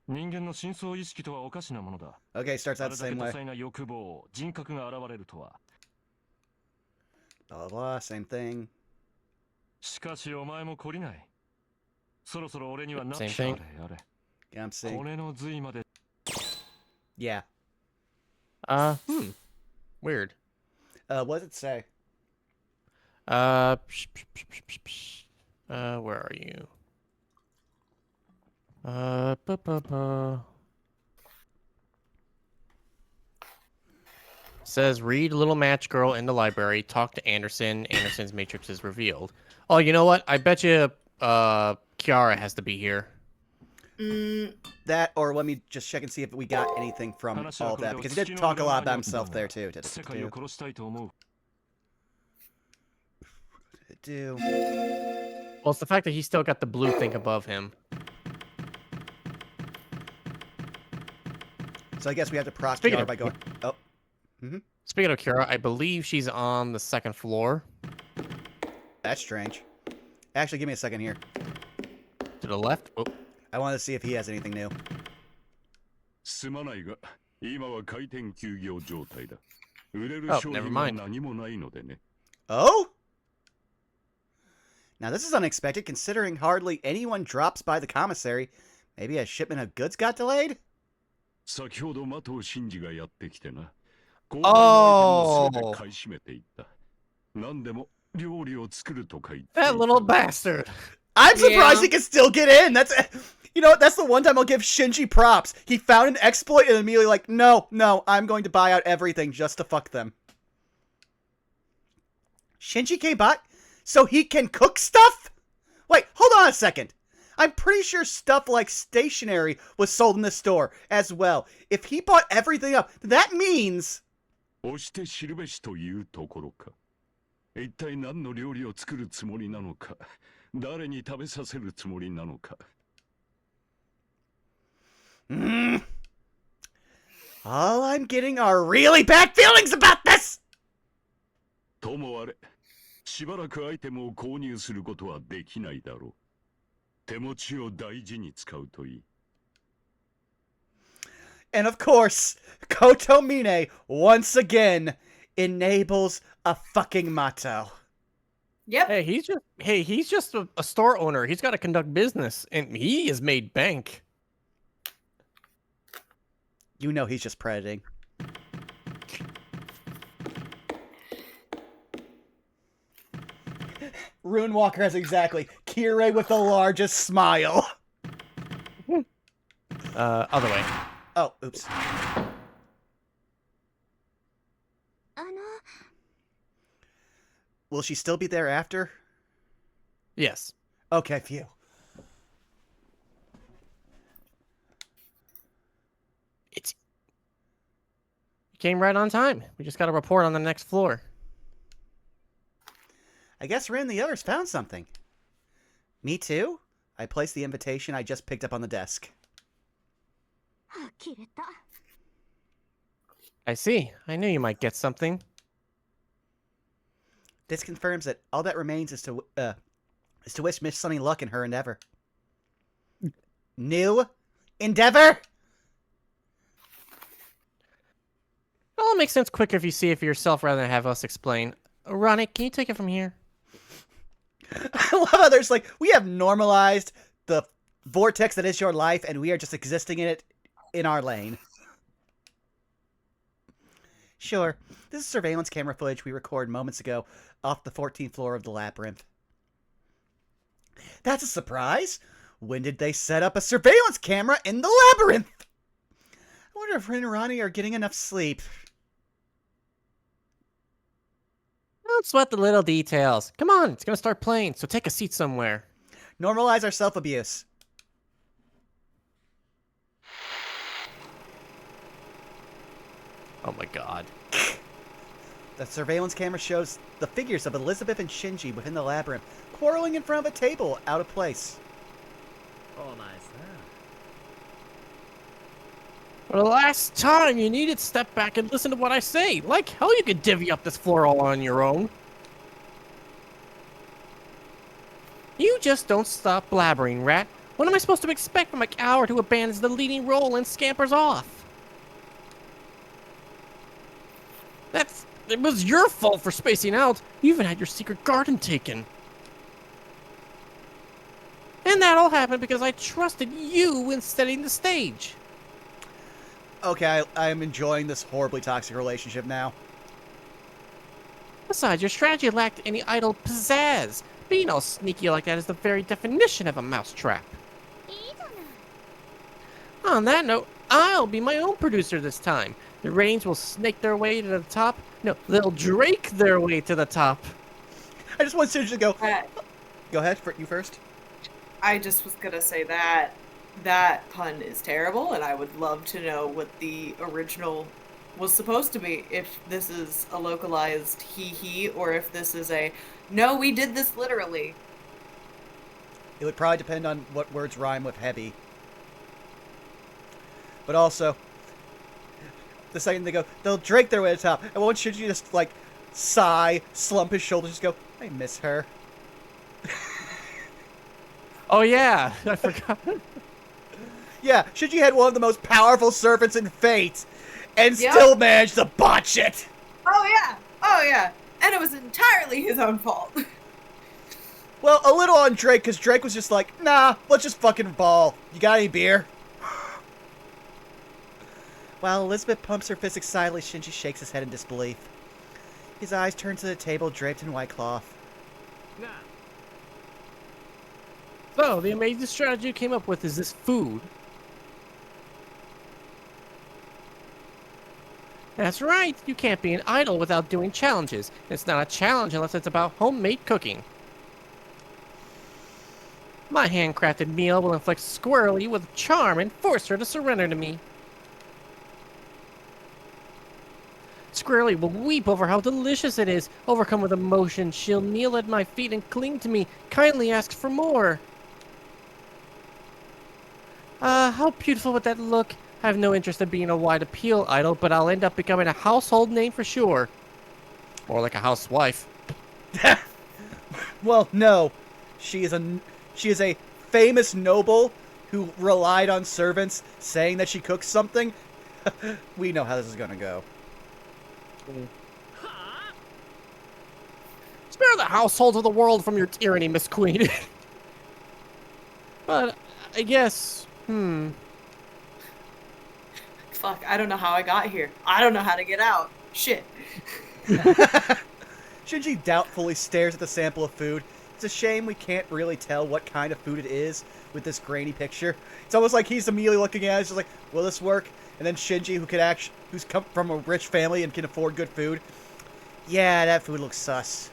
人間の深層意識とはおかしなものだ。 Okay, starts あ out れ the だけ same 多 way. 彩な欲望、人格が現れるとは。 Blah, blah, blah, same thing. しかしお前も懲りない。そろそろ俺にはな Same っ thing. やれ。 Yeah, I'm seeing. 骨の髄まで。 Yeah. Weird. What does it say? Where are you? Says, read Little Match Girl in the library, talk to Andersen, Andersen's matrix is revealed. Oh, you know what? I bet you Kiara has to be here. That, or let me just check and see if we got anything from all of that, because he did talk a lot about himself there too. Did 世界を殺したいと思う。 it do? Well, it's the fact that he's still got the blue thing above him. So I guess we have to proc Speaking Kiara of- by going. Oh, Speaking of Kiara, I believe she's on the second floor. that's strange. Actually, give me a second here. To the left. Oh. I want to see if he has anything new. すまないが、今は開店休業状態だ。売れる Oh, 商 never 品は mind. 何もないのでね。 Oh? Now this is unexpected, considering hardly anyone drops by the commissary. Maybe a shipment of goods got delayed? 先ほど的真司がやってきてな。 Oh. 全て買い占めていった。何でも料理を作るとか言っていた。 That little bastard. I'm surprised Yeah. he can still get in. That's, you know what? That's the one time I'll give Shinji props. He found an exploit and immediately like, no, I'm going to buy out everything just to fuck them. Shinji came by so he can cook stuff? Wait, hold on a second. I'm pretty sure stuff like stationery was sold in the store as well. If he bought everything up, that means... 押して知るべしというところか。一体何の料理を作るつもりなのか。誰に食べさせるつもりなのか。All I'm getting are really bad feelings about this! ともあれ、しばらくアイテムを購入することはできないだろ手持ちを大事に使うといい。 And of course, Kotomine once again enables a fucking motto. Yep. Hey, he's just a store owner. He's got to conduct business, and he has made bank. You know he's just predating. Runewalker has exactly Kiara with the largest smile. Other way. Oh, oops. あの Will she still be there after? Yes. Okay, phew. You came right on time. We just got a report on the next floor. I guess Rin and the others found something. Me too? I placed the invitation I just picked up on the desk. 呆れた I see. I knew you might get something. This confirms that all that remains is to wish Miss Sunny luck in her endeavor. New endeavor? Well, it makes sense quicker if you see it for yourself rather than have us explain. Ronnie, can you take it from here? I love how there's like, we have normalized the vortex that is your life, and we are just existing in it in our lane. Sure, this is surveillance camera footage we recorded moments ago off the 14th floor of the labyrinth. That's a surprise! When did they set up a surveillance camera in the labyrinth? I wonder if Rin and Ronnie are getting enough sleep. Don't sweat the little details. Come on, it's gonna start playing, so take a seat somewhere. Normalize our self-abuse. Oh my god. The surveillance camera shows the figures of Elizabeth and Shinji within the labyrinth, quarreling in front of a table out of place. お前さ For the last time, you need to step back and listen to what I say. Like hell you could divvy up this floor all on your own. You just don't stop blabbering, rat. What am I supposed to expect from a coward who abandons the leading role and scampers off? It was your fault for spacing out. You even had your secret garden taken. And that all happened because I trusted you in setting the stage. Okay, I am enjoying this horribly toxic relationship now. Besides, your strategy lacked any idle pizzazz. Being all sneaky like that is the very definition of a mousetrap. いいじゃない On that note, I'll be my own producer this time. The ratings will snake their way to the top. No, they'll drake their way to the top. I just want Shinji to go. Uh, Go ahead, you first. I just was gonna say that pun is terrible, and I would love to know what the original was supposed to be. If this is a localized he, or if this is a no, we did this literally. It would probably depend on what words rhyme with heavy. But also, the second they go, they'll drake their way to the top. And won't Shinji just, like, sigh, slump his shoulders, just go, I miss her. Oh yeah, I forgot. Yeah, Shinji had one of the most powerful servants in Fate, and Yep. still managed to botch it. Oh yeah, and it was entirely his own fault. Well, a little on Drake, because Drake was just like, nah, let's just fucking ball. You got any beer? While Elizabeth pumps her fist excitedly, Shinji shakes his head in disbelief. His eyes turn to the table draped in white cloth. なあ So, the amazing strategy you came up with is this food. That's right, you can't be an idol without doing challenges. It's not a challenge unless it's about homemade cooking. My handcrafted meal will inflict Squirrely with charm and force her to surrender to me. Squirrely will weep over how delicious it is. Overcome with emotion, she'll kneel at my feet and cling to me, kindly ask for more. How beautiful would that look? I have no interest in being a wide appeal idol, but I'll end up becoming a household name for sure. More like a housewife. Well, no. She is a famous noble who relied on servants saying that she cooks something, we know how this is gonna go. Spare the households of the world from your tyranny, Miss Queen. But I guess, Fuck, I don't know how I got here. I don't know how to get out. Shit. Shinji doubtfully stares at the sample of food. It's a shame we can't really tell what kind of food it is with this grainy picture. It's almost like he's immediately looking at it, just like, will this work? And then Shinji, who's come from a rich family and can afford good food, yeah, that food looks sus.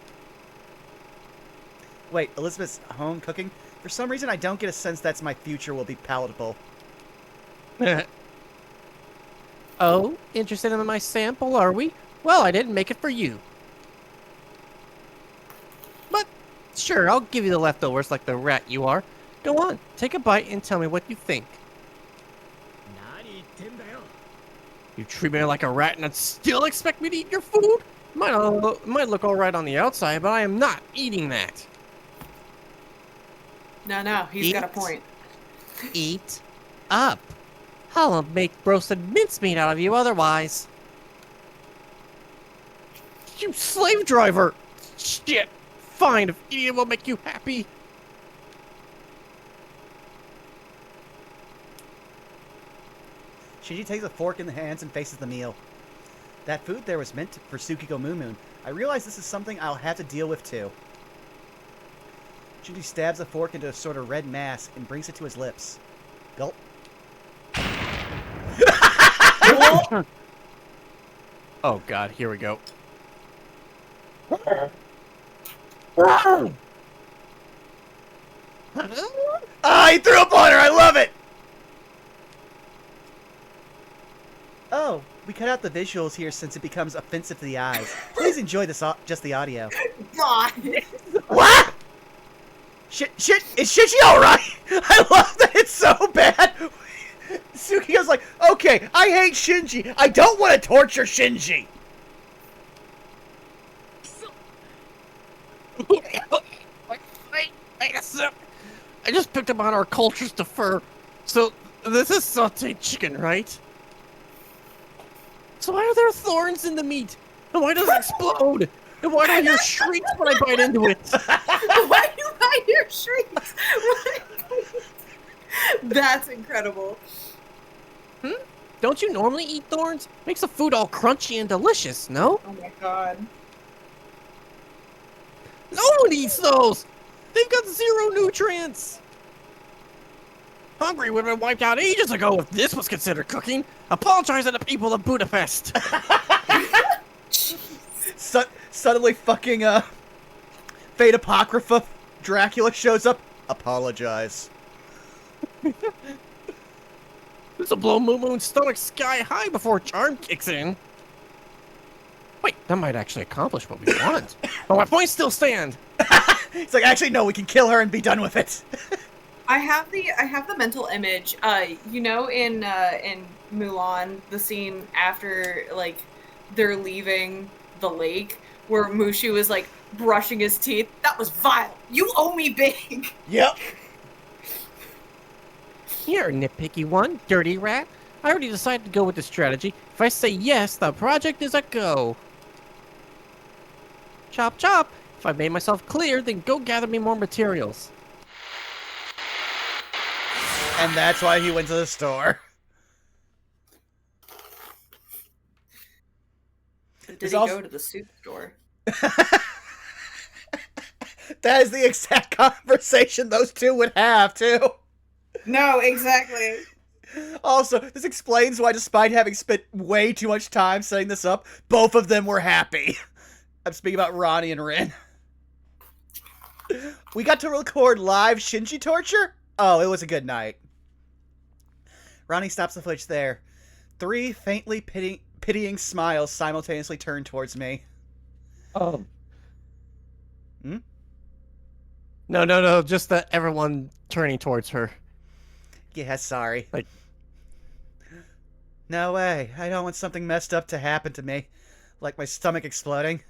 Wait, Elizabeth's home cooking? For some reason, I don't get a sense that's my future will be palatable. Oh, interested in my sample, are we? Well, I didn't make it for you. But, sure, I'll give you the leftovers like the rat you are. Go on, take a bite and tell me what you think. You treat me like a rat and still expect me to eat your food? Might look alright on the outside, but I am not eating that. No, he's got a point. Eat up. I'll make roasted mincemeat out of you otherwise. You slave driver! Shit! Fine, if eating will make you happy. Shinji takes a fork in the hands and faces the meal. That food there was meant for Tsukiko Moon. I realize this is something I'll have to deal with too. Shinji stabs a fork into a sort of red mass and brings it to his lips. Gulp. Oh god, here we go. Ah, he threw up on her! I love it! Oh, we cut out the visuals here since it becomes offensive to the eyes. Please enjoy this just the audio. God. What? Shit, is Shinji alright? I love that it's so bad. Tsukio's like, okay, I hate Shinji. I don't want to torture Shinji. I just picked up on our cultures defer. So, this is sauteed chicken, right? So why are there thorns in the meat? And why does it explode? And why do I hear shrieks when I bite into it? Why do I hear shrieks? That's incredible. Don't you normally eat thorns? Makes the food all crunchy and delicious, no? Oh my god. No one eats those! They've got 0 nutrients! Hungry would have been wiped out ages ago if this was considered cooking. Apologize to the people of Budapest. Suddenly fucking, Fate Apocrypha Dracula shows up. Apologize. This'll blow Moon's stomach sky high before charm kicks in. Wait, that might actually accomplish what we want. But my points still stand. It's like, actually, no, we can kill her and be done with it. I have the mental image. You know, in Mulan, the scene after like they're leaving the lake, where Mushu was like brushing his teeth. That was vile. You owe me big. Yep. Here, nitpicky one, dirty rat. I already decided to go with this strategy. If I say yes, the project is a go. Chop chop. If I made myself clear, then go gather me more materials. And that's why he went to the store. Did he go to the soup store? That is the exact conversation those two would have, too. No, exactly. Also, this explains why, despite having spent way too much time setting this up, both of them were happy. I'm speaking about Ronnie and Rin. We got to record live Shinji torture? Oh, it was a good night. Ronnie stops the footage there. 3 faintly pitying smiles simultaneously turn towards me. Oh. Hmm? No, just everyone turning towards her. Yeah, sorry. Like... No way. I don't want something messed up to happen to me. Like my stomach exploding.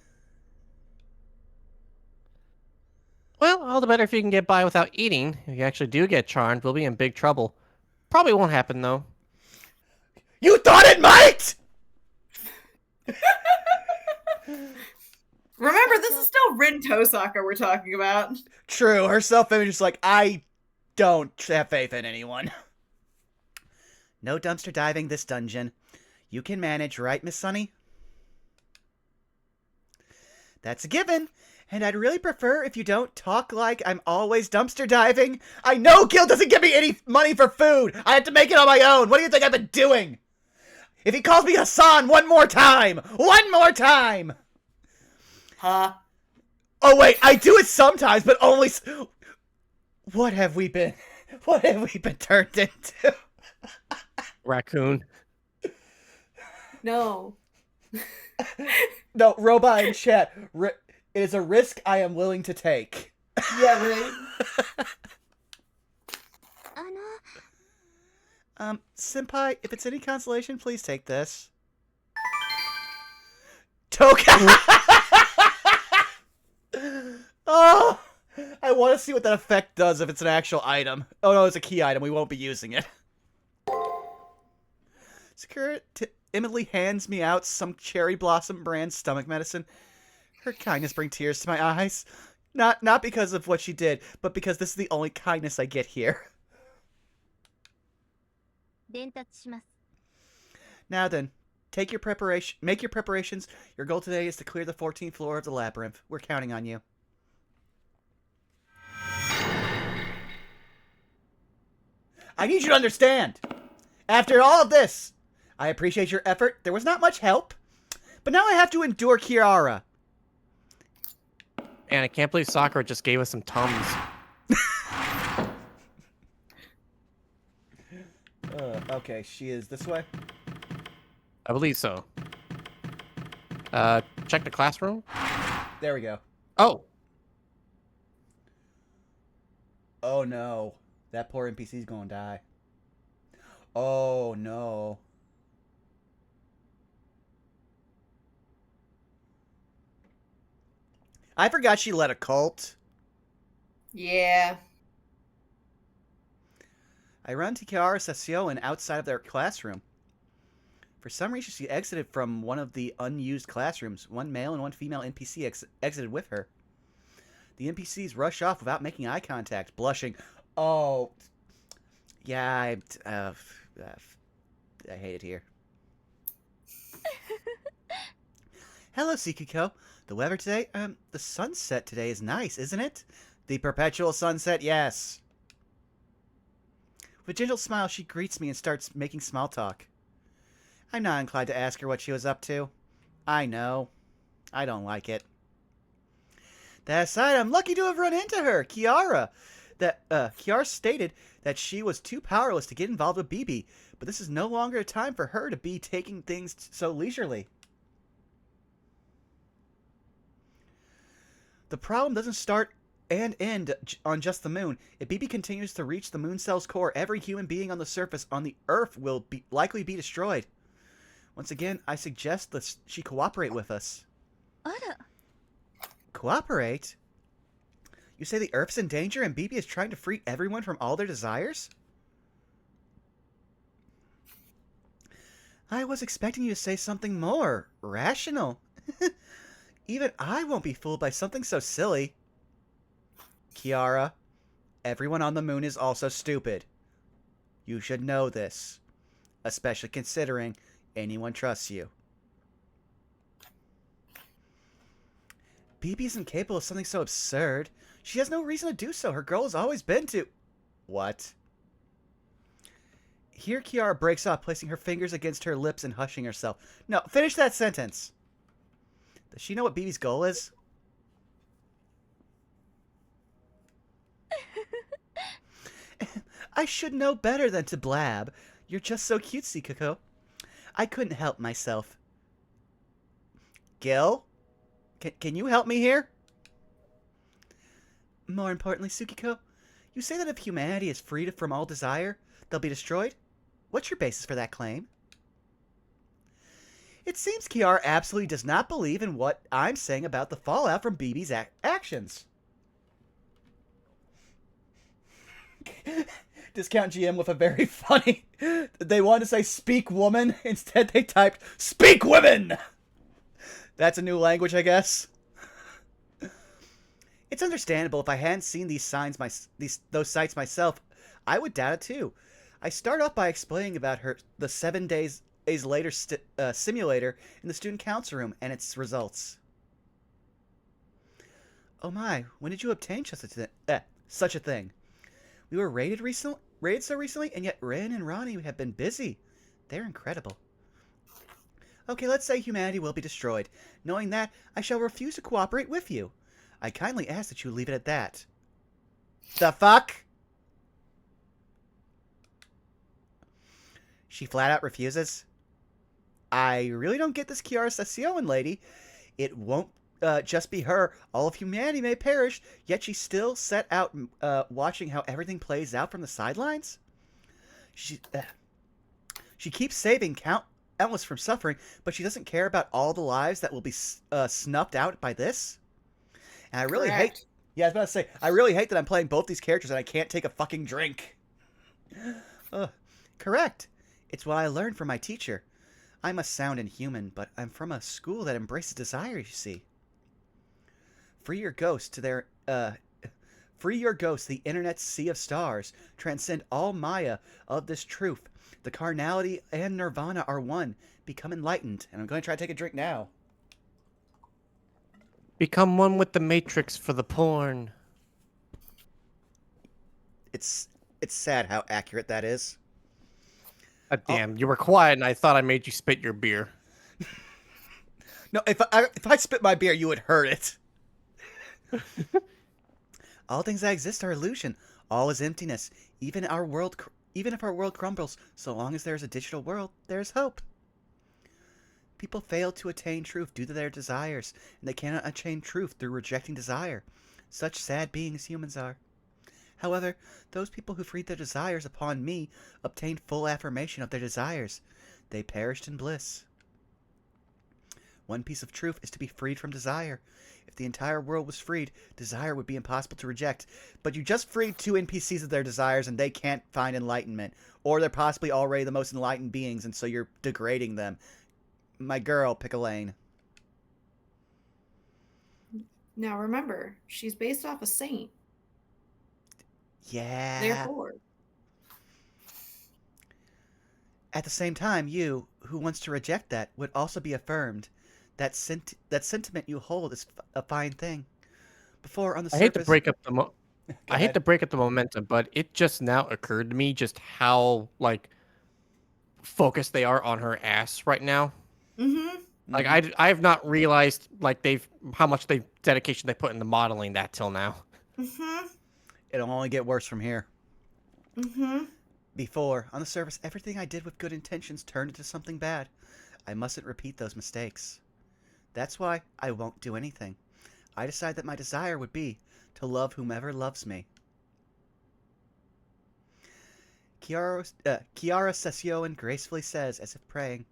Well, all the better if you can get by without eating. If you actually do get charmed, we'll be in big trouble. Probably won't happen, though. You thought it might! Remember, this is still Rin Tosaka we're talking about. True, her self-image is like, I don't have faith in anyone. No dumpster diving this dungeon. You can manage, right, Miss Sunny? That's a given. And I'd really prefer if you don't talk like I'm always dumpster diving. I know Gil doesn't give me any money for food. I have to make it on my own. What do you think I've been doing? If he calls me Hassan one more time. Huh? Oh wait, I do it sometimes, but only... What have we been turned into? Raccoon. No. No, robot in chat. It is a risk I am willing to take. Yeah, right. Senpai, if it's any consolation, please take this. Token! Oh! I want to see what that effect does if it's an actual item. Oh no, it's a key item. We won't be using it. Sakura timidly hands me out some cherry blossom brand stomach medicine. Her kindness brings tears to my eyes. Not because of what she did, but because this is the only kindness I get here. Now then, make your preparations. Your goal today is to clear the 14th floor of the labyrinth. We're counting on you. I need you to understand. After all of this, I appreciate your effort. There was not much help, but now I have to endure Kiara. And I can't believe Sakura just gave us some Tums. Okay, she is this way. I believe so. Check the classroom. There we go. Oh. Oh no. That poor NPC's gonna die. Oh no. I forgot she led a cult. Yeah. I run to Kiara Sassion outside of their classroom. For some reason, she exited from one of the unused classrooms. One male and one female NPC exited with her. The NPCs rush off without making eye contact, blushing. Oh, yeah, I hate it here. Hello, Sikiko. The weather today, the sunset today is nice, isn't it? The perpetual sunset, yes. With a gentle smile, she greets me and starts making small talk. I'm not inclined to ask her what she was up to. I know. I don't like it. That aside, I'm lucky to have run into her, Kiara. Kiara stated that she was too powerless to get involved with BB, but this is no longer a time for her to be taking things so leisurely. The problem doesn't start and end on just the moon. If BB continues to reach the moon cell's core, every human being on the surface on the Earth will likely be destroyed. Once again, I suggest that she cooperate with us. Cooperate? You say the Earth's in danger and BB is trying to free everyone from all their desires? I was expecting you to say something more rational. Even I won't be fooled by something so silly. Kiara, everyone on the moon is also stupid. You should know this, especially considering anyone trusts you. BB isn't capable of something so absurd. She has no reason to do so. Her goal has always been to... What? Here Kiara breaks off, placing her fingers against her lips and hushing herself. No, finish that sentence. Does she know what BB's goal is? I should know better than to blab. You're just so cutesy, Coco. I couldn't help myself. Gil? Can you help me here? More importantly, Tsukiko, you say that if humanity is freed from all desire, they'll be destroyed? What's your basis for that claim? It seems Kiara absolutely does not believe in what I'm saying about the fallout from BB's actions. Discount GM with a very funny. They wanted to say "speak woman," instead they typed "speak women." That's a new language, I guess. It's understandable. If I hadn't seen these those sites myself, I would doubt it too. I start off by explaining about the 7 days later simulator in the student council room and its results. Oh my! When did you obtain such a thing? We were raided so recently, and yet Rin and Ronnie have been busy. They're incredible. Okay, let's say humanity will be destroyed. Knowing that, I shall refuse to cooperate with you. I kindly ask that you leave it at that. The fuck? She flat out refuses. I really don't get this Kiara Sassioan lady. It won't just be her. All of humanity may perish, yet she still set out watching how everything plays out from the sidelines? She keeps saving countless from suffering, but she doesn't care about all the lives that will be snuffed out by this? And I really hate... Yeah, I was about to say, I really hate that I'm playing both these characters and I can't take a fucking drink. Correct. It's what I learned from my teacher. I'm a sound inhuman, but I'm from a school that embraces desire, you see. Free your ghost the internet's sea of stars. Transcend all Maya of this truth. The carnality and nirvana are one. Become enlightened. And I'm going to try to take a drink now. Become one with the Matrix for the porn. It's sad how accurate that is. Damn, you were quiet and I thought I made you spit your beer. No, if I spit my beer, you would hurt it. All things that exist are illusion. All is emptiness. Even if our world crumbles, so long as there is a digital world, there is hope. People fail to attain truth due to their desires, and they cannot attain truth through rejecting desire. Such sad beings humans are. However, those people who freed their desires upon me obtained full affirmation of their desires. They perished in bliss. One piece of truth is to be freed from desire. If the entire world was freed, desire would be impossible to reject. But you just freed 2 NPCs of their desires and they can't find enlightenment. Or they're possibly already the most enlightened beings and so you're degrading them. My girl, pick a lane. Now remember, she's based off a saint. Yeah. Therefore. At the same time, you, who wants to reject that, would also be affirmed. That sentiment you hold is a fine thing. Before, on the surface... I hate to break up the momentum, but it just now occurred to me just how, like, focused they are on her ass right now. Mm-hmm. Like, I have not realized, like, how much dedication they put into modeling that till now. Mm-hmm. It'll only get worse from here. Mm-hmm. Before, on the surface, everything I did with good intentions turned into something bad. I mustn't repeat those mistakes. That's why I won't do anything. I decide that my desire would be to love whomever loves me. Kiara Sessioan gracefully says, as if praying,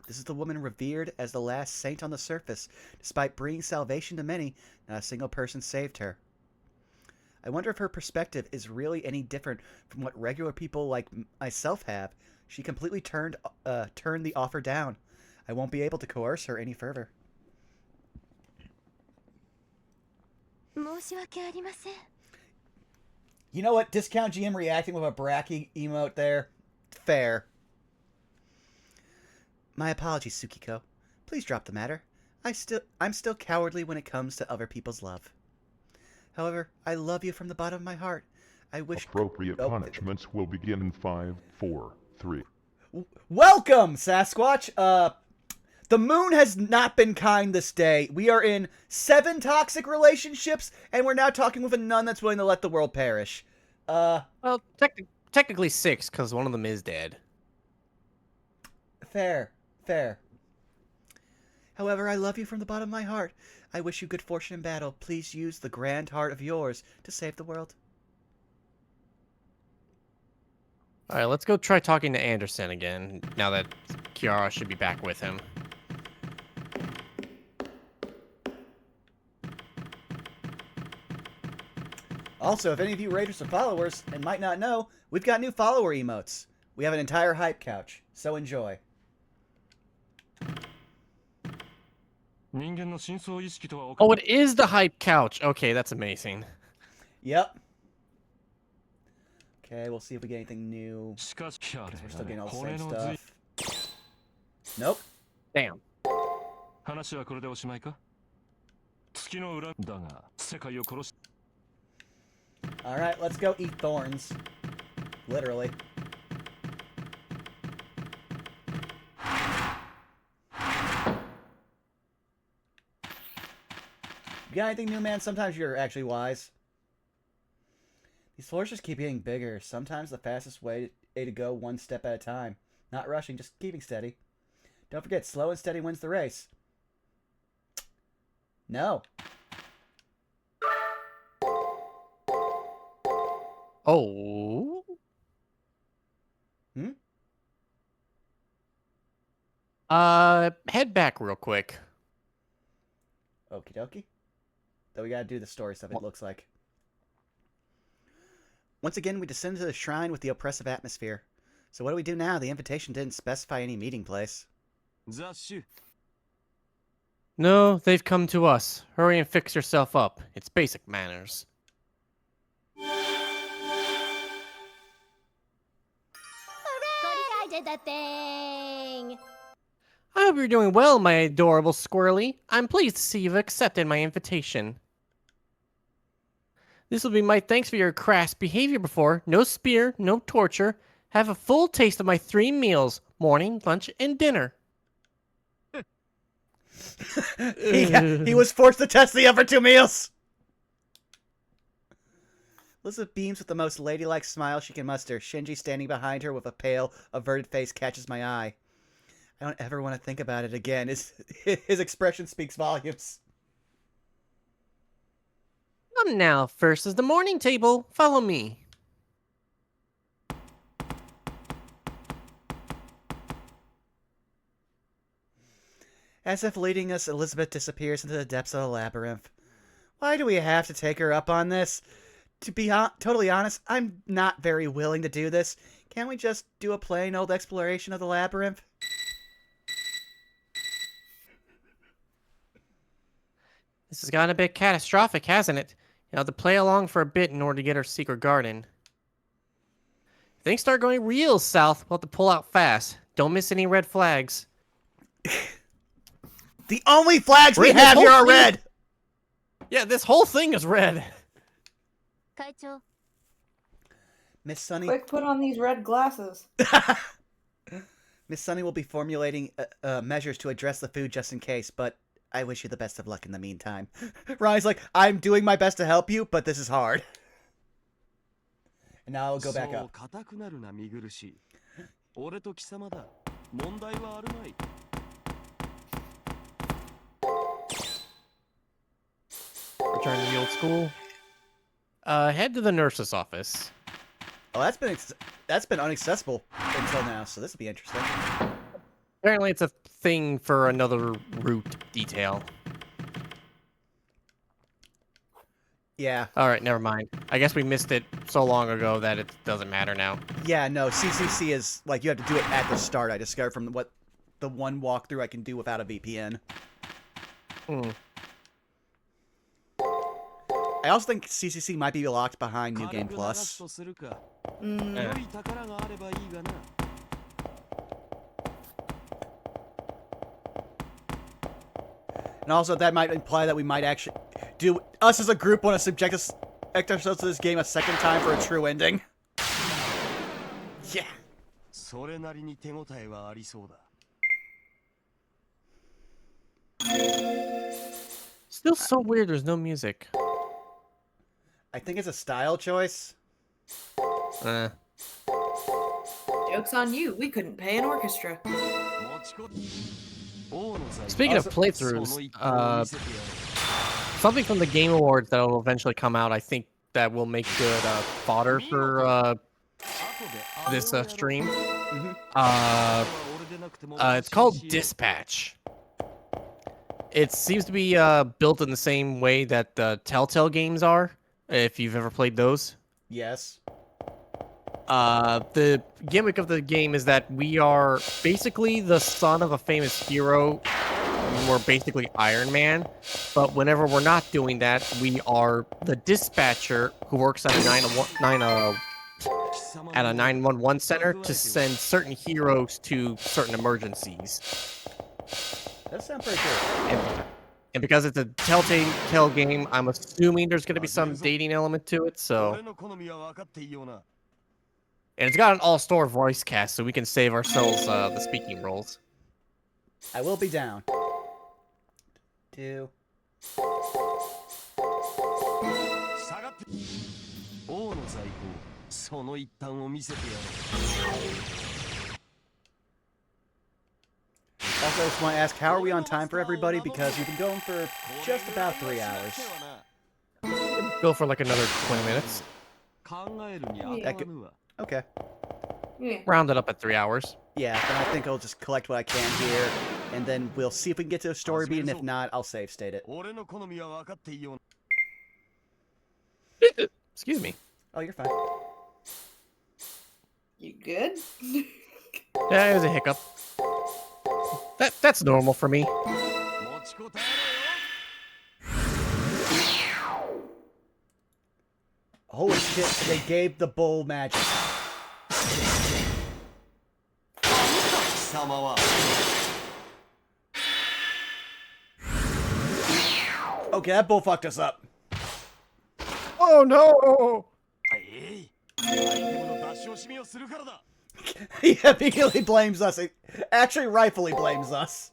"This is the woman revered as the last saint on the surface. Despite bringing salvation to many, not a single person saved her. I wonder if her perspective is really any different from what regular people like myself have. She completely turned the offer down. I won't be able to coerce her any further." You know what? Discount GM reacting with a bracky emote there. Fair. My apologies, Tsukiko. Please drop the matter. I'm still cowardly when it comes to other people's love. However, I love you from the bottom of my heart. I wish... Appropriate punishments will begin in 5, 4, 3. Welcome, Sasquatch! The moon has not been kind this day. We are in 7 toxic relationships, and we're now talking with a nun that's willing to let the world perish. Well, technically 6, because one of them is dead. Fair. However, I love you from the bottom of my heart. I wish you good fortune in battle. Please use the grand heart of yours to save the world. Alright, let's go try talking to Andersen again, now that Kiara should be back with him. Also, if any of you raiders are followers and might not know, we've got new follower emotes. We have an entire hype couch, so enjoy. Oh, it is the hype couch. Okay, that's amazing. Yep. Okay, we'll see if we get anything new. Because we're still getting all the same stuff. Nope. Damn. Alright, let's go eat thorns. Literally. You got anything new, man? Sometimes you're actually wise. These floors just keep getting bigger. Sometimes the fastest way to go one step at a time. Not rushing, just keeping steady. Don't forget, slow and steady wins the race. No. Oh. Head back real quick. Okie dokie. Though we gotta do the story stuff, it looks like. Once again, we descend to the shrine with the oppressive atmosphere. So what do we do now? The invitation didn't specify any meeting place. No, they've come to us. Hurry and fix yourself up. It's basic manners. I did that thing! I hope you're doing well, my adorable squirrely. I'm pleased to see you've accepted my invitation. This will be my thanks for your crass behavior before. No spear, no torture. Have a full taste of my 3 meals. Morning, lunch, and dinner. he was forced to test the upper 2 meals! Elizabeth beams with the most ladylike smile she can muster. Shinji standing behind her with a pale, averted face catches my eye. I don't ever want to think about it again. His expression speaks volumes. Come now, first is the morning table. Follow me. As if leading us, Elizabeth disappears into the depths of the labyrinth. Why do we have to take her up on this? To be totally honest, I'm not very willing to do this. Can't we just do a plain old exploration of the labyrinth? This has gotten a bit catastrophic, hasn't it? You'll have to play along for a bit in order to get our secret garden. If things start going real south, we'll have to pull out fast. Don't miss any red flags. The only flags we have here are red! Yeah, this whole thing is red. Miss Sunny... Quick, put on these red glasses. Miss Sunny will be formulating measures to address the food just in case, but I wish you the best of luck in the meantime. Ryan's like, I'm doing my best to help you, but this is hard. And now I'll go back up. Return to the old school. Head to the nurse's office. Oh, that's been inaccessible until now, so this will be interesting. Apparently it's a thing for another route detail. Yeah. Alright, never mind. I guess we missed it so long ago that it doesn't matter now. Yeah, no, CCC is, like, you have to do it at the start, I discovered from what the one walkthrough I can do without a VPN. I also think CCC might be locked behind New Game Plus. And also, that might imply that we might actually do... Us as a group want to subject ourselves to this game a second time for a true ending. Yeah. Still so weird there's no music. I think it's a style choice. Joke's on you. We couldn't pay an orchestra. Speaking of playthroughs, something from the Game Awards that will eventually come out, I think that will make good fodder for this stream. It's called Dispatch. It seems to be built in the same way that the Telltale games are, if you've ever played those. Yes. The gimmick of the game is that we are basically the son of a famous hero. We're basically Iron Man, but whenever we're not doing that, we are the dispatcher who works at a 911 center to send certain heroes to certain emergencies. That sounds pretty good. And because it's a Telltale game, I'm assuming there's going to be some dating element to it, so... And it's got an all-star voice cast, so we can save ourselves the speaking roles. I will be down. 2. Also, I just want to ask, how are we on time for everybody? Because we've been going for just about 3 hours. Go for like another 20 minutes. Okay. Yeah. Round it up at 3 hours. Yeah, then I think I'll just collect what I can here, and then we'll see if we can get to a story beat, and if not, I'll save state it. Excuse me. Oh, you're fine. You good? Yeah, it was a hiccup. That's normal for me. Holy shit, they gave the bull magic. Okay, that bull fucked us up. Oh no! He immediately blames us. He actually rightfully blames us.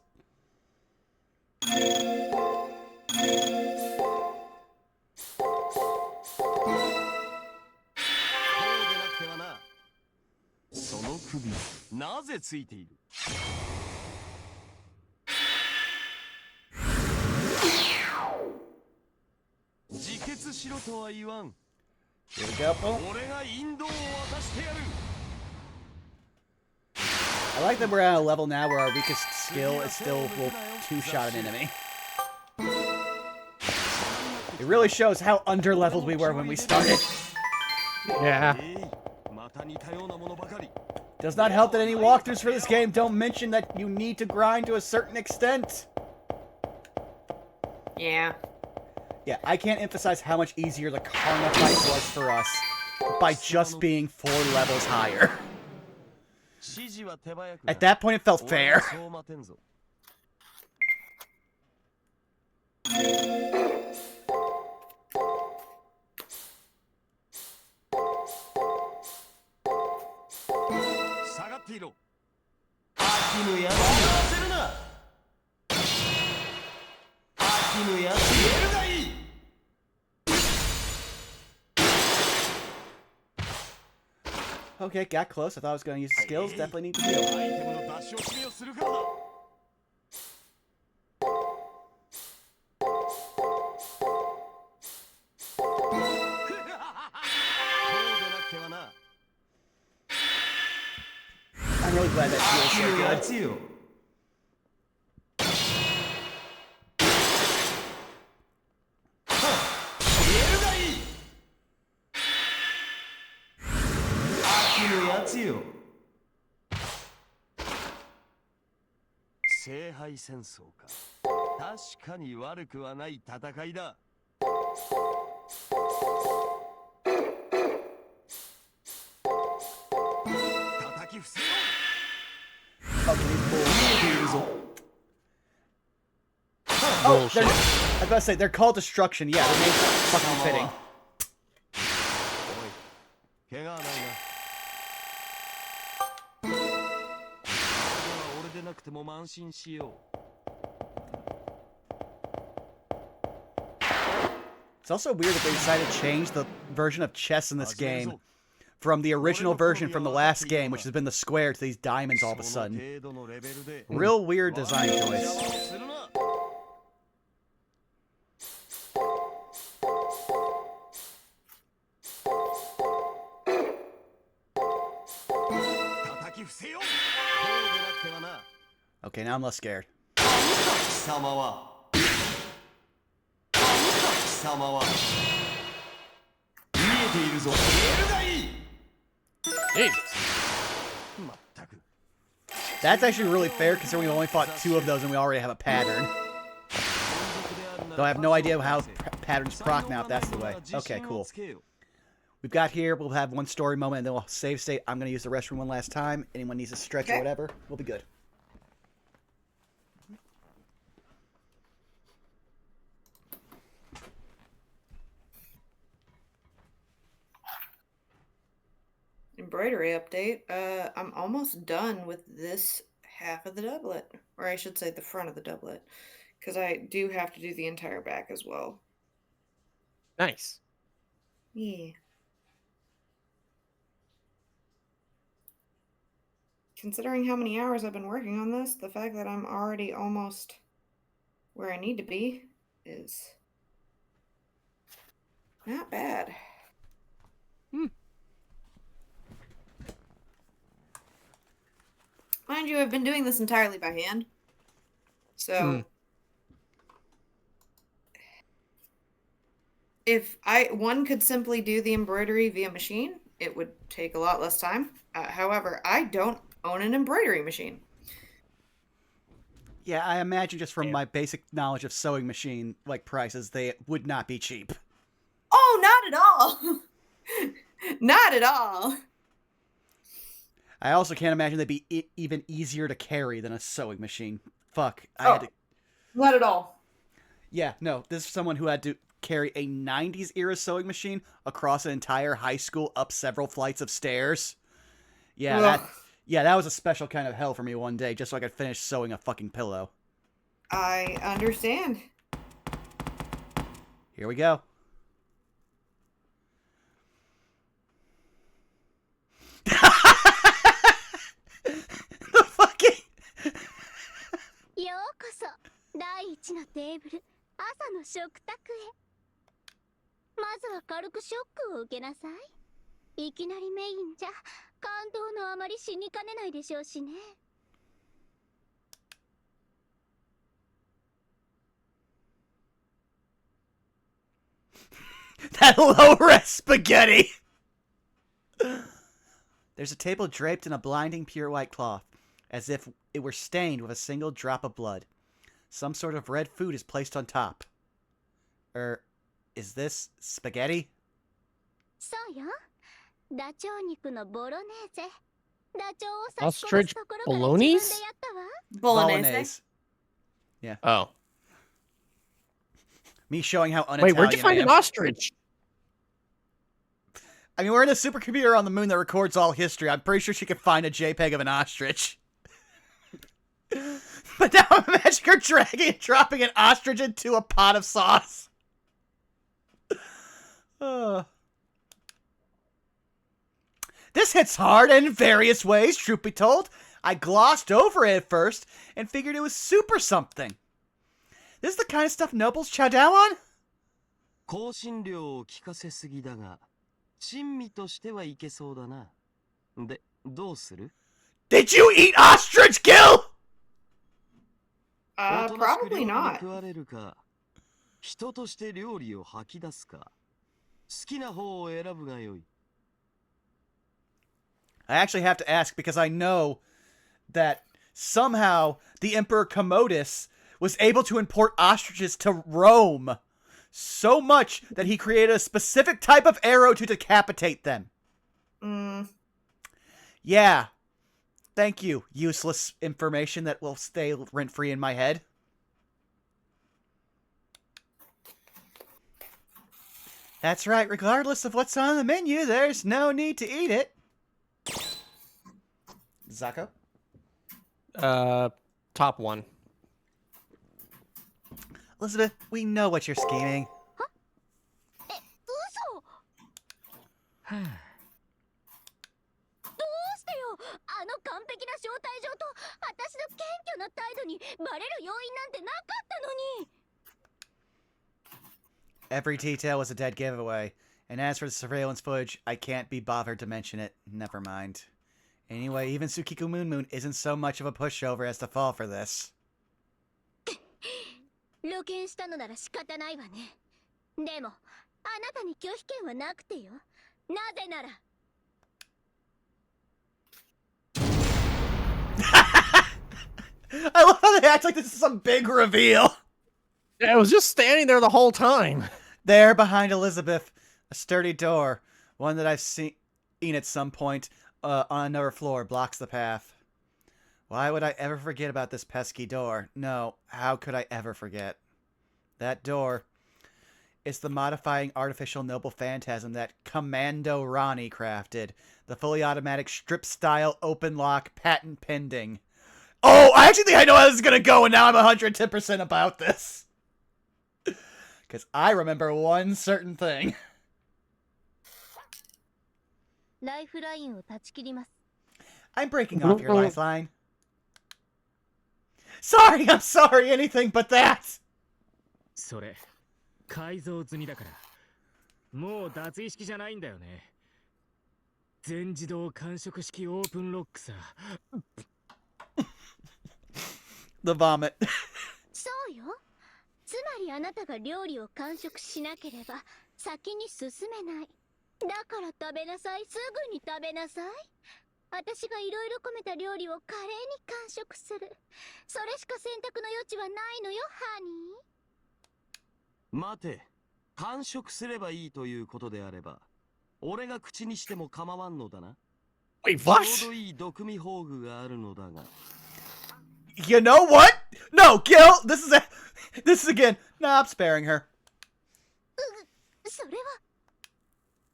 Here we go. Oh. I like that we're at a level now where our weakest skill is still will two-shot an enemy. It really shows how underleveled we were when we started. Yeah. Does not help that any walkthroughs for this game don't mention that you need to grind to a certain extent. Yeah. Yeah, I can't emphasize how much easier the Karma fight was for us by just being 4 levels higher. At that point, it felt fair. Okay, got close. I thought I was going to use the skills. Definitely need to heal. I'm really glad that feels so good. Oh, I was about to say, they're called destruction. Yeah, they're made fucking fitting. It's also weird that they decided to change the version of chess in this game from the original version from the last game, which has been the square, to these diamonds all of a sudden. Real weird design choice. Okay, now I'm less scared. ているぞ。エルガイ Jesus. まったく。 That's actually really fair considering we only fought 2 of those and we already have a pattern. Though I have no idea how patterns proc now if that's the way. Okay, cool. We've got here, we'll have one story moment and then we'll save state. I'm going to use the restroom one last time. Anyone needs a stretch or whatever, we'll be good. Embroidery update. I'm almost done with this half of the doublet. Or I should say the front of the doublet. Because I do have to do the entire back as well. Nice. Yeah. Considering how many hours I've been working on this, the fact that I'm already almost where I need to be is not bad. Mind you, I've been doing this entirely by hand. So if one could simply do the embroidery via machine, it would take a lot less time. However, I don't own an embroidery machine. Yeah, I imagine just from my basic knowledge of sewing machine like prices, they would not be cheap. Oh, not at all. Not at all. I also can't imagine they'd be even easier to carry than a sewing machine. Fuck. I had to... Not at all. Yeah, no, this is someone who had to carry a 90s era sewing machine across an entire high school up several flights of stairs. Yeah, that was a special kind of hell for me one day, just so I could finish sewing a fucking pillow. I understand. Here we go. The fucking... ようこそ第一のテーブル朝の食卓へ。まずは軽くショックを受けなさい。いきなりメインじゃ感動のあまり死にかねないでしょうしね。That low-res spaghetti! There's a table draped in a blinding pure white cloth, as if it were stained with a single drop of blood. Some sort of red food is placed on top. Is this spaghetti? そうよ。ダチョウ肉のボロネーゼ。ダチョウを差し込 Ostrich むところから自分 bolognese? でやったわ。 Bolognese. Yeah. Oh. Me showing how un-Italian Wait, where'd you find I an am. ostrich? I mean, we're in a supercomputer on the moon that records all history. I'm pretty sure she could find a JPEG of an ostrich. But now I'm imagining her dragging and dropping an ostrich into a pot of sauce. This hits hard in various ways, truth be told. I glossed over it at first and figured it was super something. This is the kind of stuff nobles chow down on? 香辛料を効かせすぎだが、珍味としてはいけそうだな。で、どうする？ Did you eat ostrich, Gil? Probably not. 食われるか、人として料理を吐き出すか、好きな方を選ぶがよい。 I actually have to ask because I know that somehow the Emperor Commodus was able to import ostriches to Rome so much that he created a specific type of arrow to decapitate them. Yeah. Thank you, useless information that will stay rent-free in my head. That's right, regardless of what's on the menu, there's no need to eat it. Zako? Top one. Elizabeth, we know what you're scheming. え、嘘。どうしてよ。あの完璧な招待状と私の謙虚な態度にバレる要因なんてなかったのに。 Every detail was a dead giveaway. And as for the surveillance footage, I can't be bothered to mention it. Never mind. Anyway, even Tsukiko Moon isn't so much of a pushover as to fall for this. 露見したのなら仕方ないわね。でも、あなたに拒否権はなくてよ。なぜなら I love how they act like this is some big reveal. Yeah, I was just standing there the whole time. There behind Elizabeth, a sturdy door, one that I've seen at some point on another floor, blocks the path. Why would I ever forget about this pesky door? No, how could I ever forget? That door. It's the modifying artificial noble phantasm that Commando Ronnie crafted. The fully automatic strip-style open lock patent pending. Oh, I actually think I know how this is going to go, and now I'm 110% about this. Because I remember one certain thing. ライフラインを断ち切ります I'm breaking off your lifeline. Sorry, I'm sorry, anything but that. それ改造済みだからもう脱衣式じゃないんだよね全自動感触式オープンロックさ The vomit. そうよつまりあなたが料理を完食しなければ先に進めないだから食べなさいすぐに食べなさい私がいろいろ込めた料理を華麗に完食するそれしか選択の余地はないのよハニー待て、完食すればいいということであれば、俺が口にしても構わんのだな。 Wait, ちょ what? うどいい毒味宝具があるのだが。You know what? No, Gil, this is again. Nah, I'm sparing her. それは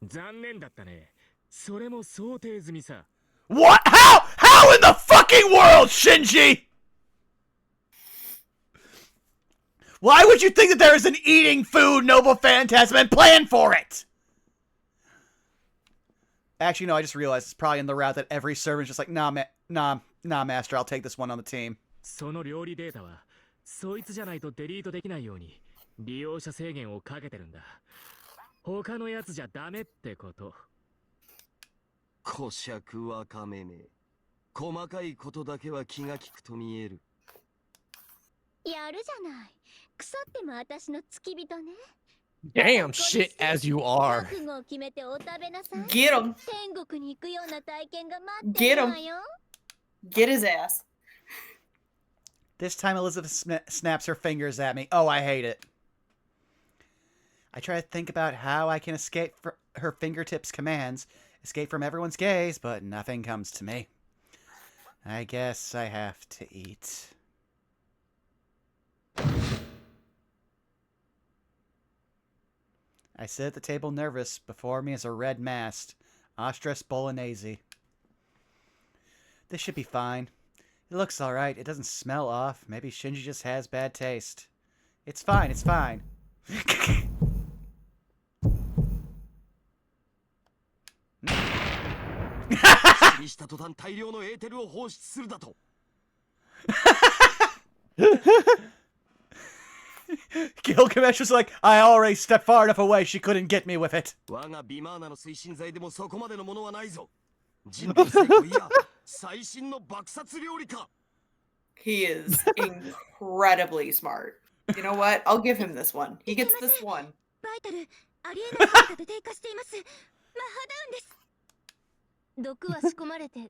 残念だったねそれも想定済みさ What? How in the fucking world, Shinji? Why would you think that there is an eating food noble phantasm and plan for it? Actually, no, I just realized it's probably in the route that every servant's just like, nah, master, I'll take this one on the team. その料理データはそいつじゃないとデリートできないように利用者制限をかけてるんだ他のやつじゃダメってことこしゃくわかめめ。細かいことだけは気が利くと見える。やるじゃない腐っても私の付き人ね Damn shit as you are. 覚悟を決めてお食べなさい Get him. 天国に行くような体験が待って Get る him. わよ Get his ass. This time Elizabeth snaps her fingers at me. Oh, I hate it. I try to think about how I can escape her fingertips' commands, escape from everyone's gaze, but nothing comes to me. I guess I have to eat. I sit at the table nervous. Before me is a red mast. Ostrich bolognese. This should be fine. It looks alright. It doesn't smell off. Maybe Shinji just has bad taste. It's fine, it's fine. にした途端大量のエーテルを放出するだと。Gilgamesh was like, I already stepped far enough away, she couldn't get me with it. 我がビマーナの推進剤でもそこまでのものはないぞ。人類最古いや最新の爆殺料理か。He is incredibly smart. You know what? I'll give him this one. He gets this one. バイタルありえない速さで低下していますマッハダウンです毒は仕込まれて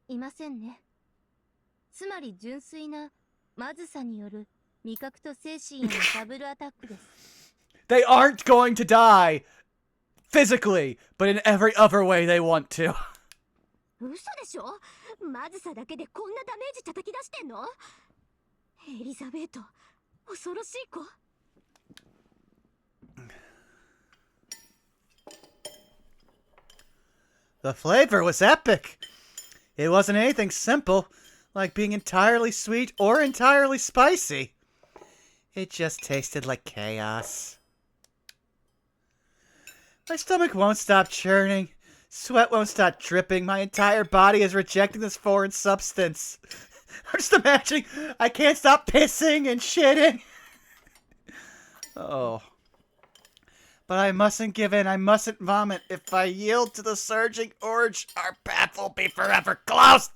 いませんねつまり純粋なまずさによる味覚と精神へのダブルアタックです They aren't going to die physically, but in every other way they want to. 嘘でしょまずさだけでこんなダメージ叩き出してんのエリザベート恐ろしい子 The flavor was epic. It wasn't anything simple, like being entirely sweet or entirely spicy. It just tasted like chaos. My stomach won't stop churning. Sweat won't stop dripping. My entire body is rejecting this foreign substance. I'm just imagining I can't stop pissing and shitting. Oh. But I mustn't give in. I mustn't vomit. If I yield to the surging urge, our path will be forever closed.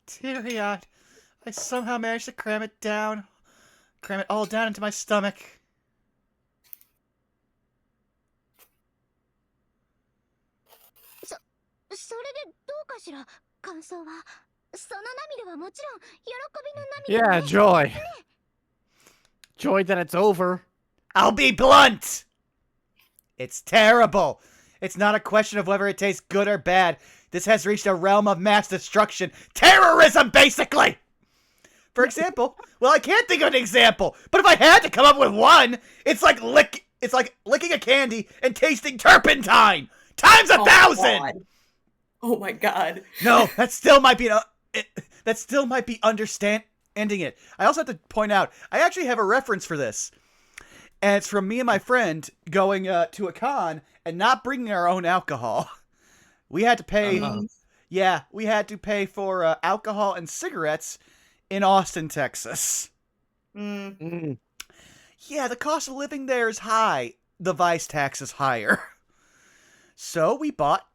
Teary-eyed, I somehow managed to cram it all down into my stomach. しら感想は。その涙はもちろん喜びの涙 Yeah, joy. Joy that it's over. I'll be blunt. It's terrible. It's not a question of whether it tastes good or bad. This has reached a realm of mass destruction. Terrorism, basically! For example, well, I can't think of an example, but if I had to come up with one, it's like licking a candy and tasting turpentine! Times 1,000! Oh my god. No, that still might be understanding it. I also have to point out, I actually have a reference for this. And it's from me and my friend going to a con and not bringing our own alcohol. We had to pay, we had to pay for alcohol and cigarettes in Austin, Texas. Mm. Yeah, the cost of living there is high. The vice tax is higher. So we bought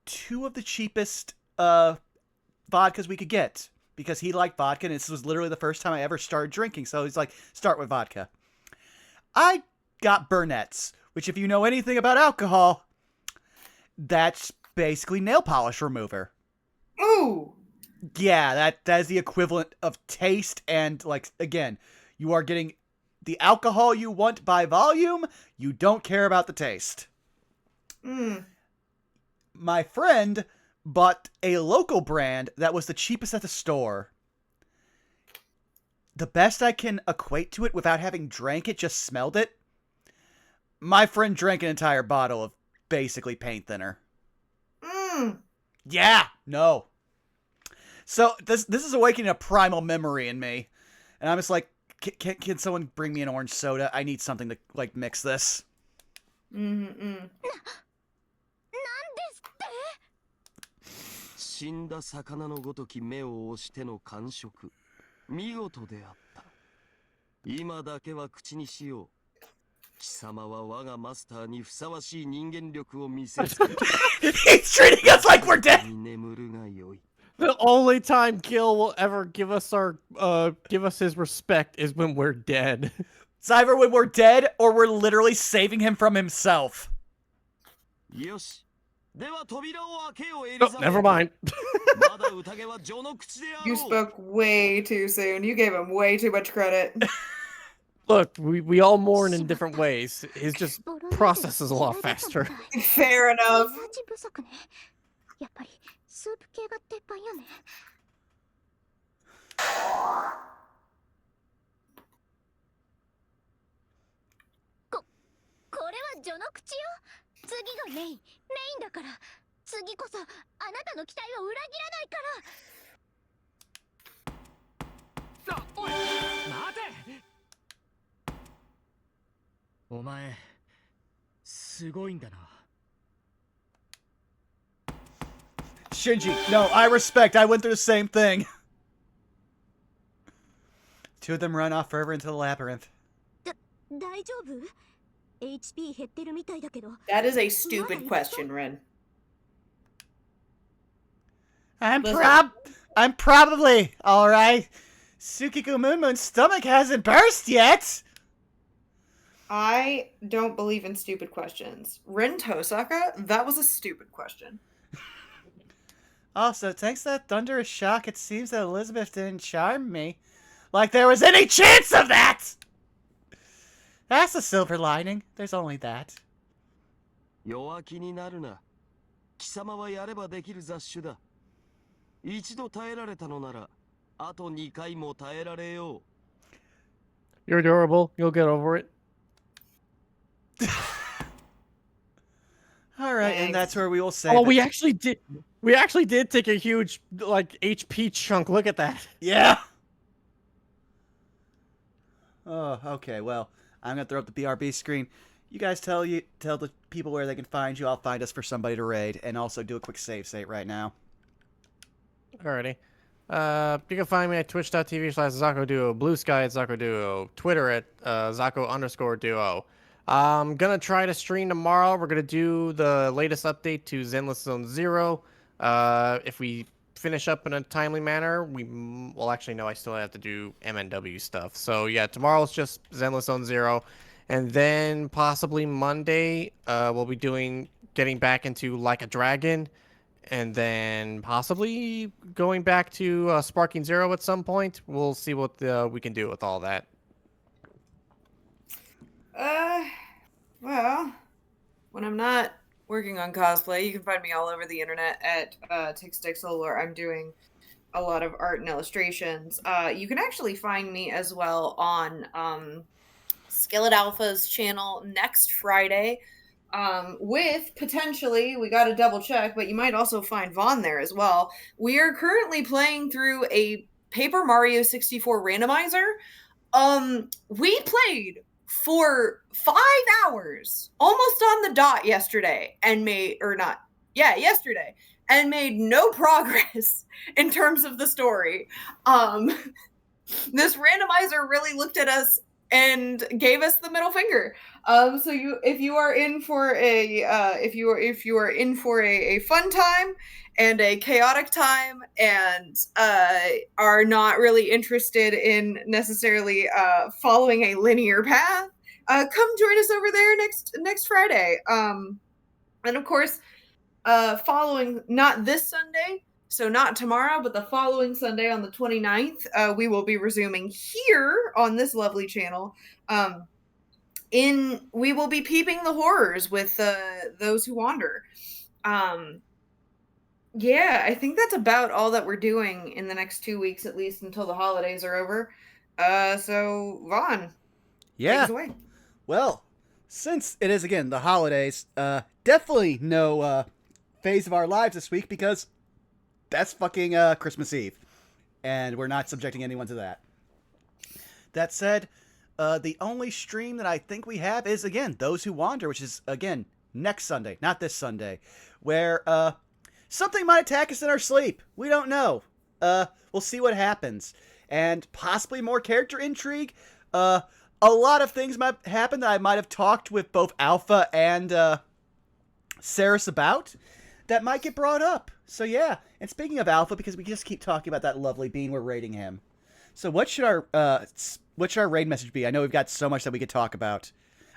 2 of the cheapest vodkas we could get. Because he liked vodka, and this was literally the first time I ever started drinking. So he's like, start with vodka. I got Burnett's, which if you know anything about alcohol, that's basically nail polish remover. Ooh. Yeah, that is the equivalent of taste, and like, again, you are getting the alcohol you want by volume, you don't care about the taste. My friend bought a local brand that was the cheapest at the store. The best I can equate to it without having drank it, just smelled it. My friend drank an entire bottle of basically paint thinner. Yeah, no. So this is awakening a primal memory in me. And I'm just like, can someone bring me an orange soda? I need something to like mix this. 死んだ魚のごとき目を押しての感触、見事であった。今だけは口にしよう。貴様は我がマスターにふさわしい人間力を見せつけ。 He's treating us like we're dead. 眠るがよい。 The only time Gil will ever give us his respect is when we're dead. It's either when we're dead or we're literally saving him from himself. よし。では扉を開けよう、エリ Oh, ザベス。 never mind. まだ宴は序の口であろう。 You spoke way too soon. You gave him way too much credit. Look, we all mourn in different ways. His just process is a lot faster. Fair enough. 不足ね。やっぱりスープ系が鉄板よね。これは序の口よ。次がメインだから。次こそあなたの期待を裏切らないから。おい、待て。お前すごいんだな。 Shinji, no, I respect. I went through the same thing. 2 of them run off forever into the labyrinth. 大丈夫 ?HP 減ってるみたいだけど。 That is a stupid question, Ren. I'm Listen. probably all right. Tsukiko Moon's stomach hasn't burst yet. I don't believe in stupid questions. Ren Tosaka, that was a stupid question. Also, thanks to that thunderous shock, it seems that Elizabeth didn't charm me. Like there was any chance of that! That's a silver lining. There's only that. 弱気になるな。貴様はやればできる雑種だ。一度耐えられたのなら、あと2回も耐えられよう。 You're adorable. You'll get over it. All right, and Thanks. that's where we will say. Oh, that- we actually did take a huge like HP chunk. Look at that. Yeah. Oh, okay. Well, I'm gonna throw up the BRB screen. You guys tell the people where they can find you. I'll find us for somebody to raid, and also do a quick save state right now. Alrighty. You can find me at twitch.tv/Zakoduo, Blue Sky at Zakoduo, Twitter at Zako_duo. I'm gonna try to stream tomorrow. We're gonna do the latest update to Zenless Zone 0. If we finish up in a timely manner, well, actually, no, I still have to do MNW stuff. So yeah, tomorrow's just Zenless Zone 0. And then possibly Monday, we'll be getting back into Like a Dragon. and then possibly going back to Sparking Zero at some point. We'll see what we can do with all that. Well, when I'm not working on cosplay, you can find me all over the internet at Tixdixl, where I'm doing a lot of art and illustrations. You can actually find me as well on Skillet Alpha's channel next Friday. With potentially, we got to double check, but you might also find Vaughn there as well. We are currently playing through a Paper Mario 64 randomizer. We played for 5 hours, almost on the dot yesterday, and yesterday, and made no progress in terms of the story. This randomizer really looked at us and gave us the middle finger. So if you are in for a fun time and a chaotic time, and are not really interested in necessarily following a linear path, come join us over there next Friday. And of course, following, not this Sunday, so not tomorrow, but the following Sunday on the 29th, we will be resuming here on this lovely channel. We will be peeping the horrors with those who wander. Yeah, I think that's about all that we're doing in the next 2 weeks, at least until the holidays are over. So Vaughn, take us away. Well, since it is again the holidays, definitely no phase of our lives this week, because that's fucking Christmas Eve, and we're not subjecting anyone to that. That said, the only stream that I think we have is, again, Those Who Wander, which is, again, next Sunday, not this Sunday, where something might attack us in our sleep. We don't know. We'll see what happens. And possibly more character intrigue. A lot of things might happen that I might have talked with both Alpha and Saris about that might get brought up. So yeah, and speaking of Alpha, because we just keep talking about that lovely being, we're rating him. So what should our raid message be? I know we've got so much that we could talk about.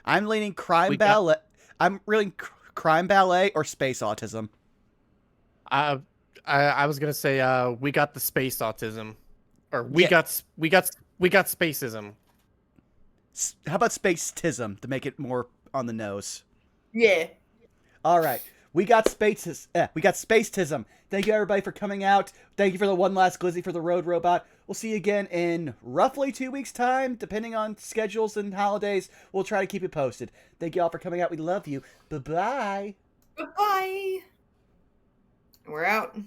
I'm leaning crime ballet. I'm really crime ballet or space autism. I was gonna say we got the space autism, or we got spaceism. How about Space-tism to make it more on the nose? Yeah. All right. We got Space-tism. Thank you, everybody, for coming out. Thank you for the one last glizzy for the Road Robot. We'll see you again in roughly 2 weeks' time, depending on schedules and holidays. We'll try to keep you posted. Thank you all for coming out. We love you. Bye-bye. Bye-bye. We're out.